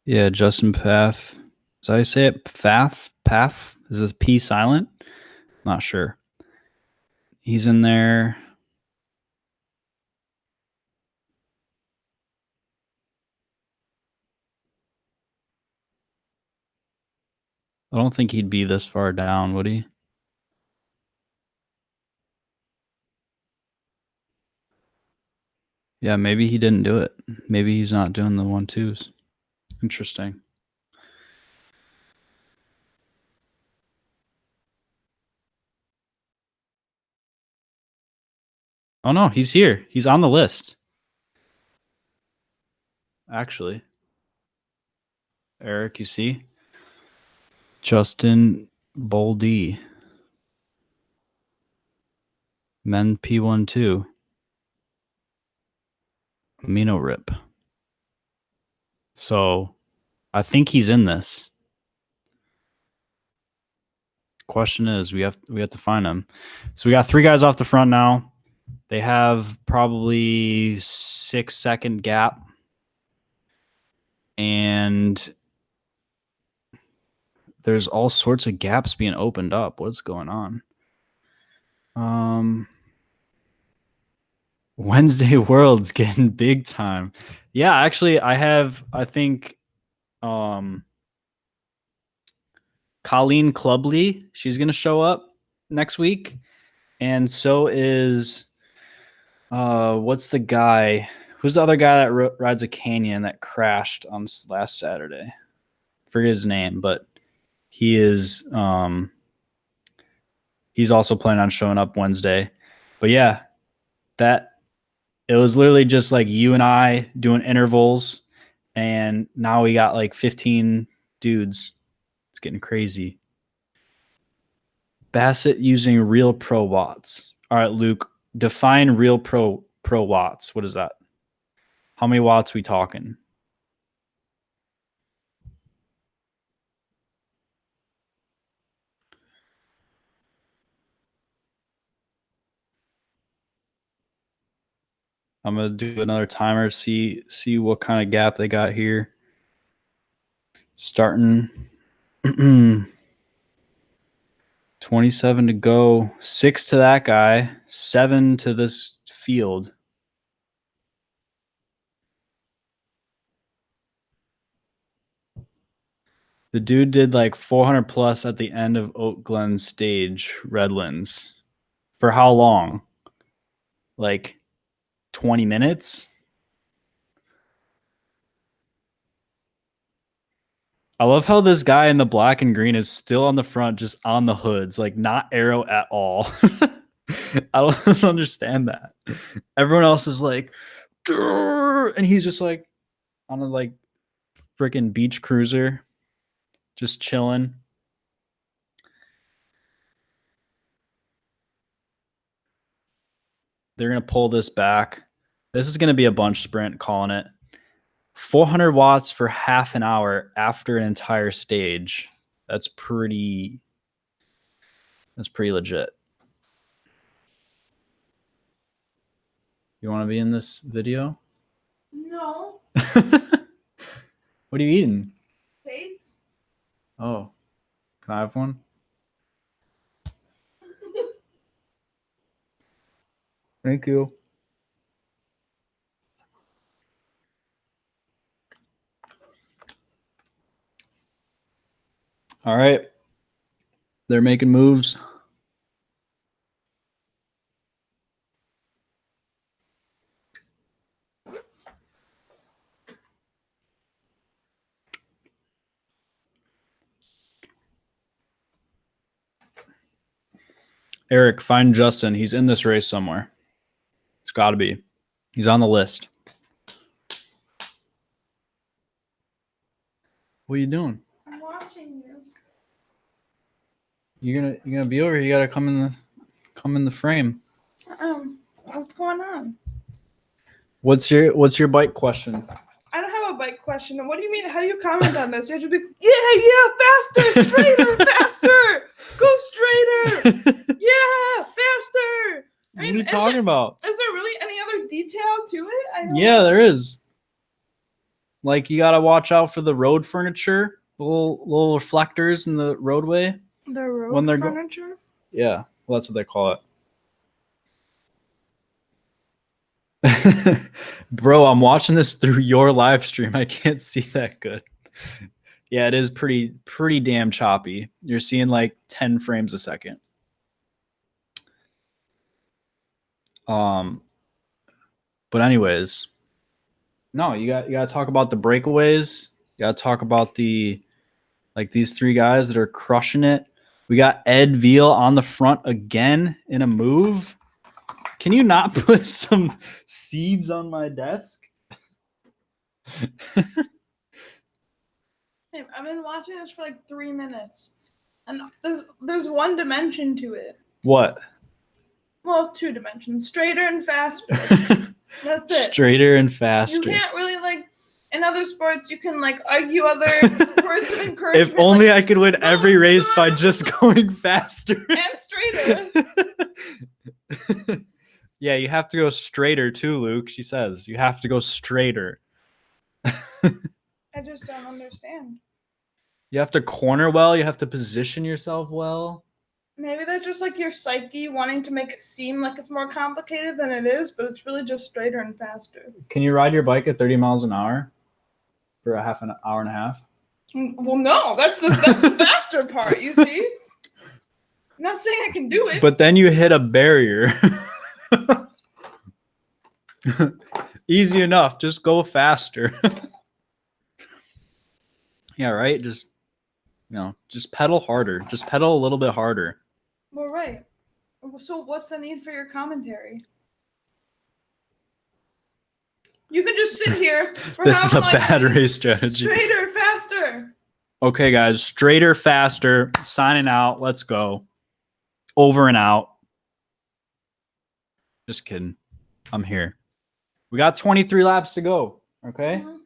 Yeah, Justin Pfaff. Is that how you say it? Pfaff? Paff? Is this P silent? Not sure. He's in there. I don't think he'd be this far down, would he? Yeah, maybe he didn't do it. Maybe he's not doing the 1-2s. Interesting. Oh no, he's here. He's on the list. Actually. Eric, you see? Justin Boldy. Men P12. Amino Rip. So I think he's in this. Question is, we have to find him. So we got 3 guys off the front now. They have probably 6-second gap. And there's all sorts of gaps being opened up. What's going on? Wednesday World's getting big time. Yeah, actually, I think Colleen Clubley, she's going to show up next week. And so is, what's the guy? Who's the other guy that rides a canyon that crashed on last Saturday? Forget his name, but he is, he's also planning on showing up Wednesday. But yeah, it was literally just like you and I doing intervals. And now we got like 15 dudes. It's getting crazy. Bassett using real pro watts. All right, Luke, define real pro watts. What is that? How many watts we talking? I'm gonna do another timer. See what kind of gap they got here. Starting 27 to go. 6 to that guy. 7 to this field. The dude did like 400 plus at the end of Oak Glen stage, Redlands. For how long? Like 20 minutes? I love how this guy in the black and green is still on the front, just on the hoods, like not aero at all. I don't understand that. Everyone else is like, "Grr," and he's just like on a like freaking beach cruiser, just chilling. They're gonna pull this back. This is gonna be a bunch sprint, calling it. 400 watts for half an hour after an entire stage. That's pretty legit. You want to be in this video? No. What are you eating? Plates? Oh, can I have one? Thank you. All right. They're making moves. Eric, find Justin. He's in this race somewhere. It's got to be. He's on the list. What are you doing? I'm watching you. You're gonna be over here. You gotta come in the frame. What's going on? What's your bike question? I don't have a bike question. What do you mean? How do you comment on this? You have to be, faster, straighter, faster, go straighter, yeah, faster. What are you talking about? Is there really any other detail to it? I don't Yeah, know. there is. Like you gotta watch out for the road furniture, little reflectors in the roadway. The road when they're furniture? Yeah, well, that's what they call it. Bro, I'm watching this through your live stream. I can't see that good. Yeah, it is pretty damn choppy. You're seeing like 10 frames a second. But anyways, no, you got to talk about the breakaways. You got to talk about these three guys that are crushing it. We got Ed Veal on the front again in a move. Can you not put some seeds on my desk? Hey, I've been watching this for like 3 minutes, and there's one dimension to it. What? Well, 2 dimensions: straighter and faster. That's it. Straighter and faster. You can't really in other sports. You can argue other words of encouragement. If only I could win every race by just going faster and straighter. Yeah, you have to go straighter too, Luke. She says you have to go straighter. I just don't understand. You have to corner well. You have to position yourself well. Maybe that's just your psyche wanting to make it seem like it's more complicated than it is, but it's really just straighter and faster. Can you ride your bike at 30 miles an hour for a half an hour and a half? Well, no, that's the faster part, you see? I'm not saying I can do it. But then you hit a barrier. Easy enough. Just go faster. Yeah, right? Just pedal harder. Just pedal a little bit harder. Well, right. So what's the need for your commentary? You could just sit here. This is a bad race strategy. Straighter, faster. Okay, guys. Straighter, faster. Signing out. Let's go. Over and out. Just kidding. I'm here. We got 23 laps to go. Okay? Mm-hmm.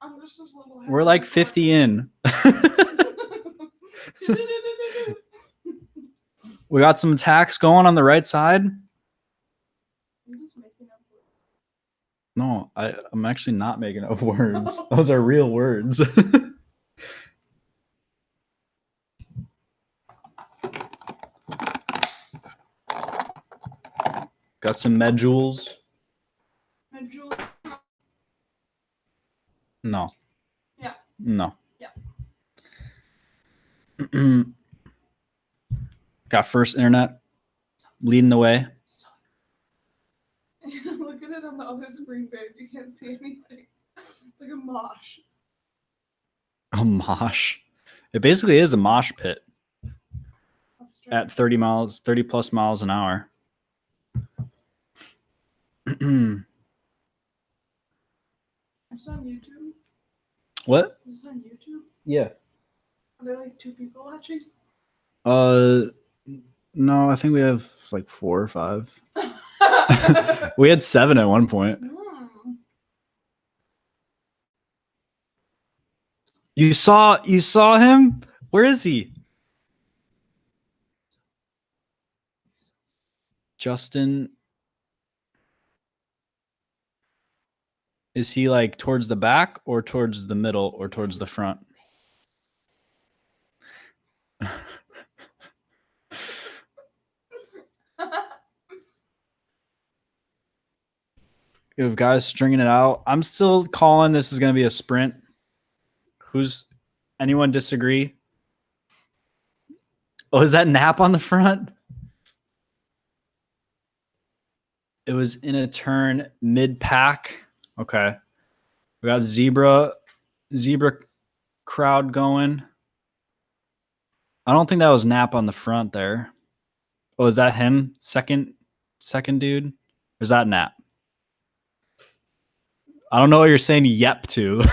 I'm just this little We're like 50 in. We got some attacks going on the right side. No, I'm actually not making up words. Those are real words. Got some medules. No. Yeah. No. Yeah. Got first internet leading the way. Look at it on the other screen, babe. You can't see anything. It's like a mosh. A mosh. It basically is a mosh pit at 30 plus miles an hour. It's on YouTube. What? Is this on YouTube? Yeah. Are there 2 people watching? No, I think we have 4 or 5. We had 7 at one point. You saw him? Where is he? Justin. Is he towards the back or towards the middle or towards the front? You have guys stringing it out. I'm still calling this is going to be a sprint. Anyone disagree? Oh, is that Nap on the front? It was in a turn mid-pack. Okay. We got zebra crowd going. I don't think that was Nap on the front there. Oh, is that him? Second dude? Or is that Nap? I don't know what you're saying yep to.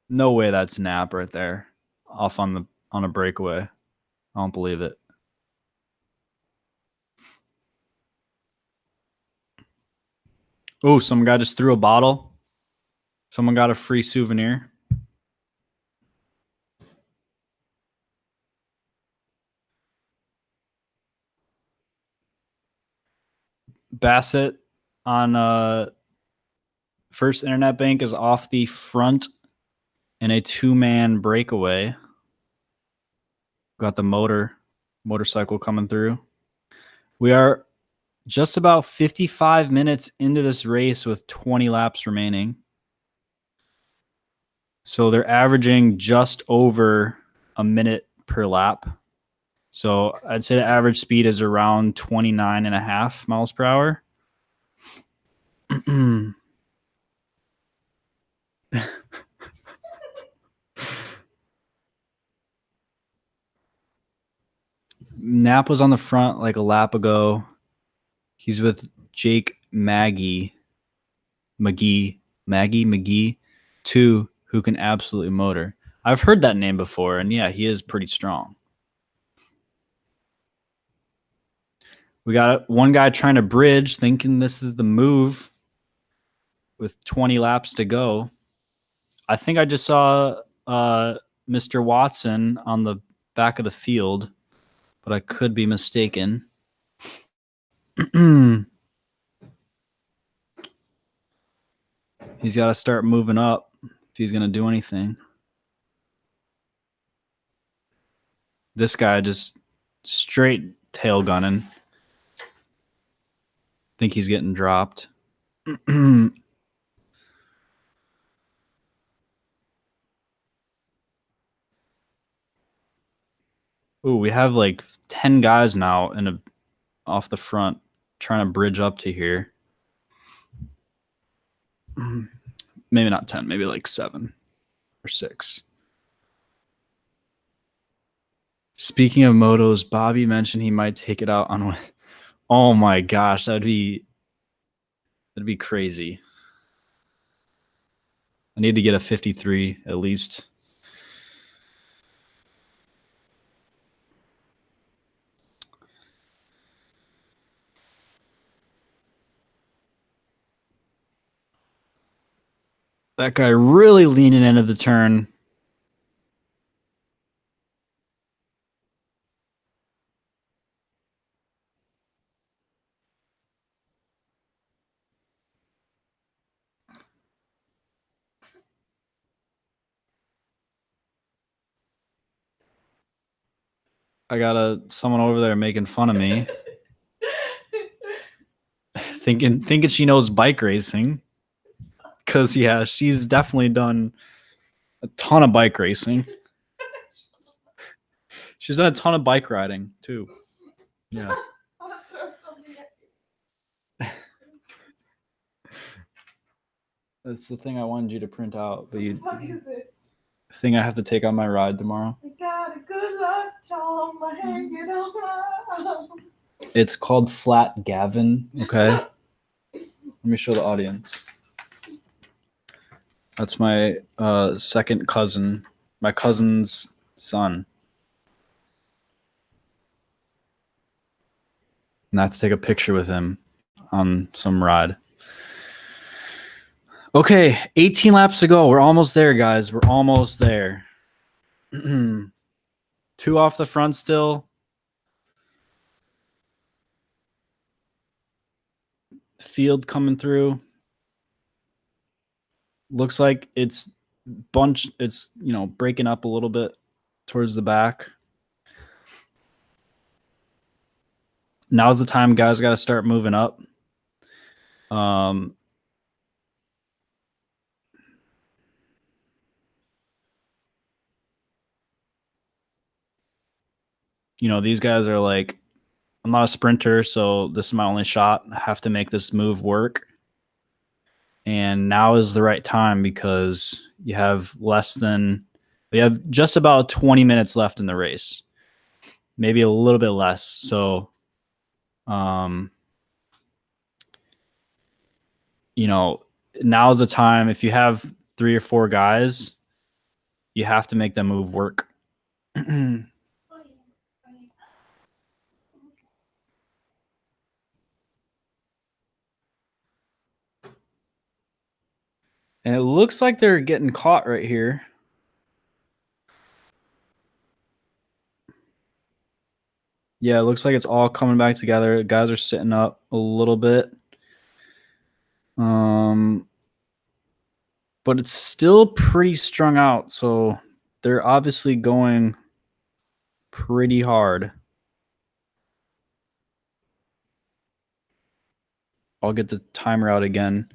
No way that's Nap right there. Off on a breakaway. I don't believe it. Oh, some guy just threw a bottle. Someone got a free souvenir. Bassett on First Internet Bank is off the front in a 2-man breakaway. Got the motorcycle coming through. We are just about 55 minutes into this race with 20 laps remaining. So they're averaging just over a minute per lap. So I'd say the average speed is around 29.5 miles per hour. Nap was on the front like a lap ago. He's with Jake McGee, 2, who can absolutely motor. I've heard that name before, and yeah, he is pretty strong. We got one guy trying to bridge, thinking this is the move with 20 laps to go. I think I just saw Mr. Watson on the back of the field, but I could be mistaken. He's got to start moving up if he's going to do anything. This guy just straight tail gunning. Think he's getting dropped. Ooh, we have like 10 guys now off the front trying to bridge up to here. Maybe not 10, maybe like 7 or 6. Speaking of motos, Bobby mentioned he might take it out on one. Oh my gosh, that'd be crazy. I need to get a 53 at least. That guy really leaning into the turn. I got someone over there making fun of me. thinking she knows bike racing. Because, yeah, she's definitely done a ton of bike racing. She's done a ton of bike riding, too. Yeah. I'll throw something at you. That's the thing I wanted you to print out. But What is it? Thing I have to take on my ride tomorrow. I got a good luck charm hanging on my arm. It's called Flat Gavin, okay? Let me show the audience. That's my second cousin, my cousin's son. And I have to take a picture with him on some ride. Okay, 18 laps to go. We're almost there, guys. We're almost there. 2 off the front still. Field coming through. Looks like it's breaking up a little bit towards the back. Now's the time guys got to start moving up. these guys are like, I'm not a sprinter, so this is my only shot. I have to make this move work. And now is the right time because you have just about 20 minutes left in the race. Maybe a little bit less. So, now's the time. If you have 3 or 4 guys, you have to make them move work. And it looks like they're getting caught right here. Yeah, it looks like it's all coming back together. The guys are sitting up a little bit. But it's still pretty strung out, so they're obviously going pretty hard. I'll get the timer out again.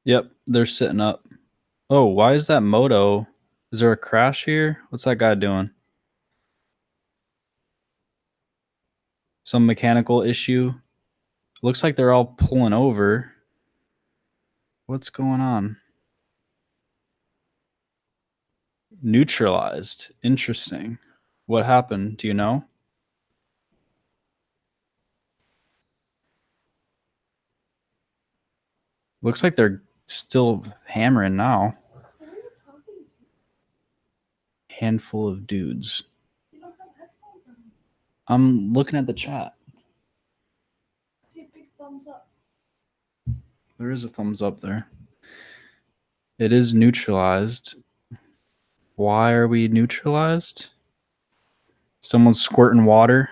Yep, they're sitting up. Oh, why is that moto? Is there a crash here? What's that guy doing? Some mechanical issue? Looks like they're all pulling over. What's going on? Neutralized. Interesting. What happened? Do you know? Looks like they're still hammering now. Handful of dudes. I'm looking at the chat. I see a big thumbs up. There is a thumbs up there. It is neutralized. Why are we neutralized? Someone's squirting water.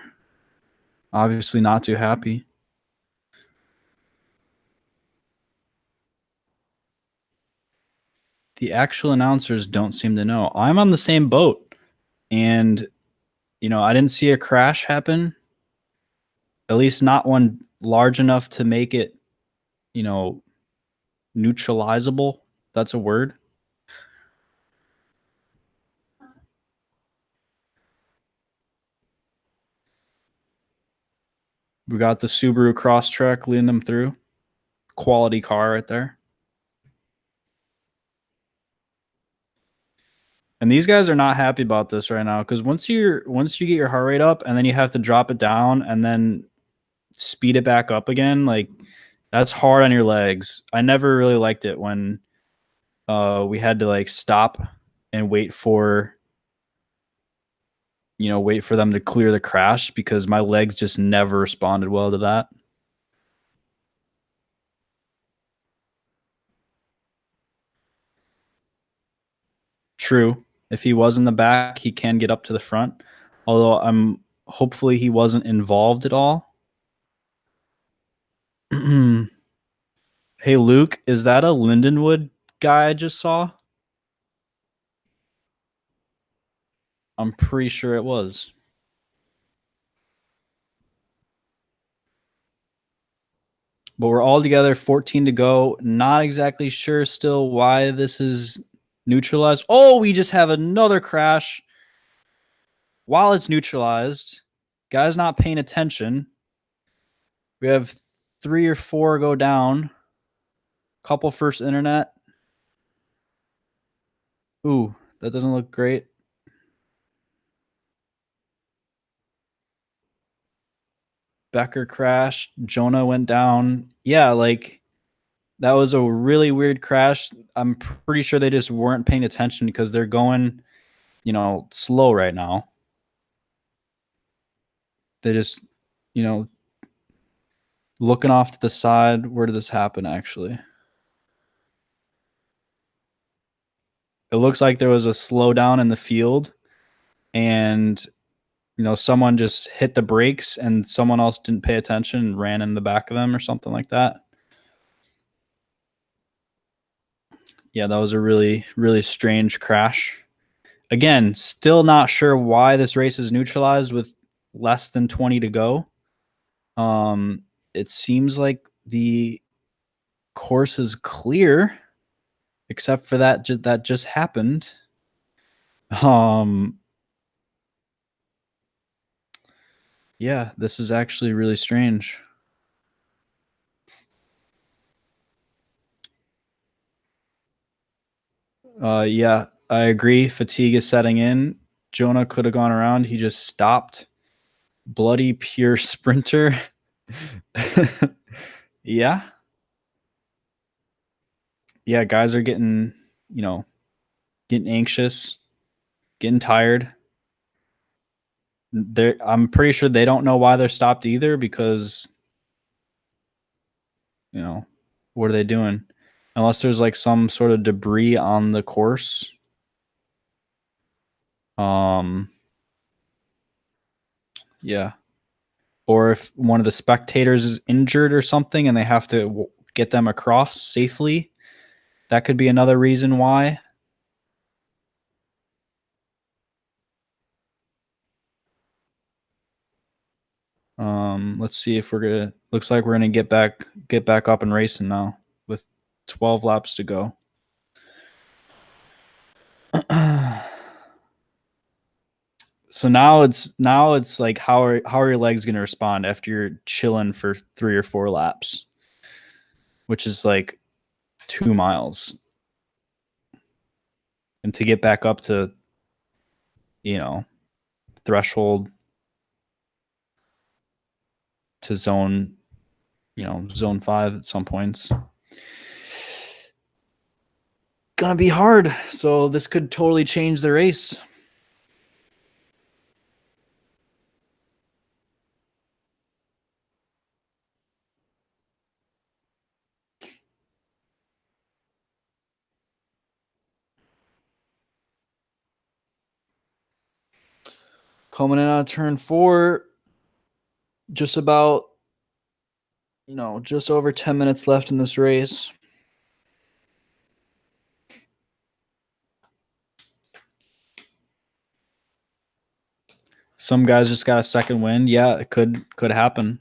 Obviously not too happy. The actual announcers don't seem to know. I'm on the same boat. And, I didn't see a crash happen. At least not one large enough to make it, neutralizable. That's a word. We got the Subaru Crosstrek leading them through. Quality car right there. And these guys are not happy about this right now because once you get your heart rate up and then you have to drop it down and then speed it back up again, like that's hard on your legs. I never really liked it when we had to like stop and wait for them to clear the crash because my legs just never responded well to that. True. If he was in the back, he can get up to the front. Although hopefully he wasn't involved at all. Hey, Luke, is that a Lindenwood guy I just saw? I'm pretty sure it was. But we're all together, 14 to go. Not exactly sure still why this is neutralized. Oh, we just have another crash while it's neutralized. Guy's not paying attention. We have 3 or 4 go down. Couple first internet. Ooh, that doesn't look great. Becker crashed. Jonah went down. Yeah, like that was a really weird crash. I'm pretty sure they just weren't paying attention because they're going, slow right now. They just, looking off to the side. Where did this happen, actually? It looks like there was a slowdown in the field and, someone just hit the brakes and someone else didn't pay attention and ran in the back of them or something like that. Yeah, that was a really, really strange crash. Again, still not sure why this race is neutralized with less than 20 to go. It seems like the course is clear, except for that that just happened. Yeah, this is actually really strange. Yeah, I agree. Fatigue is setting in. Jonah could have gone around. He just stopped. Bloody pure sprinter. Yeah. Yeah, guys are getting, getting anxious, getting tired. I'm pretty sure they don't know why they're stopped either because, what are they doing? Unless there's like some sort of debris on the course. Yeah. Or if one of the spectators is injured or something and they have to get them across safely, that could be another reason why. Let's see if looks like we're gonna get back up and racing now with 12 laps to go. So now it's like how are your legs gonna respond after you're chilling for 3 or 4 laps, which is like 2 miles, and to get back up to threshold to zone 5 at some points. Gonna be hard. So this could totally change the race. Coming in on turn 4, just about, just over 10 minutes left in this race. Some guys just got a second wind. Yeah, it could happen.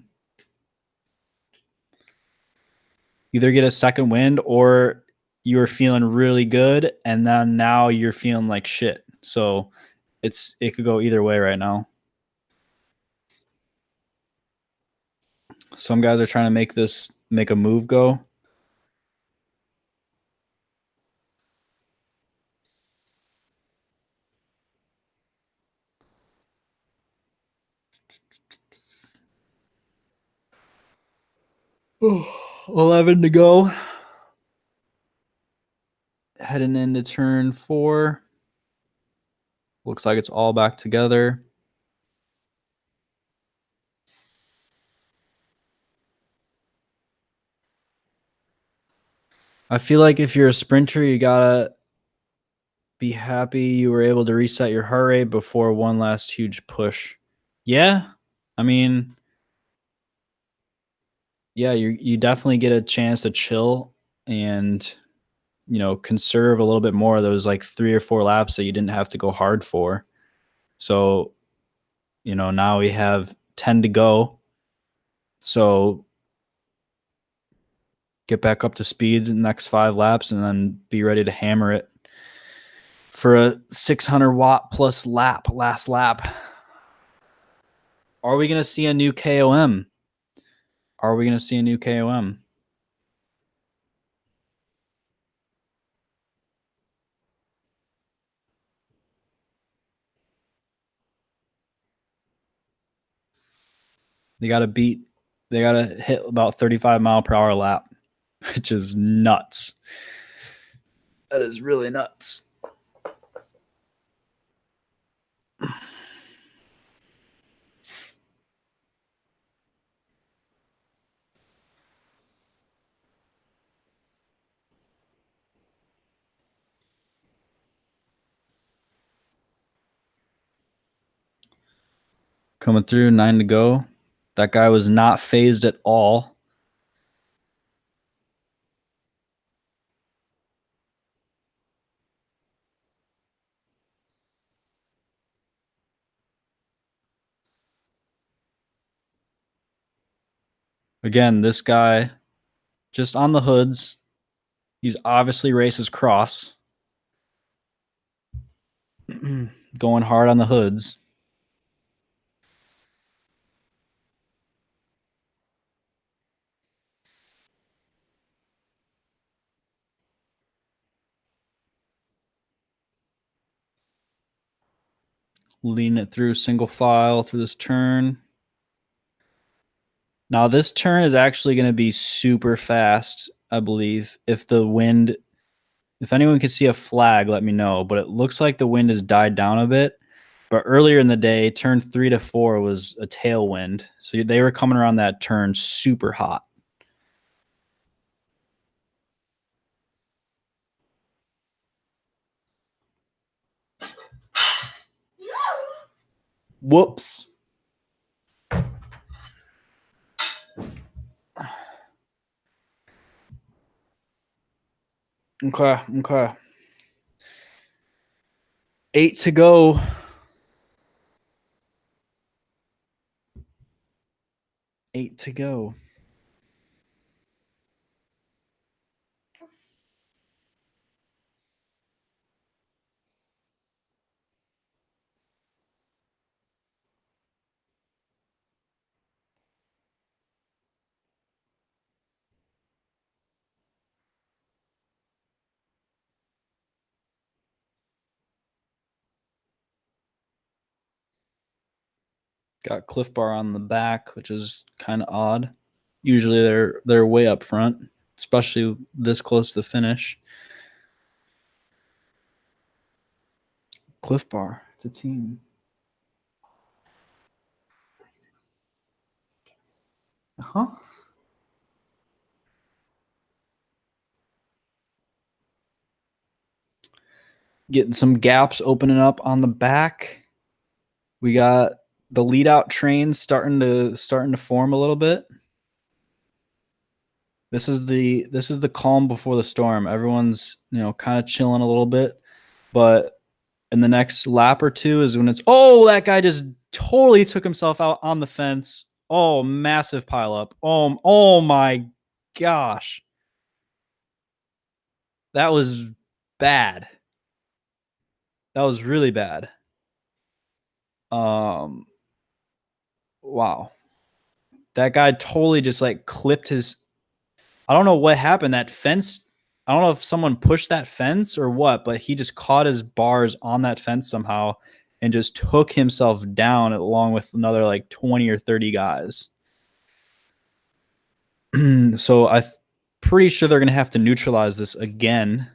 Either get a second wind or you were feeling really good and then now you're feeling like shit. So it could go either way right now. Some guys are trying to make a move go. Oh, 11 to go. Heading into turn 4. Looks like it's all back together. I feel like if you're a sprinter, you gotta be happy you were able to reset your heart rate before one last huge push. Yeah, I mean, yeah, you definitely get a chance to chill and conserve a little bit more of those like 3 or 4 laps that you didn't have to go hard for. So now we have 10 to go. So get back up to speed the next 5 laps and then be ready to hammer it for a 600 watt plus last lap. Are we going to see a new KOM? Are we going to see a new KOM? They got to hit about 35 mile per hour lap, which is nuts. That is really nuts. Coming through, 9 to go. That guy was not phased at all. Again, this guy just on the hoods. He's obviously races cross. Going hard on the hoods. Lean it through single file through this turn. Now this turn is actually going to be super fast, I believe. If anyone can see a flag, let me know. But it looks like the wind has died down a bit. But earlier in the day, turn 3 to 4 was a tailwind. So they were coming around that turn super hot. Whoops. Okay. 8 to go. 8 to go. Got Cliff Bar on the back, which is kind of odd. Usually they're way up front, especially this close to the finish. Cliff Bar, it's a team. Uh-huh. Getting some gaps opening up on the back. We got the lead out train starting to form a little bit. This is the calm before the storm. Everyone's, kind of chilling a little bit, but in the next lap or two is when it's, oh, that guy just totally took himself out on the fence. Oh, massive pileup. Oh my gosh. That was bad. That was really bad. Wow. That guy totally just clipped his, I don't know what happened. That fence, I don't know if someone pushed that fence or what, but he just caught his bars on that fence somehow and just took himself down along with another 20 or 30 guys. So I'm pretty sure they're going to have to neutralize this again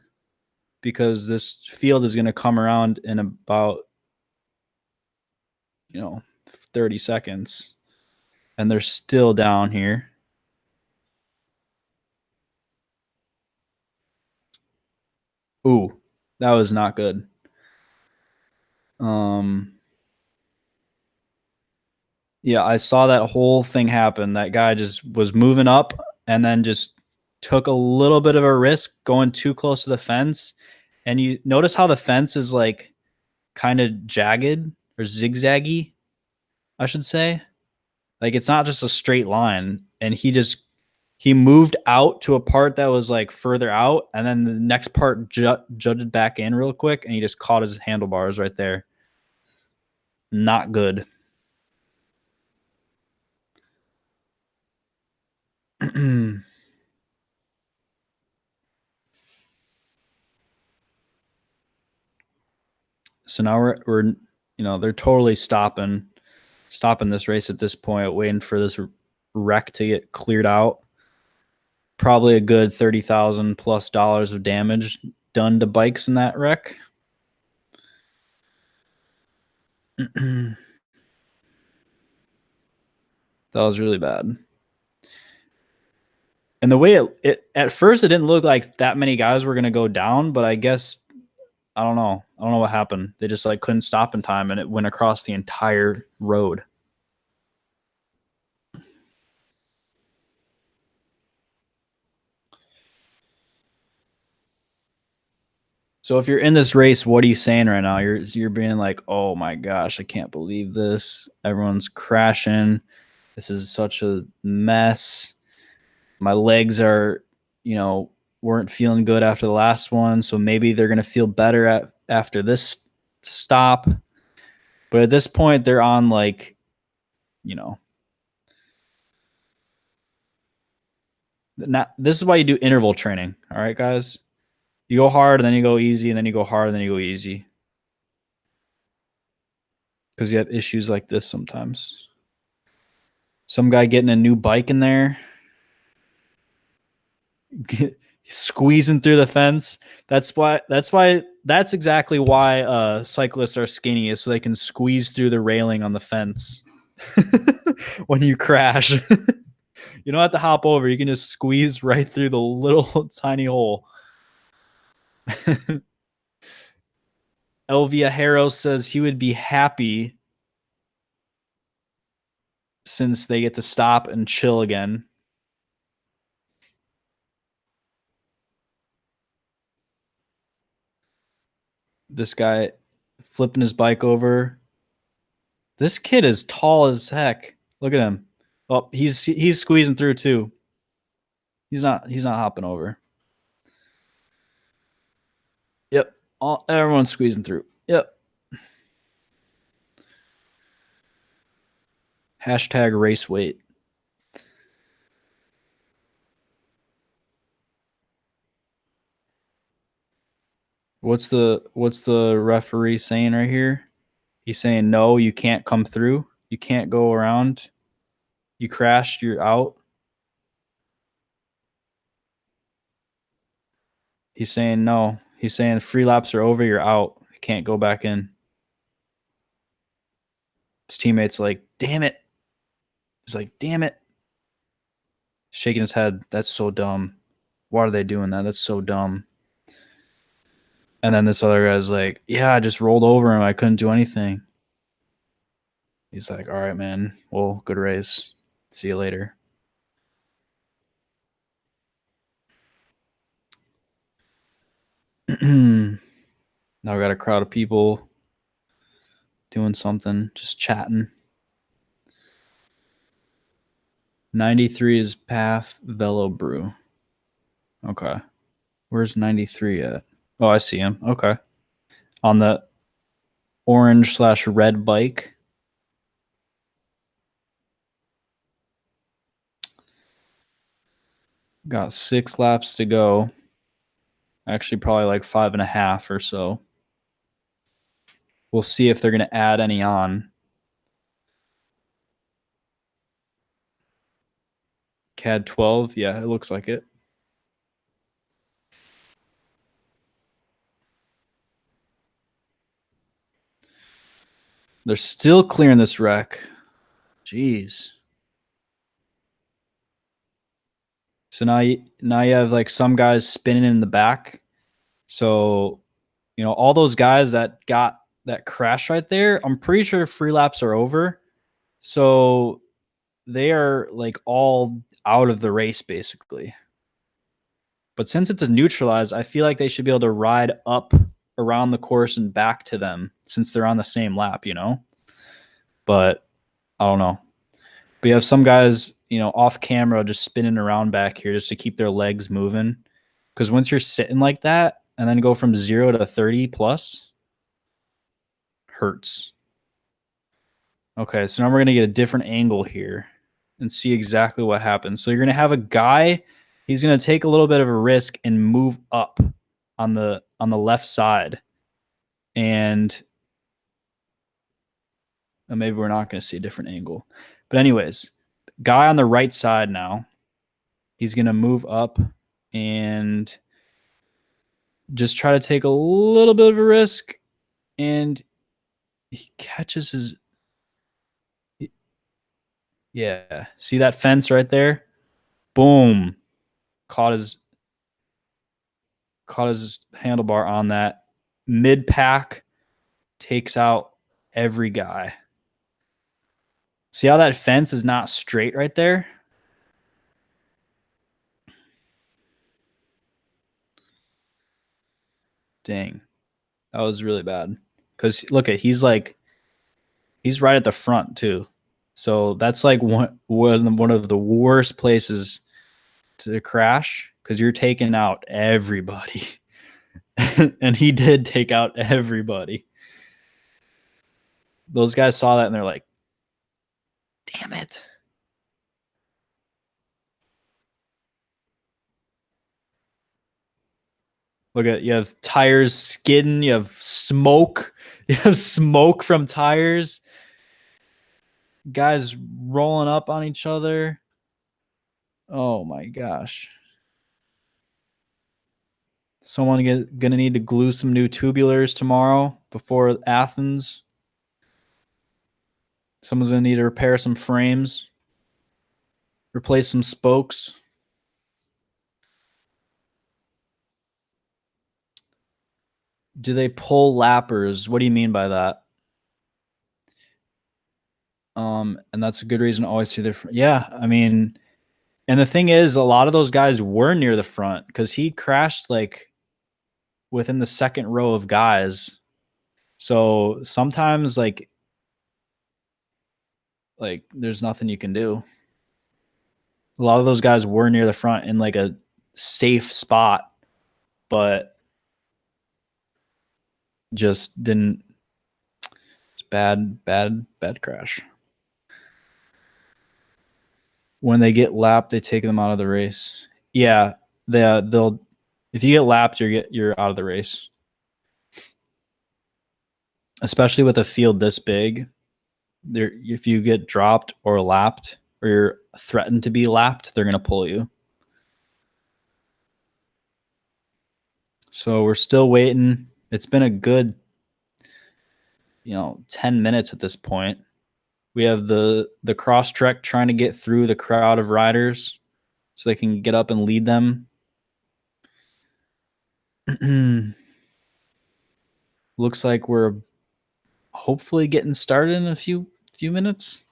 because this field is going to come around in about 30 seconds. And they're still down here. Ooh, that was not good. Yeah, I saw that whole thing happen. That guy just was moving up and then just took a little bit of a risk going too close to the fence. And you notice how the fence is kind of jagged or zigzaggy, I should say. It's not just a straight line. And he moved out to a part that was further out, and then the next part jutted back in real quick, and he just caught his handlebars right there. Not good. So now we're they're totally stopping this race at this point, waiting for this wreck to get cleared out. Probably a good $30,000+ of damage done to bikes in that wreck. That was really bad. And the way it at first it didn't look like that many guys were going to go down, but I guess I don't know what happened. They just couldn't stop in time, and it went across the entire road. So if you're in this race, what are you saying right now? You're being like, oh my gosh, I can't believe this. Everyone's crashing. This is such a mess. My legs are, weren't feeling good after the last one, so maybe they're going to feel better after this stop. But at this point, they're on like, this is why you do interval training. All right, guys? You go hard, and then you go easy, and then you go hard, and then you go easy. Because you have issues like this sometimes. Some guy getting a new bike in there, squeezing through the fence. That's exactly why cyclists are skinny, is so they can squeeze through the railing on the fence when you crash. You don't have to hop over. You can just squeeze right through the little tiny hole. Elvia Harrow says he would be happy since they get to stop and chill again. This guy flipping his bike over. This kid is tall as heck. Look at him. Oh, he's squeezing through too. He's not hopping over. Yep. Everyone's squeezing through. Yep. Hashtag race weight. What's the referee saying right here? He's saying, no, you can't come through. You can't go around. You crashed, you're out. He's saying no. He's saying free laps are over, you're out. You can't go back in. His teammate's like, damn it. He's like, damn it. Shaking his head. That's so dumb. Why are they doing that? That's so dumb. And then this other guy's like, yeah, I just rolled over him. I couldn't do anything. He's like, all right, man. Well, good race. See you later. Now we got a crowd of people doing something, just chatting. 93 is Path Velo Brew. Okay. Where's 93 at? Oh, I see him. Okay. On the orange/red bike. Got 6 laps to go. Actually, probably like 5.5 or so. We'll see if they're going to add any on. CAD 12. Yeah, it looks like it. They're still clearing this wreck. Jeez. So now you have like some guys spinning in the back. So, all those guys that got that crash right there, I'm pretty sure free laps are over. So they are like all out of the race basically. But since it's a neutralized, I feel like they should be able to ride up around the course and back to them since they're on the same lap, But I don't know. But you have some guys, off camera just spinning around back here just to keep their legs moving. Because once you're sitting like that and then go from 0 to 30 plus, hurts. Okay, so now we're going to get a different angle here and see exactly what happens. So you're going to have a guy, he's going to take a little bit of a risk and move up on the left side. And maybe we're not going to see a different angle. But anyways, guy on the right side now, he's going to move up and just try to take a little bit of a risk. And he catches his... Yeah. See that fence right there? Boom. Caught his handlebar on that. Mid-pack takes out every guy. See how that fence is not straight right there? Dang. That was really bad. Because look at, he's right at the front too. So that's like one of the worst places to crash because you're taking out everybody. And he did take out everybody. Those guys saw that and they're like, damn it. Look at, you have tires skidding, you have smoke from tires, guys rolling up on each other. Oh my gosh. Someone gonna need to glue some new tubulars tomorrow before Athens. Someone's gonna need to repair some frames, replace some spokes. Do they pull lappers? What do you mean by that? And that's a good reason to always see their front. Yeah, I mean, and the thing is, a lot of those guys were near the front because he crashed like within the second row of guys. So sometimes like there's nothing you can do. A lot of those guys were near the front in like a safe spot, but just didn't. It's bad crash. When they get lapped, they take them out of the race. Yeah, they'll. If you get lapped, you're out of the race. Especially with a field this big, if you get dropped or lapped, or you're threatened to be lapped, they're gonna pull you. So we're still waiting. It's been a good, 10 minutes at this point. We have the cross trek trying to get through the crowd of riders so they can get up and lead them. Looks like we're hopefully getting started in a few minutes.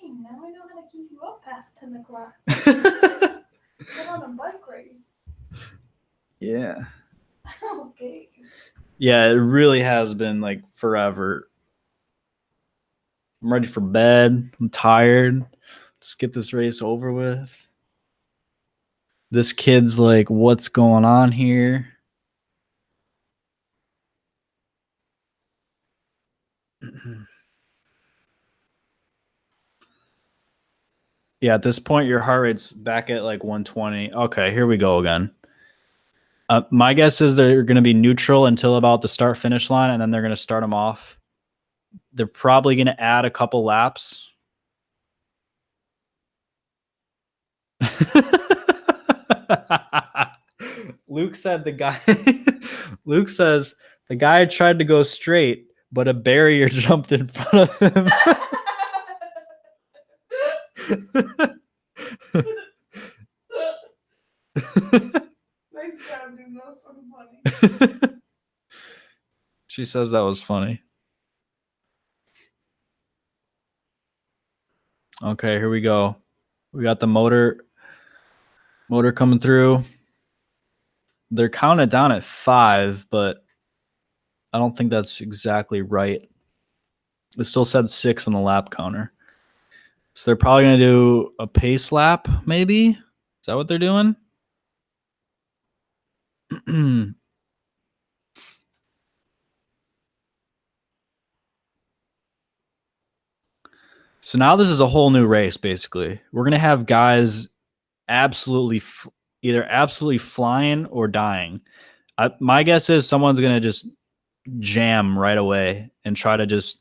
Now I know how to keep you up past 10 o'clock. Get on a bike race. Yeah. Okay. Yeah, it really has been like forever. I'm ready for bed. I'm tired. Let's get this race over with. This kid's like, what's going on here? Yeah, at this point, your heart rate's back at like 120. Okay, here we go again. My guess is they're going to be neutral until about the start-finish line, and then they're going to start them off. They're probably going to add a couple laps. Luke said Luke says the guy tried to go straight, but a barrier jumped in front of him. Nice job, dude. That was fucking funny. She says that was funny. Okay, here we go. We got the motor coming through. They're counted down at 5, but I don't think that's exactly right. It still said 6 on the lap counter. So they're probably going to do a pace lap, maybe? Is that what they're doing? So now this is a whole new race, basically. We're going to have guys either absolutely flying or dying. My guess is someone's going to just jam right away and try to just,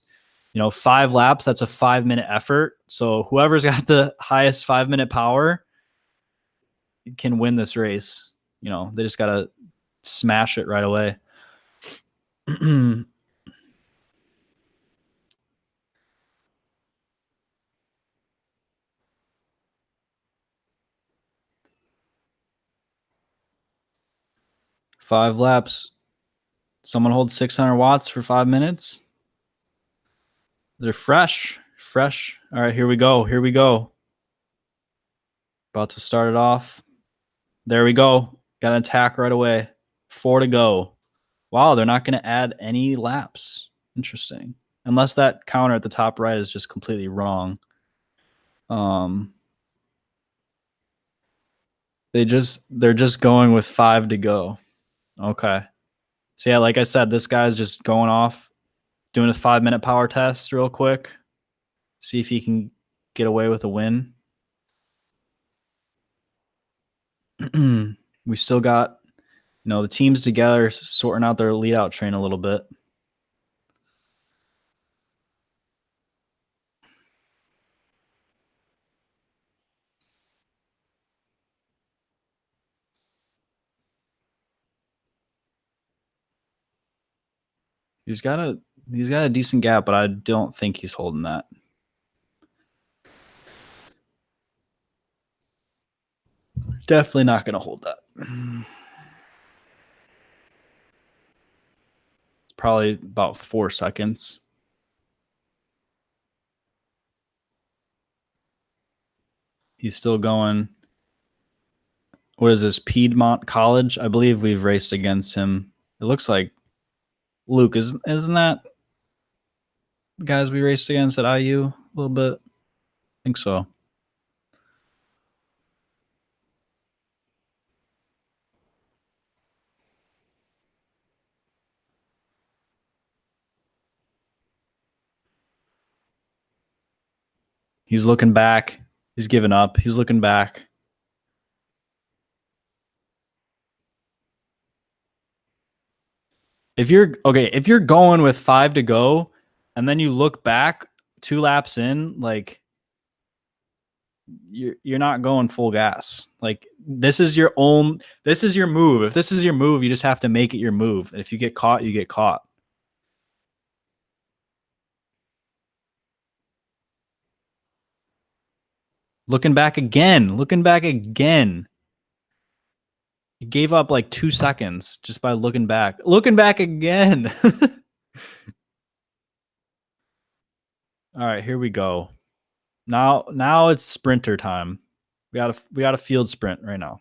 5 laps, that's a 5-minute effort. So whoever's got the highest 5-minute power can win this race. They just got to smash it right away. 5 laps. Someone hold 600 watts for 5 minutes. They're fresh. All right, here we go. About to start it off. There we go. Got an attack right away. 4 to go. Wow, they're not going to add any laps. Interesting. unless that counter at the top right is just completely wrong. They're just going with 5 to go. Okay. So yeah, like I said, this guy's just going off, doing a 5-minute power test real quick. See if he can get away with a win. We still got, the teams together sorting out their lead out train a little bit. He's got a decent gap, but I don't think he's holding that. Definitely not going to hold that. It's probably about 4 seconds. He's still going. What is this? Piedmont College? I believe we've raced against him. It looks like Luke. Isn't that the guys we raced against at IU a little bit? I think so. He's looking back. He's giving up. He's looking back. If you're going with 5 to go and then you look back 2 laps in, like you're not going full gas. Like this is your move. If this is your move, you just have to make it your move. If you get caught, you get caught. Looking back again. He gave up like 2 seconds just by looking back. Looking back again. All right, here we go. Now it's sprinter time. We got a field sprint right now.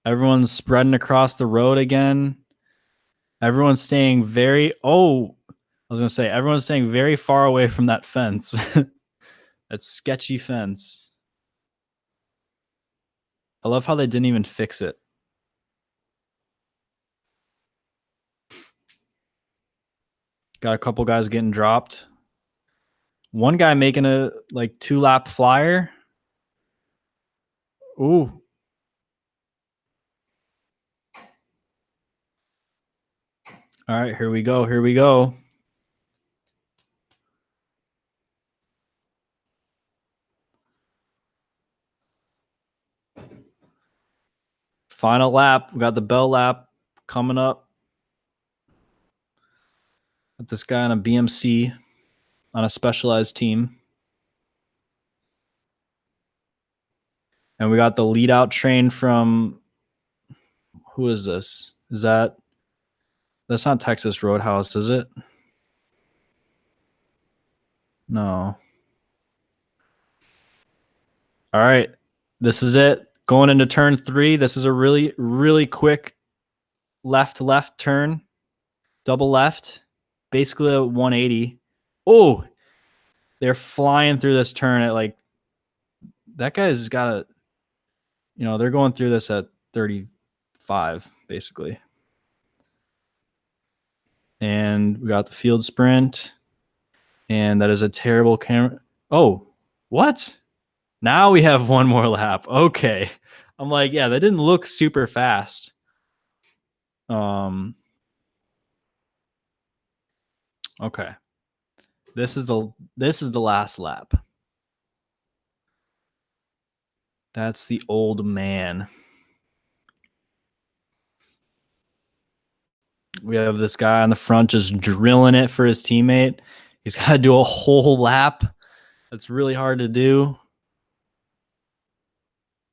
Everyone's spreading across the road again. Everyone's staying everyone's staying very far away from that fence. That sketchy fence. I love how they didn't even fix it. Got a couple guys getting dropped. One guy making a 2-lap flyer. Ooh. All right, here we go. Final lap. We got the bell lap coming up. Got this guy on a BMC on a specialized team. And we got the lead out train from, who is this? That's not Texas Roadhouse, is it? No. All right. This is it. Going into turn 3. This is a really, really quick left turn. Double left. Basically a 180. Oh, they're flying through this turn at that guy's got a, they're going through this at 35, basically. And we got the field sprint. And that is a terrible camera. Oh, what? Now we have one more lap. Okay. I'm like, yeah, that didn't look super fast. Okay. This is the last lap. That's the old man. We have this guy on the front just drilling it for his teammate. He's got to do a whole lap. That's really hard to do.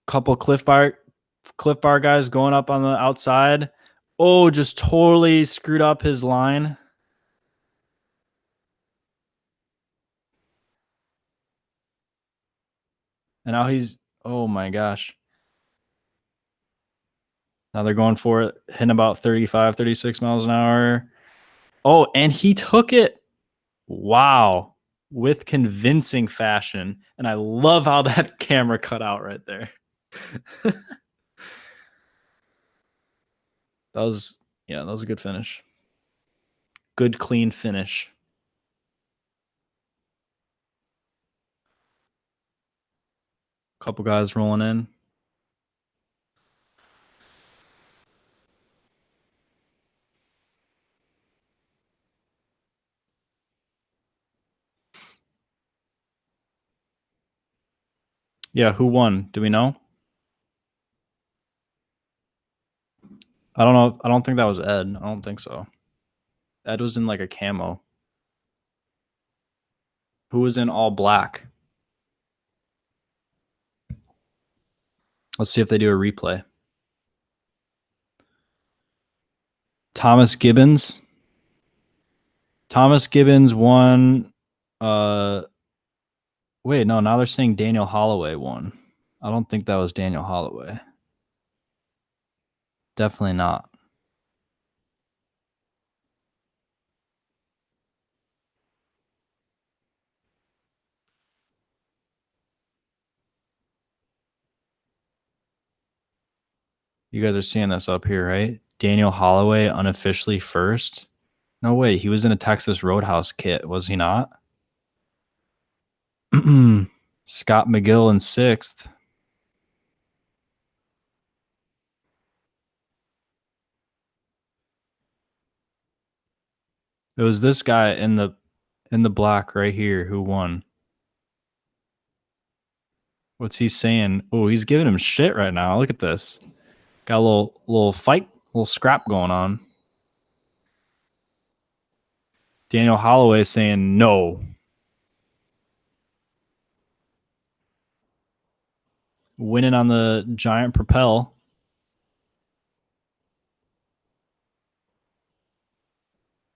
Couple Cliff Bar guys going up on the outside. Oh, just totally screwed up his line. And now oh my gosh. Now they're going for it, hitting about 35, 36 miles an hour. Oh, and he took it. Wow. With convincing fashion. And I love how that camera cut out right there. That was a good finish. Good, clean finish. Couple guys rolling in. Yeah, who won? Do we know? I don't know. I don't think that was Ed. I don't think so. Ed was in like a camo. Who was in all black? Let's see if they do a replay. Thomas Gibbons. Thomas Gibbons won. Wait, no, now they're saying Daniel Holloway won. I don't think that was Daniel Holloway. Definitely not. You guys are seeing this up here, right? Daniel Holloway unofficially first. No way, he was in a Texas Roadhouse kit, was he not? Scott McGill in sixth. It was this guy in the black right here who won. What's he saying? Oh, he's giving him shit right now. Look at this. Got a little fight, little scrap going on. Daniel Holloway saying no. Winning on the giant propel.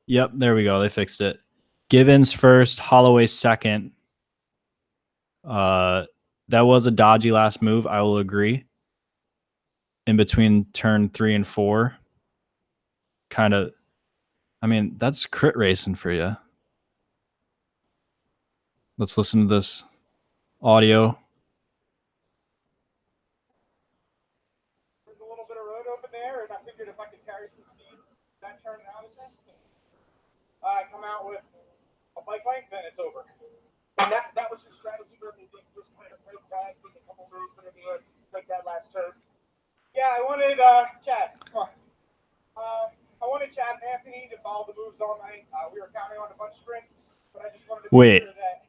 Yep, there we go. They fixed it. Gibbons first, Holloway second. That was a dodgy last move, I will agree. In between turn 3 and 4. Kind of, I mean, that's crit racing for you. Let's listen to this audio. There's a little bit of road open there, and I figured if I could carry some speed, that turn out of there, I come out with a bike length, then it's over. And that was your strategy, or did you just kind of break back, make a couple moves, but in the end, take that last turn? Yeah, I wanted Chad. Come on. I wanted Chad and Anthony to follow the moves all night. We were counting on a bunch sprint, but I just wanted to make sure that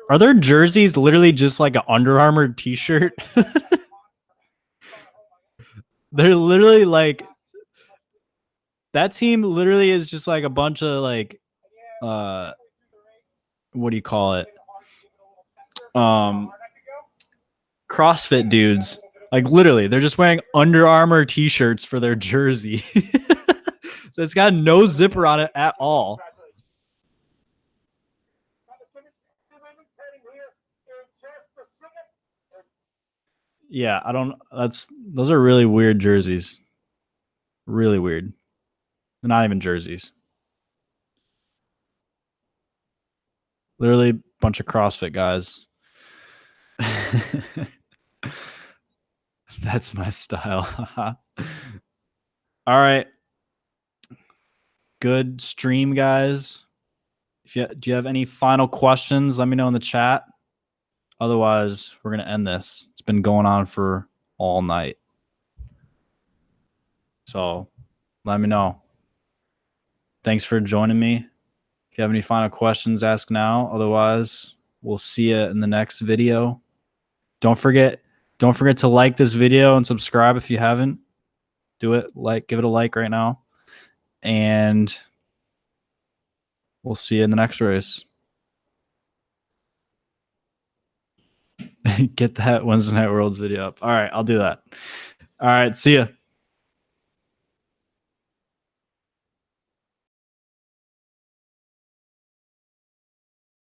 Are there jerseys literally just like an Under Armour t-shirt? They're literally like, that team literally is just like a bunch of like, what do you call it? CrossFit dudes. Like literally, they're just wearing Under Armour t-shirts for their jersey. That's got no zipper on it at all. Yeah, those are really weird jerseys. Really weird. They're not even jerseys. Literally a bunch of CrossFit guys. That's my style. All right. Good stream, guys. Do you have any final questions? Let me know in the chat. Otherwise, we're going to end this. It's been going on for all night. So let me know. Thanks for joining me. If you have any final questions, ask now. Otherwise, we'll see you in the next video. Don't forget to like this video and subscribe if you haven't. Do it. Give it a like right now. And we'll see you in the next race. Get that Wednesday Night Worlds video up. All right, I'll do that. All right, see ya.